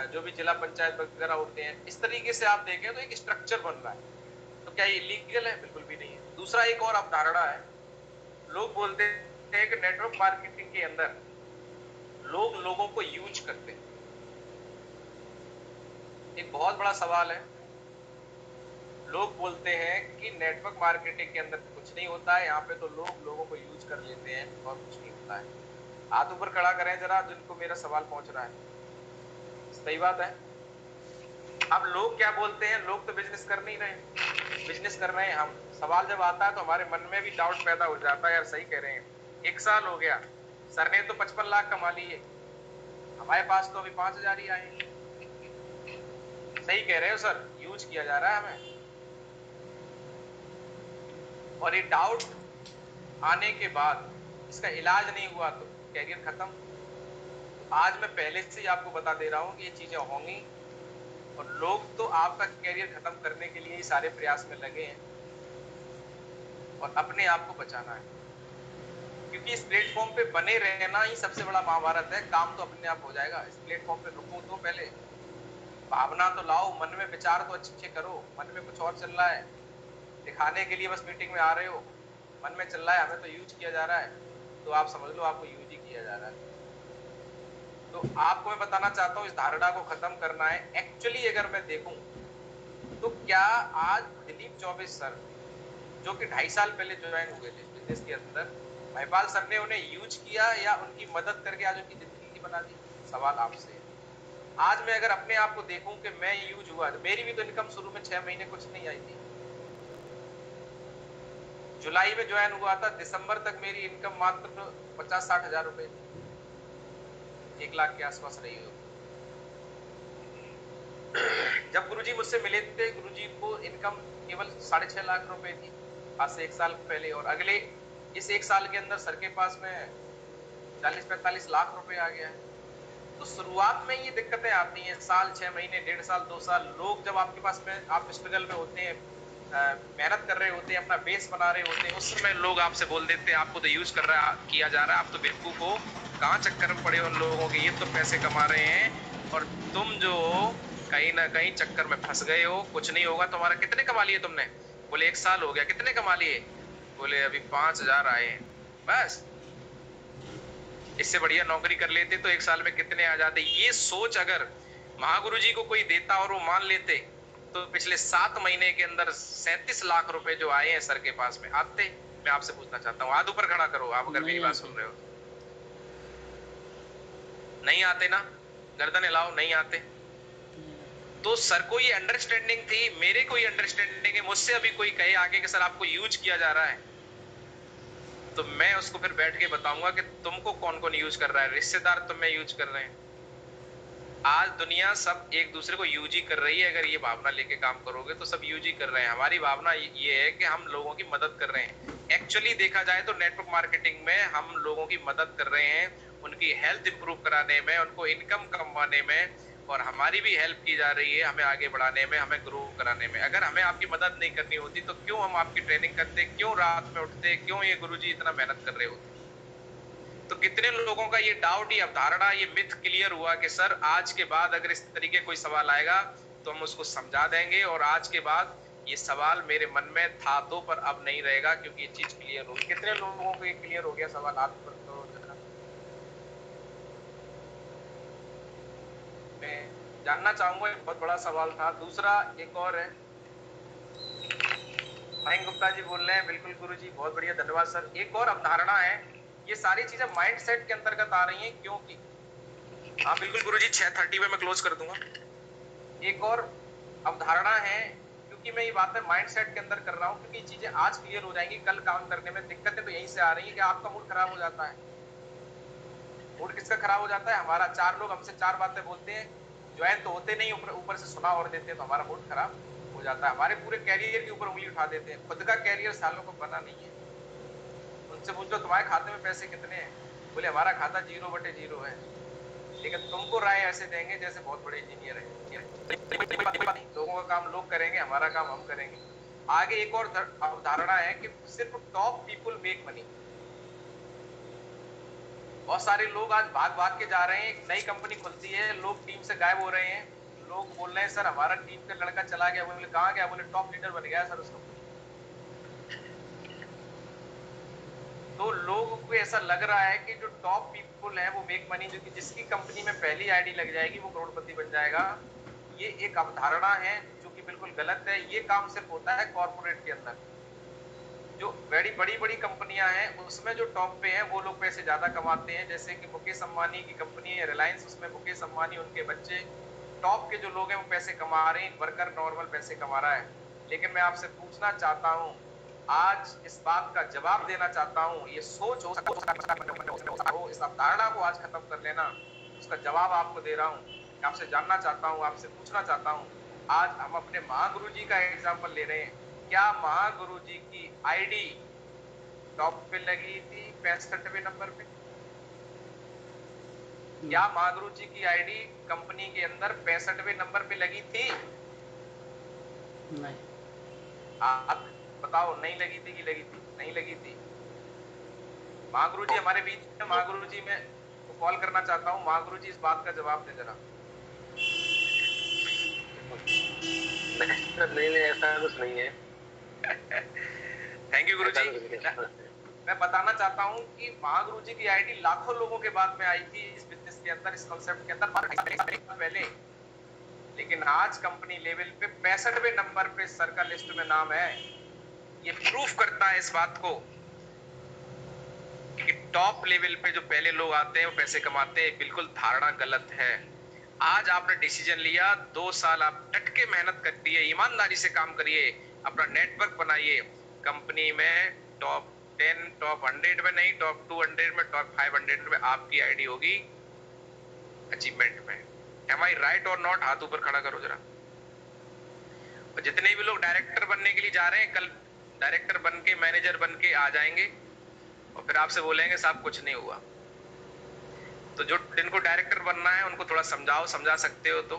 जो भी जिला पंचायत वगैरह होते हैं। इस तरीके से आप देखें तो एक स्ट्रक्चर बन रहा है। तो क्या ये इलीगल है? बिल्कुल भी नहीं है। दूसरा, एक और अवधारणा है, लोग बोलते हैं कि नेटवर्क मार्केटिंग के अंदर लोग लोगों को यूज करते हैं। एक बहुत बड़ा सवाल है। लोग बोलते हैं कि नेटवर्क मार्केटिंग के अंदर कुछ नहीं होता है, यहाँ पे तो लोग लोगों को यूज कर लेते हैं और कुछ नहीं होता है। हाथ ऊपर खड़ा करें जरा जिनको मेरा सवाल पहुंच रहा है। सही बात है। अब लोग क्या बोलते हैं, लोग तो बिजनेस कर नहीं रहे, बिजनेस कर रहे हैं हम। सवाल जब आता है तो हमारे मन में भी डाउट पैदा हो जाता है, यार सही कह रहे हैं, 1 साल हो गया, सर ने तो 55 लाख कमा लिए, हमारे पास तो अभी 5,000 ही आए। सही कह रहे हो सर, यूज किया जा रहा है हमें। और ये डाउट आने के बाद इसका इलाज नहीं हुआ तो कैरियर खत्म। आज मैं पहले से ही आपको बता दे रहा हूं कि ये चीजें होंगी, और लोग तो आपका कैरियर खत्म करने के लिए ही सारे प्रयास में लगे हैं। और अपने आप को बचाना है, क्योंकि इस प्लेटफॉर्म पे बने रहना ही सबसे बड़ा महाभारत है। काम तो अपने आप हो जाएगा, इस प्लेटफॉर्म पे रुको तो पहले, भावना तो लाओ, मन में विचार तो अच्छे करो। मन में कुछ और चल रहा है, दिखाने के लिए बस मीटिंग में आ रहे हो, मन में चल रहा है हमें तो यूज किया जा रहा है, तो आप समझ लो आपको यूज ही किया जा रहा है। तो आपको मैं बताना चाहता हूँ इस धारणा को खत्म करना है। एक्चुअली अगर मैं देखूं तो क्या आज दिलीप चौबे सर जो कि 2.5 साल पहले ज्वाइन हुए थे बिजनेस के अंदर, महिपाल सर ने उन्हें यूज किया या उनकी मदद करके आज उनकी जिंदगी बना दी? सवाल आपसे है। आज मैं अगर अपने आप को देखूं कि मैं यूज हुआ, तो मेरी भी तो इनकम शुरू में 6 महीने कुछ नहीं आई थी। जुलाई में ज्वाइन हुआ था, दिसंबर तक मेरी इनकम मात्र 50-60 हजार रुपए थी, 1 लाख के आसपास रही हो। जब गुरुजी मुझसे मिले थे, गुरुजी को इनकम केवल 6.5 लाख रुपए थी, आज से 1 साल पहले। और अगले इस 1 साल के अंदर सर के पास में 40-45 लाख रुपए आ गया है। तो शुरुआत में ये दिक्कतें आती हैं, साल, 6 महीने, 1.5 साल, 2 साल, लोग जब आपके पास में, आप स्ट्रगल में होते हैं, मेहनत कर रहे होते हैं, अपना बेस बना रहे होते हैं, उस समय लोग आपसे बोल देते हैं आपको तो यूज कर रहा है, किया जा रहा है, आप तो बेवकूफ हो, कहाँ चक्कर में पड़े हो उन लोगों के, ये तो पैसे कमा रहे हैं और तुम जो कहीं ना कहीं चक्कर में फंस गए हो, कुछ नहीं होगा तुम्हारा। कितने कमा लिए तुमने? बोले 1 साल हो गया। कितने कमा लिए? बोले अभी 5,000 आए हैं बस। इससे बढ़िया नौकरी कर लेते तो 1 साल में कितने आ जाते। ये सोच अगर महागुरु जी को कोई देता और वो मान लेते तो पिछले 7 महीने के अंदर 37 लाख रुपए जो आए हैं सर के पास में आते। मैं आपसे पूछना चाहता हूँ, हाथ ऊपर खड़ा करो आप अगर मेरी बात सुन रहे हो। नहीं आते ना? गर्दन हिलाओ, नहीं आते। तो सर को ये अंडरस्टैंडिंग थी, मेरे को ये अंडरस्टैंडिंग है। मुझसे अभी कोई कहे आगे कि सर आपको यूज किया जा रहा है, तो मैं उसको फिर बैठ के बताऊंगा कि तुमको कौन कौन यूज कर रहा है। रिश्तेदार तुम्हें यूज कर रहे हैं। आज दुनिया सब एक दूसरे को यूज ही कर रही है। अगर ये भावना लेके काम करोगे तो सब यूज ही कर रहे हैं। हमारी भावना ये है कि हम लोगों की मदद कर रहे हैं। एक्चुअली देखा जाए तो नेटवर्क मार्केटिंग में हम लोगों की मदद कर रहे हैं, उनकी हेल्थ इंप्रूव कराने में, उनको इनकम कमाने में, और हमारी भी हेल्प की जा रही है हमें आगे बढ़ाने में, हमें ग्रो कराने में। अगर हमें आपकी मदद नहीं करनी होती तो क्यों हम आपकी ट्रेनिंग करते, क्यों रात में उठते, क्यों ये गुरुजी इतना मेहनत कर रहे होते? तो कितने लोगों का ये डाउट, ये अवधारणा, ये मिथ क्लियर हुआ कि सर आज के बाद अगर इस तरीके कोई सवाल आएगा तो हम उसको समझा देंगे, और आज के बाद ये सवाल मेरे मन में था तो पर अब नहीं रहेगा क्योंकि ये चीज क्लियर होगी। कितने लोगों को ये क्लियर हो गया सवाल? हाथ पर करो जरा। मैं जानना चाहूंगा, एक बहुत बड़ा सवाल था। दूसरा एक और है, मयंक गुप्ता जी बोल रहे हैं, बिल्कुल गुरुजी बहुत बढ़िया, धन्यवाद सर। एक और अवधारणा है, ये सारी चीजें माइंडसेट के अंतर्गत आ रही हैं, क्योंकि हाँ बिल्कुल गुरुजी 6:30 पे मैं क्लोज कर दूंगा। एक और अवधारणा है, क्योंकि मैं ये बातें माइंडसेट के अंदर कर रहा हूँ, क्योंकि ये चीजें आज क्लियर हो जाएंगी, कल काम करने में दिक्कतें तो यहीं से आ रही है कि आपका मूड खराब हो जाता है। मूड किसका खराब हो जाता है? हमारा। 4 लोग हमसे 4 बातें बोलते हैं, ज्वाइन तो होते नहीं, ऊपर से सुना और देते हैं, तो हमारा मूड खराब हो जाता है। हमारे पूरे कैरियर के ऊपर उंगली उठा देते हैं। खुद का कैरियर सालों को बना नहीं है। उनसे पूछ लो तुम्हारे खाते में पैसे कितने हैं, बोले हमारा खाता 0/0 है। लेकिन तुमको राय ऐसे देंगे जैसे बहुत बड़े इंजीनियर है। लोगों का काम लोग करेंगे, हमारा काम हम करेंगे। आगे एक और अवधारणा है कि सिर्फ टॉप पीपुल मेक मनी। बहुत सारे लोग आज भाग भाग के जा रहे हैं, एक नई कंपनी खुलती है, लोग टीम से गायब हो रहे हैं। लोग बोल रहे हैं सर हमारा टीम का लड़का चला गया। बोले कहाँ गया? बोले टॉप लीडर बन गया सर उसको। तो लोगों को ऐसा लग रहा है कि जो टॉप पीपुल है वो मेक मनी, जो कि जिसकी कंपनी में पहली आईडी लग जाएगी वो करोड़पति बन जाएगा। ये एक अवधारणा है जो कि बिल्कुल गलत है। ये काम सिर्फ होता है कॉर्पोरेट के अंदर। जो बड़ी बड़ी कंपनियां हैं उसमें जो टॉप पे हैं वो लोग पैसे ज्यादा कमाते हैं। जैसे कि मुकेश अंबानी की कंपनी है रिलायंस, उसमें मुकेश अंबानी, उनके बच्चे, टॉप के जो लोग हैं वो पैसे कमा रहे हैं, वर्कर नॉर्मल पैसे कमा रहा है। लेकिन मैं आपसे पूछना चाहता हूँ, आज इस बात का जवाब देना चाहता हूँ, ये सोच हो इस अवधारणा को आज खत्म कर लेना, उसका जवाब आपको दे रहा हूँ। मैं आपसे जानना चाहता हूँ, आपसे पूछना चाहता हूँ, आज हम अपने महागुरु जी का एग्जाम्पल ले रहे हैं, क्या महागुरु जी की आईडी टॉप पे लगी थी 65वें नंबर पे? क्या महागुरु जी की आईडी कंपनी के अंदर 65वें नंबर पे लगी थी? नहीं। आप बताओ, नहीं लगी थी कि लगी थी? नहीं लगी थी। महागुरु जी हमारे बीच में, महागुरु जी मैं तो कॉल करना चाहता हूँ, महागुरु जी इस बात का जवाब दें जरा। नहीं नहीं, ऐसा कुछ नहीं है। थैंक यू गुरु जी। ऐसा कुछ मैं बताना चाहता हूँ कि महागुरु जी की आईडी लाखों लोगों के बाद में आई थी इस बिजनेस के अंदर, इस कॉन्सेप्ट के अंदर पहले, लेकिन आज कंपनी लेवल पे 65वें नंबर पे सर्कल लिस्ट में नाम है। ये प्रूफ करता है इस बात को कि टॉप लेवल पे जो पहले लोग आते हैं वो पैसे कमाते हैं। बिल्कुल धारणा गलत है। आज आपने डिसीजन लिया, 2 साल आप डट के मेहनत करिए, ईमानदारी से काम करिए, अपना नेटवर्क बनाइए। कंपनी में टॉप 10, टॉप 100 में नहीं, टॉप 200 में, टॉप 500 में आपकी आईडी होगी अचीवमेंट में। एम आई राइट और नॉट? हाथ ऊपर खड़ा करो जरा। और जितने भी लोग डायरेक्टर बनने के लिए जा रहे हैं, कल डायरेक्टर बन के, मैनेजर बन के आ जाएंगे और फिर आपसे बोलेंगे साहब कुछ नहीं हुआ। तो जो जिनको डायरेक्टर बनना है उनको थोड़ा समझाओ, समझा सकते हो तो,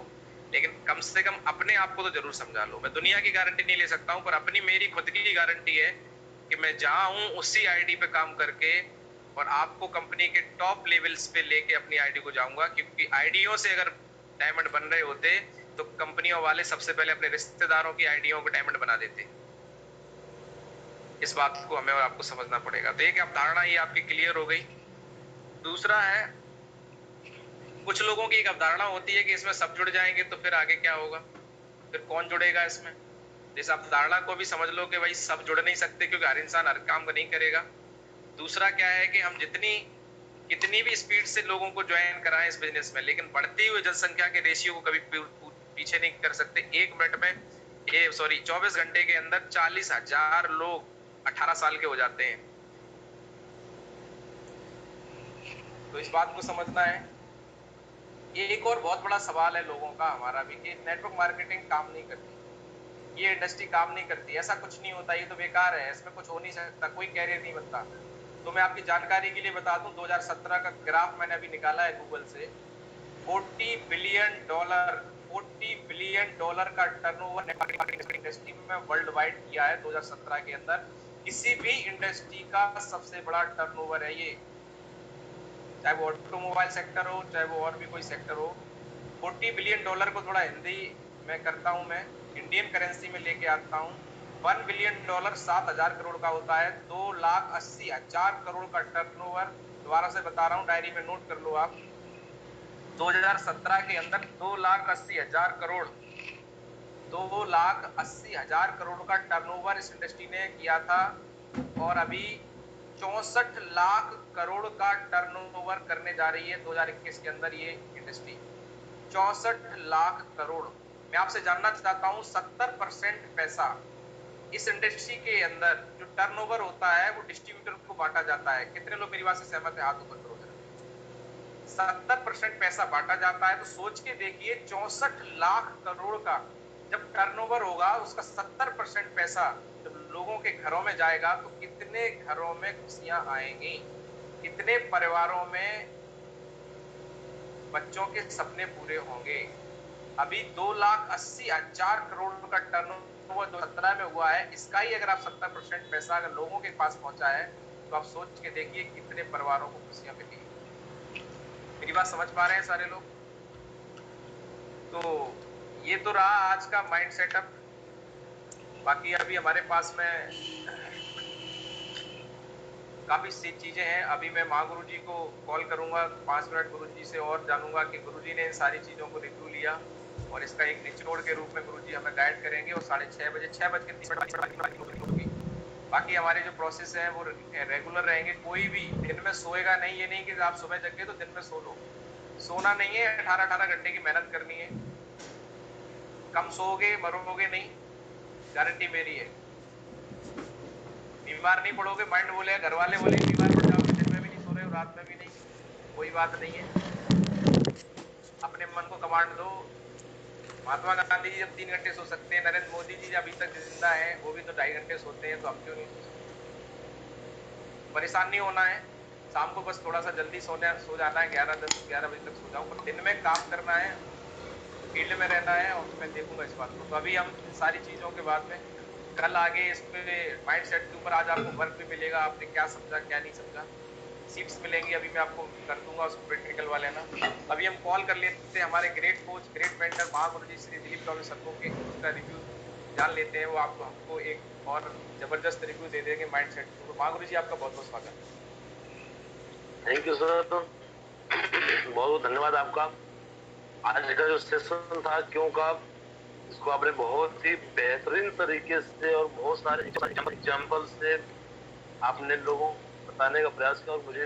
लेकिन कम से कम अपने आप को तो जरूर समझा लो। मैं दुनिया की गारंटी नहीं ले सकता हूं, पर अपनी मेरी खुद की गारंटी है कि मैं जहां हूं उसी आईडी पे काम करके और आपको कंपनी के टॉप लेवल्स पे लेके अपनी आईडी को जाऊंगा। क्योंकि आईडियों से अगर डायमंड बन रहे होते तो कंपनियों वाले सबसे पहले अपने रिश्तेदारों की आईडियों को डायमंड बना देते। इस बात को हमें और आपको समझना पड़ेगा। तो एक अवधारणा ये आपकी क्लियर हो गई। दूसरा है, कुछ लोगों की एक अवधारणा होती है कि इसमें सब जुड़ जाएंगे तो फिर आगे क्या होगा, फिर कौन जुड़ेगा इसमें। इस अवधारणा को भी समझ लो कि भाई सब जुड़ नहीं सकते, क्योंकि हर इंसान हर काम को नहीं करेगा। दूसरा क्या है कि हम कितनी भी स्पीड से लोगों को ज्वाइन कराएं इस बिजनेस में, लेकिन बढ़ती हुई जनसंख्या के रेशियो को कभी पीछे नहीं कर सकते। 1 मिनट में 24 घंटे के अंदर 40,000 लोग 18 साल के हो जाते हैं। तो इस बात को समझना है। ये एक और बहुत बड़ा सवाल है लोगों का, हमारा भी, कि नेटवर्क मार्केटिंग काम नहीं करती, ये इंडस्ट्री काम नहीं करती, ऐसा कुछ नहीं होता, ये तो बेकार है, इसमें कुछ हो नहीं सकता, कोई कैरियर नहीं बनता। तो मैं आपकी जानकारी के लिए बता दूं, 2017 का ग्राफ मैंने अभी निकाला है गूगल से। $40 बिलियन का टर्नओवर नेटवर्क इंडस्ट्री में वर्ल्ड वाइड किया है 2017 के अंदर। किसी भी इंडस्ट्री का सबसे बड़ा टर्नओवर है ये, चाहे वो ऑटोमोबाइल सेक्टर हो, चाहे वो और भी कोई सेक्टर हो। $40 बिलियन को थोड़ा हिंदी में करता हूं, मैं इंडियन करेंसी में लेके आता हूं। $1 बिलियन 7,000 करोड़ का होता है। 2,80,000 करोड़ का टर्नओवर। दोबारा से बता रहा हूं, डायरी में नोट कर लो आप। 2017 के अंदर 2,80,000 करोड़, 2,80,000 करोड़ का टर्नओवर इस इंडस्ट्री ने किया था। और अभी 64 लाख करोड़ का टर्नओवर करने जा रही है 2021 के अंदर ये इंडस्ट्री। 64 लाख करोड़। मैं आपसे जानना चाहता हूं, 70% पैसा इस इंडस्ट्री के अंदर जो टर्नओवर होता है वो डिस्ट्रीब्यूटर को बांटा जाता है। कितने लोग मेरी बात से सहमत है? हाथ ऊपर करो जरा। 70% पैसा बांटा जाता है। तो सोच के देखिए, 64 लाख करोड़ का जब टर्नओवर होगा, उसका 70% पैसा जब लोगों के घरों में जाएगा तो कितने घरों में खुशियां आएंगी, कितने परिवारों में बच्चों के सपने पूरे होंगे। अभी 2,80,000 करोड़ का टर्नओवर 2017 में हुआ है। इसका ही अगर आप 70% पैसा अगर लोगों के पास पहुंचा है तो आप सोच के देखिए कितने परिवारों को खुशियां मिलेंगी। मेरी बात समझ पा रहे हैं सारे लोग? तो ये तो रहा आज का माइंड सेटअप। बाकी अभी हमारे पास में काफी सी चीजें हैं। अभी मैं महागुरु जी को कॉल करूंगा, 5 मिनट गुरु जी से और जानूंगा कि गुरु जी ने इन सारी चीजों को रिव्यू लिया और इसका एक निचोड़ के रूप में गुरु जी हमें गाइड करेंगे। और 6:30 बजे 6:30 बाकी हमारे जो प्रोसेस है वो रेगुलर रहेंगे। कोई भी दिन में सोएगा नहीं, ये नहीं कि आप सुबह जगे तो दिन में सो लो, सोना नहीं है। 18 घंटे की मेहनत करनी है। कम सोओगे मरोगे नहीं, गारंटी मेरी है। बीमार नहीं पड़ोगे। माइंड बोले, घर वाले बोले बीमार पड़ जाओगे, दिन में भी नहीं सो रहे हो, रात में भी नहीं, कोई बात नहीं है। अपने मन को कमांड दो। महात्मा गांधी जी जब 3 घंटे सो सकते हैं, नरेंद्र मोदी जी अभी तक जिंदा है, वो भी तो 2.5 घंटे सोते हैं, तो हम क्यों नहीं सो सकते? परेशान नहीं होना है। शाम को बस थोड़ा सा जल्दी सो जाना है, 11 बजे तक सो जाऊं, पर दिन में काम करना है, फील्ड में रहना है, और मैं देखूंगा इस बात को। तो अभी हम इन सारी चीजों के बाद में कल आगे इस पे माइंड सेट के ऊपर आज आपको वर्क भी मिलेगा, आपने क्या समझा क्या नहीं समझा, सीट्स मिलेंगी, अभी मैं आपको कर दूंगा उसको प्रैक्टिकल वाले ना। अभी हम कॉल कर लेते हैं हमारे great coach great mentor Mahaguru जी श्री दिलीप चौबे सर को, के उसका रिव्यू जान लेते हैं। वो आपको हमको एक और जबरदस्त रिव्यू दे देंगे माइंड सेट के ऊपर। महागुरु जी आपका बहुत बहुत स्वागत। थैंक यू सर, तो बहुत बहुत धन्यवाद आपका। आज का जो सेशन था क्यों का, इसको आपने बहुत ही बेहतरीन तरीके से और बहुत सारे एग्जाम्पल से आपने लोगों को बताने का प्रयास किया, और मुझे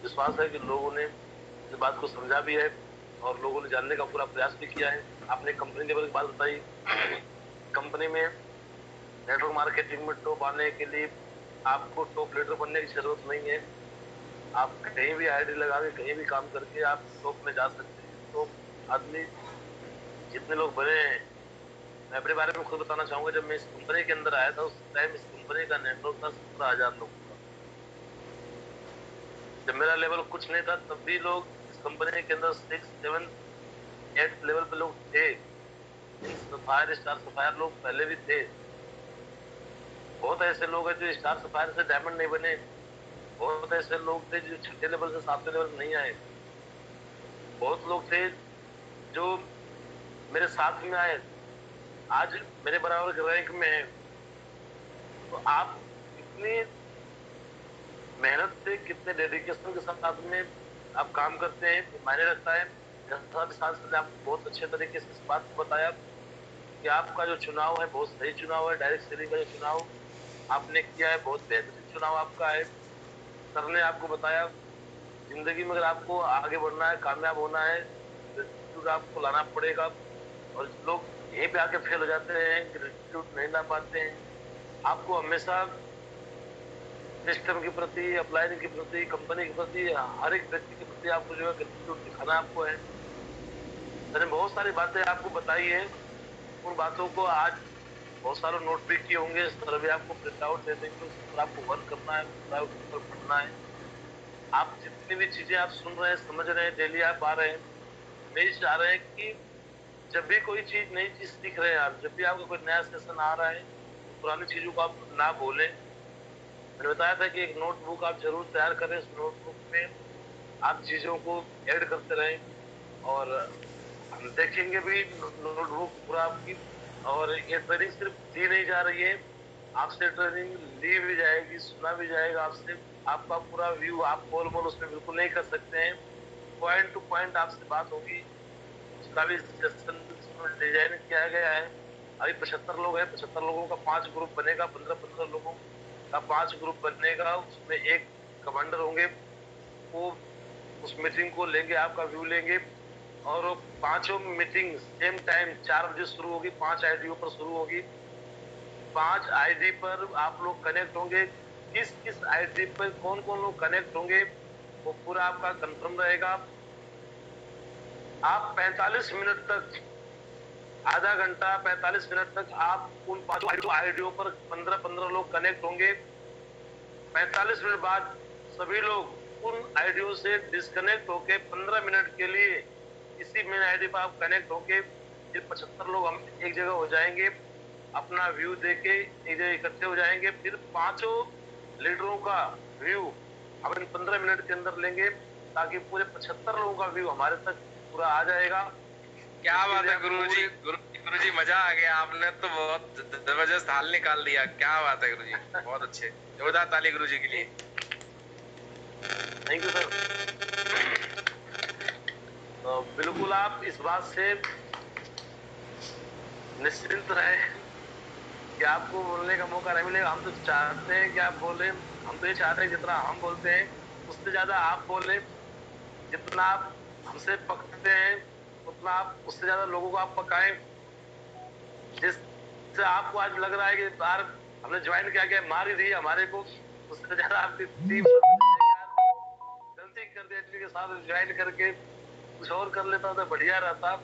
विश्वास है कि लोगों ने इस बात को समझा भी है और लोगों ने जानने का पूरा प्रयास भी किया है। आपने कंपनी लेवल की बात बताई। कंपनी में नेटवर्क मार्केटिंग में टॉप आने के लिए आपको टॉप लीडर बनने की जरूरत नहीं है। आप कहीं भी आईडी लगा के कहीं भी काम करके आप टॉप में जा सकते हैं। तो आदमी जितने लोग बने हैं, मैं अपने बारे में खुद बताना चाहूंगा, जब मैं इस कंपनी के अंदर आया था उस टाइम इस कंपनी का नेटवर्क था 17,000 लोगों का। जब मेरा लेवल कुछ नहीं था तब भी लोग इस कंपनी के अंदर 6, 7, 8 लेवल पे लोग थे। सफायर स्टार सफायर लोग पहले भी थे। बहुत ऐसे लोग हैं जो स्टार सफायर से डायमंड नहीं बने। बहुत ऐसे लोग थे जो छठे लेवल से 7वें लेवल नहीं आए। बहुत लोग थे जो मेरे साथ में आए, आज मेरे बराबर के रैंक में है। तो आप कितनी मेहनत से, कितने डेडिकेशन के साथ में आप काम करते हैं, मायने रखता है। जैसा भी सांसद ने आपको बहुत अच्छे तरीके से इस बात को बताया कि आपका जो चुनाव है बहुत सही चुनाव है। डायरेक्ट सेलिंग का जो चुनाव आपने किया है बहुत बेहतरीन चुनाव आपका है। सर ने आपको बताया जिंदगी में अगर आपको आगे बढ़ना है, कामयाब होना है, ग्रेटिट्यूड आपको लाना पड़ेगा। और लोग यहीं पे आके फेल हो जाते हैं, ग्रेटिट्यूड नहीं ला पाते हैं। आपको हमेशा सिस्टम के प्रति, अपलाइन के प्रति, कंपनी के प्रति, हर एक व्यक्ति के प्रति आपको जो है ग्रेटिट्यूड दिखाना आपको है। मैंने बहुत सारी बातें आपको बताई है, उन बातों को आज बहुत सारे नोट भी किए होंगे। सर भी आपको प्रिंट आउट दे देंगे, उस पर आपको वर्क करना है, पूरा उस पर पढ़ना है। आप जितनी भी चीजें आप सुन रहे हैं, समझ रहे हैं, डेली आप आ रहे हैं, यही चाह रहे हैं कि जब भी कोई चीज नई चीज सीख रहे हैं आप, जब भी आपका कोई नया सेशन आ रहा है तो पुरानी चीजों को आप ना भूलें। मैंने बताया था कि एक नोटबुक आप जरूर तैयार करें। उस नोटबुक में आप चीजों को ऐड करते रहें, और हम देखेंगे भी नोटबुक पूरा आपकी। और ये ट्रेनिंग सिर्फ दी नहीं जा रही है, आपसे ट्रेनिंग ली भी जाएगी, सुना भी जाएगा आपसे। आपका पूरा व्यू आप गोल मोल उसमें बिल्कुल नहीं कर सकते हैं। पॉइंट टू पॉइंट आपसे बात होगी। उसका भी सेशन डिजाइन किया गया है। अभी 75 लोग हैं, 75 लोगों का 5 ग्रुप बनेगा, 15-15 लोगों का 5 ग्रुप बनेगा। उसमें एक कमांडर होंगे, वो उस मीटिंग को लेंगे, आपका व्यू लेंगे। और वो पांचों मीटिंग सेम टाइम 4 बजे शुरू होगी, 5 आईडियो पर शुरू होगी। 5 आईडी पर आप लोग कनेक्ट होंगे। किस किस आईडी पर कौन कौन लोग कनेक्ट होंगे वो पूरा आपका कंफर्म रहेगा। आप 45 मिनट तक, आधा घंटा 45 मिनट तक आप उन 5 आईडियो पर 15-15 लोग कनेक्ट होंगे। 45 मिनट बाद सभी लोग उन आईडियो से डिस्कनेक्ट होके 15 मिनट के लिए इसी मेन आईडी पर आप कनेक्ट होके फिर 75 लोग हम एक जगह हो जाएंगे, अपना व्यू देके एक जगह इकट्ठे हो जाएंगे। फिर पांचों लीडरों का व्यू हम इन 15 मिनट के अंदर लेंगे, ताकि पूरे 75 लोगों का व्यू हमारे तक पूरा आ जाएगा। क्या बात है गुरुजी, गुरुजी मजा आ गया, आपने तो बहुत जबरदस्त हाल निकाल दिया। क्या बात है गुरुजी, बहुत अच्छे, जोरदार ताली गुरुजी के लिए। Thank you sir. तो बिल्कुल आप इस बात से निश्चिंत रहे कि आपको बोलने का मौका नहीं मिलेगा। हम तो चाहते हैं कि आप बोले, हम तो ये चाहते हैं जितना हम बोलते हैं उससे ज्यादा आप बोले। जितना आप हमसे पकते हैं उतना आप उससे ज्यादा लोगों को आप पकाएं। जिससे आपको आज लग रहा है कि यार हमने ज्वाइन किया गया, मार ही दी हमारे को, उससे ज्यादा आपकी टीम गलती कर दी के साथ ज्वाइन करके कुछ और कर लेता तो बढ़िया रहता।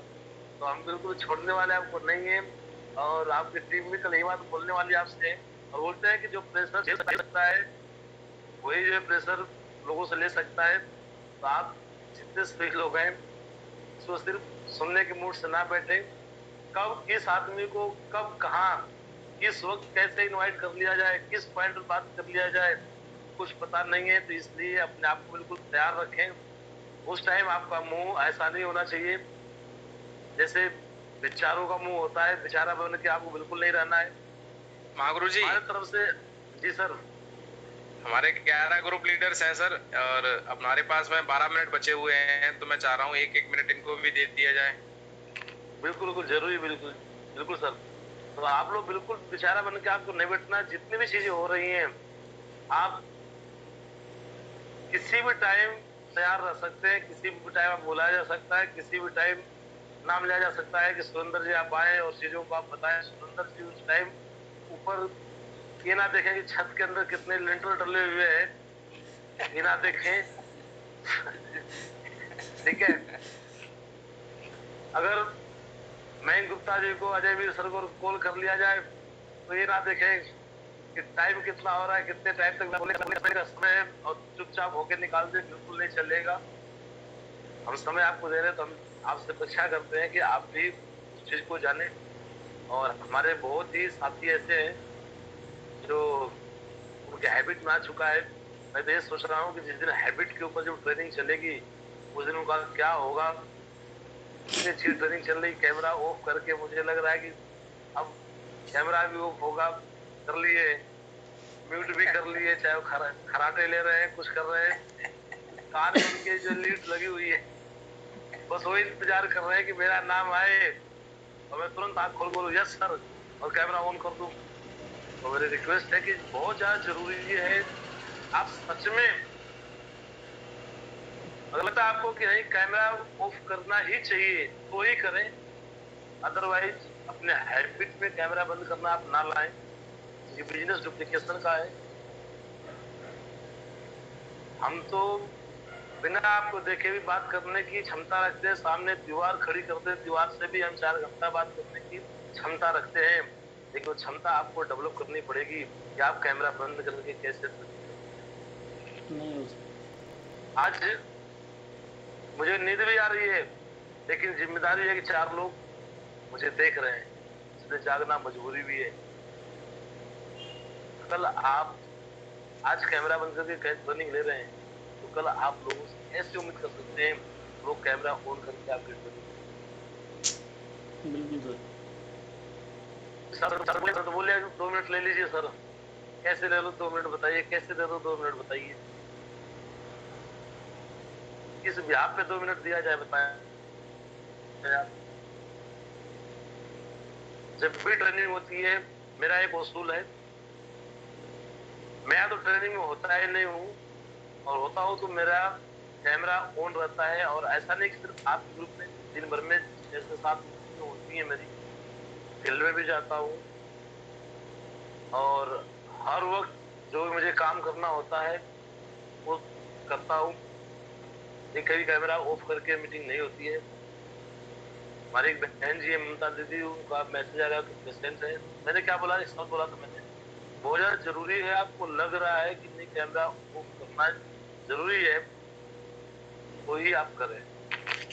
तो हम बिल्कुल छोड़ने वाले आपको नहीं है, और आपकी टीम भी कल यही बात बोलने वाली आपसे। और बोलते हैं कि जो प्रेशर झेल सकता है वही जो प्रेशर लोगों से ले सकता है। तो आप जितने सभी लोग हैं उसको सिर्फ सुनने के मूड से ना बैठे। कब किस आदमी को कब कहाँ किस वक्त कैसे इनवाइट कर लिया जाए, किस पॉइंट पर बात कर लिया जाए, कुछ पता नहीं है। तो इसलिए अपने आप को बिल्कुल तैयार रखें। उस टाइम आपका मुंह ऐसा नहीं होना चाहिए जैसे विचारों का मुंह होता है, बेचारा बन के आपको बिल्कुल नहीं रहना है। महागुरु जी, हमारे तरफ से जी सर। हमारे 11 ग्रुप लीडर्स हैं सर, और अब हमारे पास में 12 मिनट बचे हुए हैं, तो मैं चाह रहा हूँ एक एक मिनट इनको भी दे दिया जाए। बिल्कुल बिल्कुल जरूरी, बिल्कुल बिल्कुल सर। तो आप लोग बिल्कुल बेचारा बन के आपको नहीं बैठना। जितनी भी चीजें हो रही हैं आप किसी भी टाइम तैयार रह सकते हैं, किसी भी टाइम आप बुलाया जा सकता है, किसी भी टाइम नाम लिया जा सकता है कि सुरेंद्र जी आप आए और चीजों को आप बताएं। सुरेंद्र जी उस टाइम ऊपर ये ना देखें कि छत के अंदर कितने लिंटर डले हुए हैं, ये ना देखें। ठीक है, अगर मयंक गुप्ता जी को, अजय वीर सर को कॉल कर लिया जाए तो ये ना देखें कि टाइम कितना हो रहा है, कितने टाइम तक बोलने का समय है, और चुपचाप होके निकाल दे, बिल्कुल नहीं चलेगा। हम समय आपको दे रहे हैं तो हम आपसे अपेक्षा करते हैं कि आप भी उस चीज को जाने। और हमारे बहुत ही साथी ऐसे हैं जो उनके हैबिट में आ चुका है। मैं तो ये सोच रहा हूँ कि जिस दिन हैबिट के ऊपर जो ट्रेनिंग चलेगी उस दिन उनका क्या होगा। इतनी अच्छी ट्रेनिंग चल रही, कैमरा ऑफ करके मुझे लग रहा है कि अब कैमरा भी ऑफ होगा, कर लिए, म्यूट भी कर लिए, चाहे वो खराटे ले रहे हैं, कुछ कर रहे हैं, कान में उनके जो लीड लगी हुई है, बस वो इंतजार कर रहे हैं कि मेरा नाम आए और मैं तुरंत आँख खोल बोलूं यस सर और कैमरा ऑन कर दूं। तो मेरी रिक्वेस्ट है कि बहुत ज्यादा जरूरी है, आप सच में अगर लगता है आपको कि नहीं कैमरा ऑफ करना ही चाहिए तो ही करें, अदरवाइज अपने हैबिट में कैमरा बंद करना आप ना लाएं। ये बिजनेस डुप्लीकेशन का है। हम तो बिना आपको देखे भी बात करने की क्षमता रखते हैं, सामने दीवार खड़ी करते हैं, दीवार से भी हम 4 घंटा बात करने की क्षमता रखते हैं। लेकिन वो क्षमता आपको डेवलप करनी पड़ेगी कि आप कैमरा बंद करके कैसे नहीं हो सकता। आज मुझे नींद भी आ रही है, लेकिन जिम्मेदारी है कि 4 लोग मुझे देख रहे हैं, इसलिए जागना मजबूरी भी है। कल आप आज कैमरा बंद करके कैसे ट्रेनिंग ले रहे हैं तो कल आप लोगों से कैसे उम्मीद कर सकते हैं लोग कैमरा ऑन करके आपकी ट्रेनिंग। बिल्कुल सर तो बोले 2 मिनट ले लीजिए सर। कैसे ले लो 2 मिनट बताइए, कैसे दे दो 2 मिनट बताइए, किस ब्याह पे 2 मिनट दिया जाए बताएं आप। जब भी ट्रेनिंग होती है मेरा एक उसूल है, मैं तो ट्रेनिंग में होता ही नहीं हूँ, और होता हूँ तो मेरा कैमरा ऑन रहता है। और ऐसा नहीं कि सिर्फ आपके ग्रुप में, दिन भर में 6 से 7 मीटिंग होती है मेरी, फील्ड में भी जाता हूँ और हर वक्त जो भी मुझे काम करना होता है वो करता हूँ। कभी कैमरा ऑफ करके मीटिंग नहीं होती है। हमारी एक बहन जी है ममता दीदी, उनका मैसेज आ रहा है कि पेशेंट है। मैंने क्या बोला, एक शब्द बोला था मैंने, बहुत ज्यादा जरूरी है, आपको लग रहा है कि नहीं कैमरा ऑफ करना जरूरी है तो ही आप करें।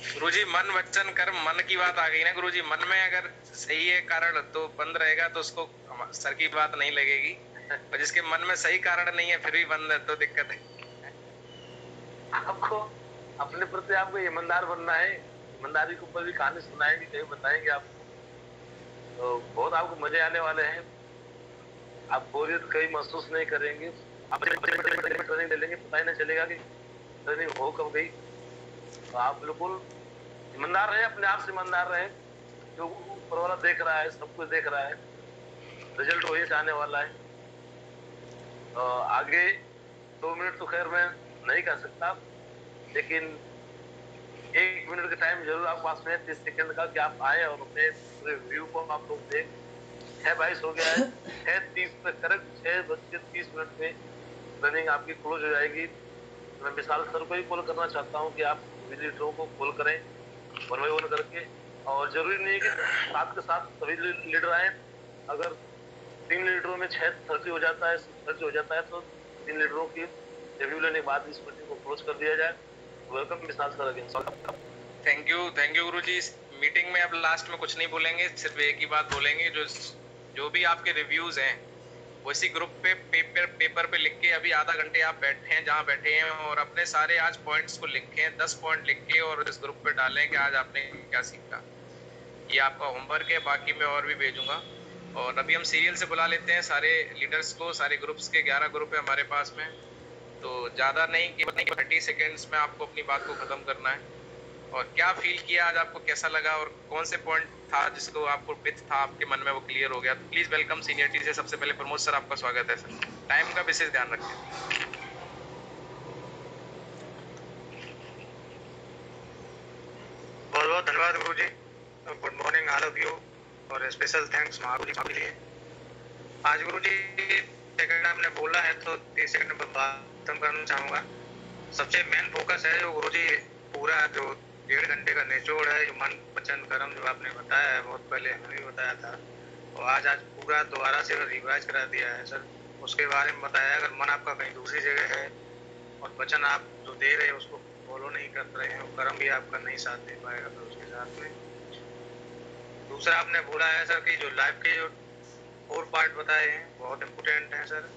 गुरुजी, मन वचन कर्म, मन की बात आ गई ना गुरुजी। मन में अगर सही है कारण तो बंद रहेगा, तो उसको सर की बात नहीं लगेगी, और जिसके मन में सही कारण नहीं है फिर भी बंद है तो दिक्कत है। आपको अपने प्रति आपको ईमानदार बनना है। ईमानदारी के ऊपर भी कहानी सुनाएंगे, कहीं बताएंगे आपको, तो बहुत आपको मजे आने वाले हैं। आप बोरियत कहीं महसूस नहीं करेंगे। आप ट्रेनिंग ले लेंगे, पता ही नहीं चलेगा कि ट्रेनिंग हो कब गई। तो आप बिल्कुल ईमानदार रहे, अपने आप से ईमानदार रहे। जो ऊपर वाला देख रहा है, सब कुछ देख रहा है, रिजल्ट वही से आने वाला है। आगे 2 मिनट तो खैर मैं नहीं कर सकता, लेकिन 1 मिनट का टाइम जरूर आपके पास में है, 30 सेकंड का, कि आप आए और अपने पूरे व्यू को आप लोग देख। 6:22 हो गया है, 6:30 पे करेक्ट, 6:30 पे ट्रेनिंग आपकी क्लोज हो जाएगी। मैं विशाल सर को ही कॉल करना चाहता हूँ कि आप सभी लीडरों को कॉल करें 1 बाय 1 करके। और जरूरी नहीं है कि साथ के साथ सभी लीडर आए। अगर 3 लीडरों में 6:30 हो जाता है, 6:30 हो जाता है, तो 3 लीडरों की रिव्यू लेने के बाद इस मीटिंग को क्लोज कर दिया जाए। Welcome Vishal sir again. Thank you Guruji. Meeting में अब लास्ट में कुछ नहीं बोलेंगे, सिर्फ एक ही बात बोलेंगे, जो जो भी आपके रिव्यूज हैं वो इसी ग्रुप पे पेपर पे लिख के अभी आधा घंटे आप बैठे हैं जहाँ बैठे हैं और अपने सारे आज पॉइंट्स को लिखें, 10 पॉइंट लिख के और इस ग्रुप पे डालें कि आज आपने क्या सीखा। ये आपका होमवर्क है, बाकी मैं और भी भेजूंगा। और अभी हम सीरियल से बुला लेते हैं सारे लीडर्स को, सारे ग्रुप्स के 11 ग्रुप है हमारे पास में, तो ज़्यादा नहीं, केवल 30 सेकेंड्स में आपको अपनी बात को ख़त्म करना है। और क्या फील किया आज, आपको कैसा लगा और कौन से पॉइंट था जिसको आपको पिच था आपके मन में, वो क्लियर हो गया? तो प्लीज़ वेलकम सीनियरिटी से। सबसे पहले प्रमोद सर आपका स्वागत है सर। टाइम का विशेष ध्यान रखें। बहुत बहुत धन्यवाद guru ji. Good morning all of you और स्पेशल थैंक्स महागुरु जी के लिए। आज गुरु जी सेकंड आपने बोला है तो 30 सेकंड में बात खत्म करना चाहूँगा। सबसे मेन फोकस है जो गुरु जी पूरा जो 1.5 घंटे का निचोड़ है, जो मन वचन कर्म जो आपने बताया है, बहुत पहले हमें भी बताया था और आज पूरा दोबारा से रिवाइज करा दिया है सर। उसके बारे में बताया, अगर मन आपका कहीं दूसरी जगह है और वचन आप जो दे रहे हैं उसको फॉलो नहीं कर रहे हैं, और कर्म भी आपका नहीं साथ दे पाएगा फिर उसके साथ में। दूसरा आपने बोला है सर कि जो लाइफ के जो 4 पार्ट बताए हैं बहुत इम्पोर्टेंट हैं सर।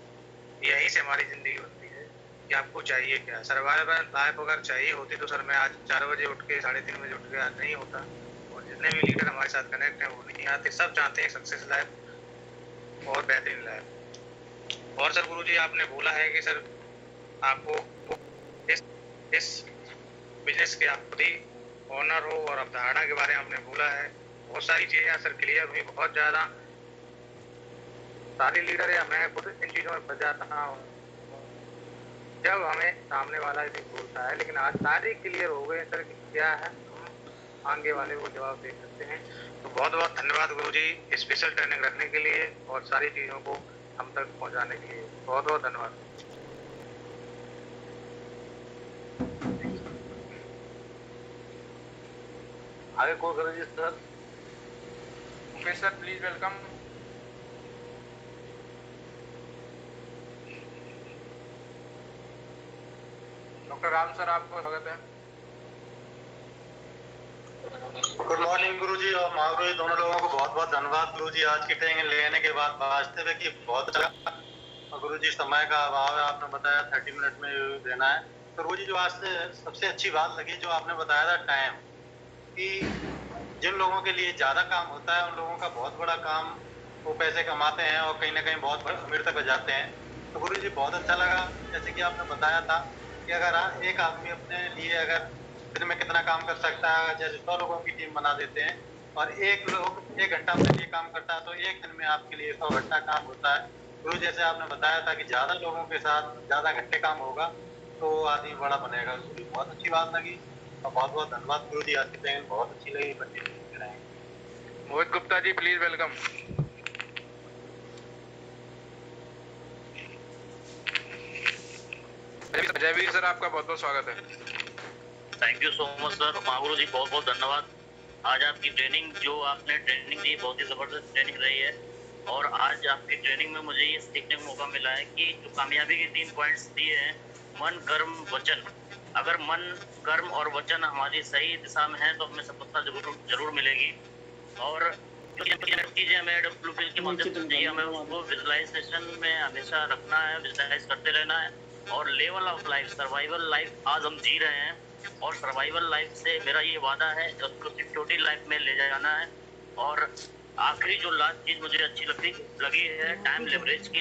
यहीं से हमारी जिंदगी बनती है कि आपको चाहिए क्या। सर्वाइवल लाइफ अगर चाहिए होती तो सर मैं आज 4 बजे उठ के 3:30 बजे उठ के आज नहीं होता, और जितने भी लीडर हमारे साथ कनेक्ट हैं वो नहीं आते। सब चाहते हैं सक्सेस लाइफ और बेहतरीन लाइफ। और सर गुरु जी आपने बोला है कि सर आपको इस बिजनेस के आप खुद ही ऑनर हो और अवधारणा के बारे में आपने बोला है। बहुत सारी चीजें सर क्लियर हुई, बहुत ज्यादा सारे लीडर या मैं खुद इन चीजों में फंस जाता हूँ जब हमें सामने वाला भी बोलता है, लेकिन आज सारे क्लियर हो गए सर कि क्या है, हम आगे वाले को जवाब दे सकते हैं। तो बहुत बहुत धन्यवाद गुरु जी स्पेशल ट्रेनिंग रखने के लिए और सारी चीजों को हम तक पहुँचाने के लिए। बहुत बहुत धन्यवाद। आगे कॉल करें जी sir. Mukesh sir please welcome. Doctor Ram sir आपका स्वागत है। गुड मॉर्निंग गुरु जी और महागुरु जी दोनों लोगों को बहुत बहुत धन्यवाद गुरु जी। आज की ट्रेनिंग लेने के बाद वास्तव में कि बहुत अच्छा। और गुरु जी समय का अभाव है, आपने बताया 30 मिनट में देना है। तो गुरु जी जो आज से सबसे अच्छी बात लगी जो आपने बताया था टाइम, कि जिन लोगों के लिए ज्यादा काम होता है उन लोगों का बहुत बड़ा काम, वो पैसे कमाते हैं और कहीं ना कहीं बहुत अमीर तक जाते हैं। तो गुरु जी बहुत अच्छा लगा जैसे कि आपने बताया था कि अगर एक आदमी अपने लिए अगर दिन में कितना काम कर सकता है, जैसे 100 लोगों की टीम बना देते हैं और एक लोग 1 घंटा अपने लिए काम करता है तो एक दिन में आपके लिए 100 घंटा काम होता है। गुरु जैसे आपने बताया था कि ज्यादा लोगों के साथ ज्यादा घंटे काम होगा तो आदमी बड़ा बनेगा। गुरु जी बहुत अच्छी बात लगी और बहुत बहुत धन्यवाद गुरु जी। आज की ट्रेनिंग बहुत अच्छी लगी। Mohit Gupta ji please welcome. Jaiveer sir आपका बहुत बहुत स्वागत है। Thank you so much sir. Mahaguru ji बहुत बहुत धन्यवाद। आज आपकी ट्रेनिंग जो आपने ट्रेनिंग दी बहुत ही जबरदस्त ट्रेनिंग रही है, और आज आपकी ट्रेनिंग में मुझे ये सीखने का मौका मिला है कि जो कामयाबी के 3 पॉइंट्स दिए हैं, मन कर्म वचन, अगर मन कर्म और वचन हमारी सही दिशा में है तो हमें सफलता जरूर मिलेगी। और चीजें हमें डब्ल्यूपीएल के माध्यम से चाहिए, हमें उसको विजुअलाइजेशन में हमेशा रखना है, विजुअलाइज करते रहना है। और level of life, survival life आज हम जी रहे हैं, और सर्वाइवल लाइफ से मेरा ये वादा है उसको सिक्योरिटी लाइफ में ले जाना है। और आखिरी जो लास्ट चीज मुझे अच्छी लगी है टाइम लेवरेज की।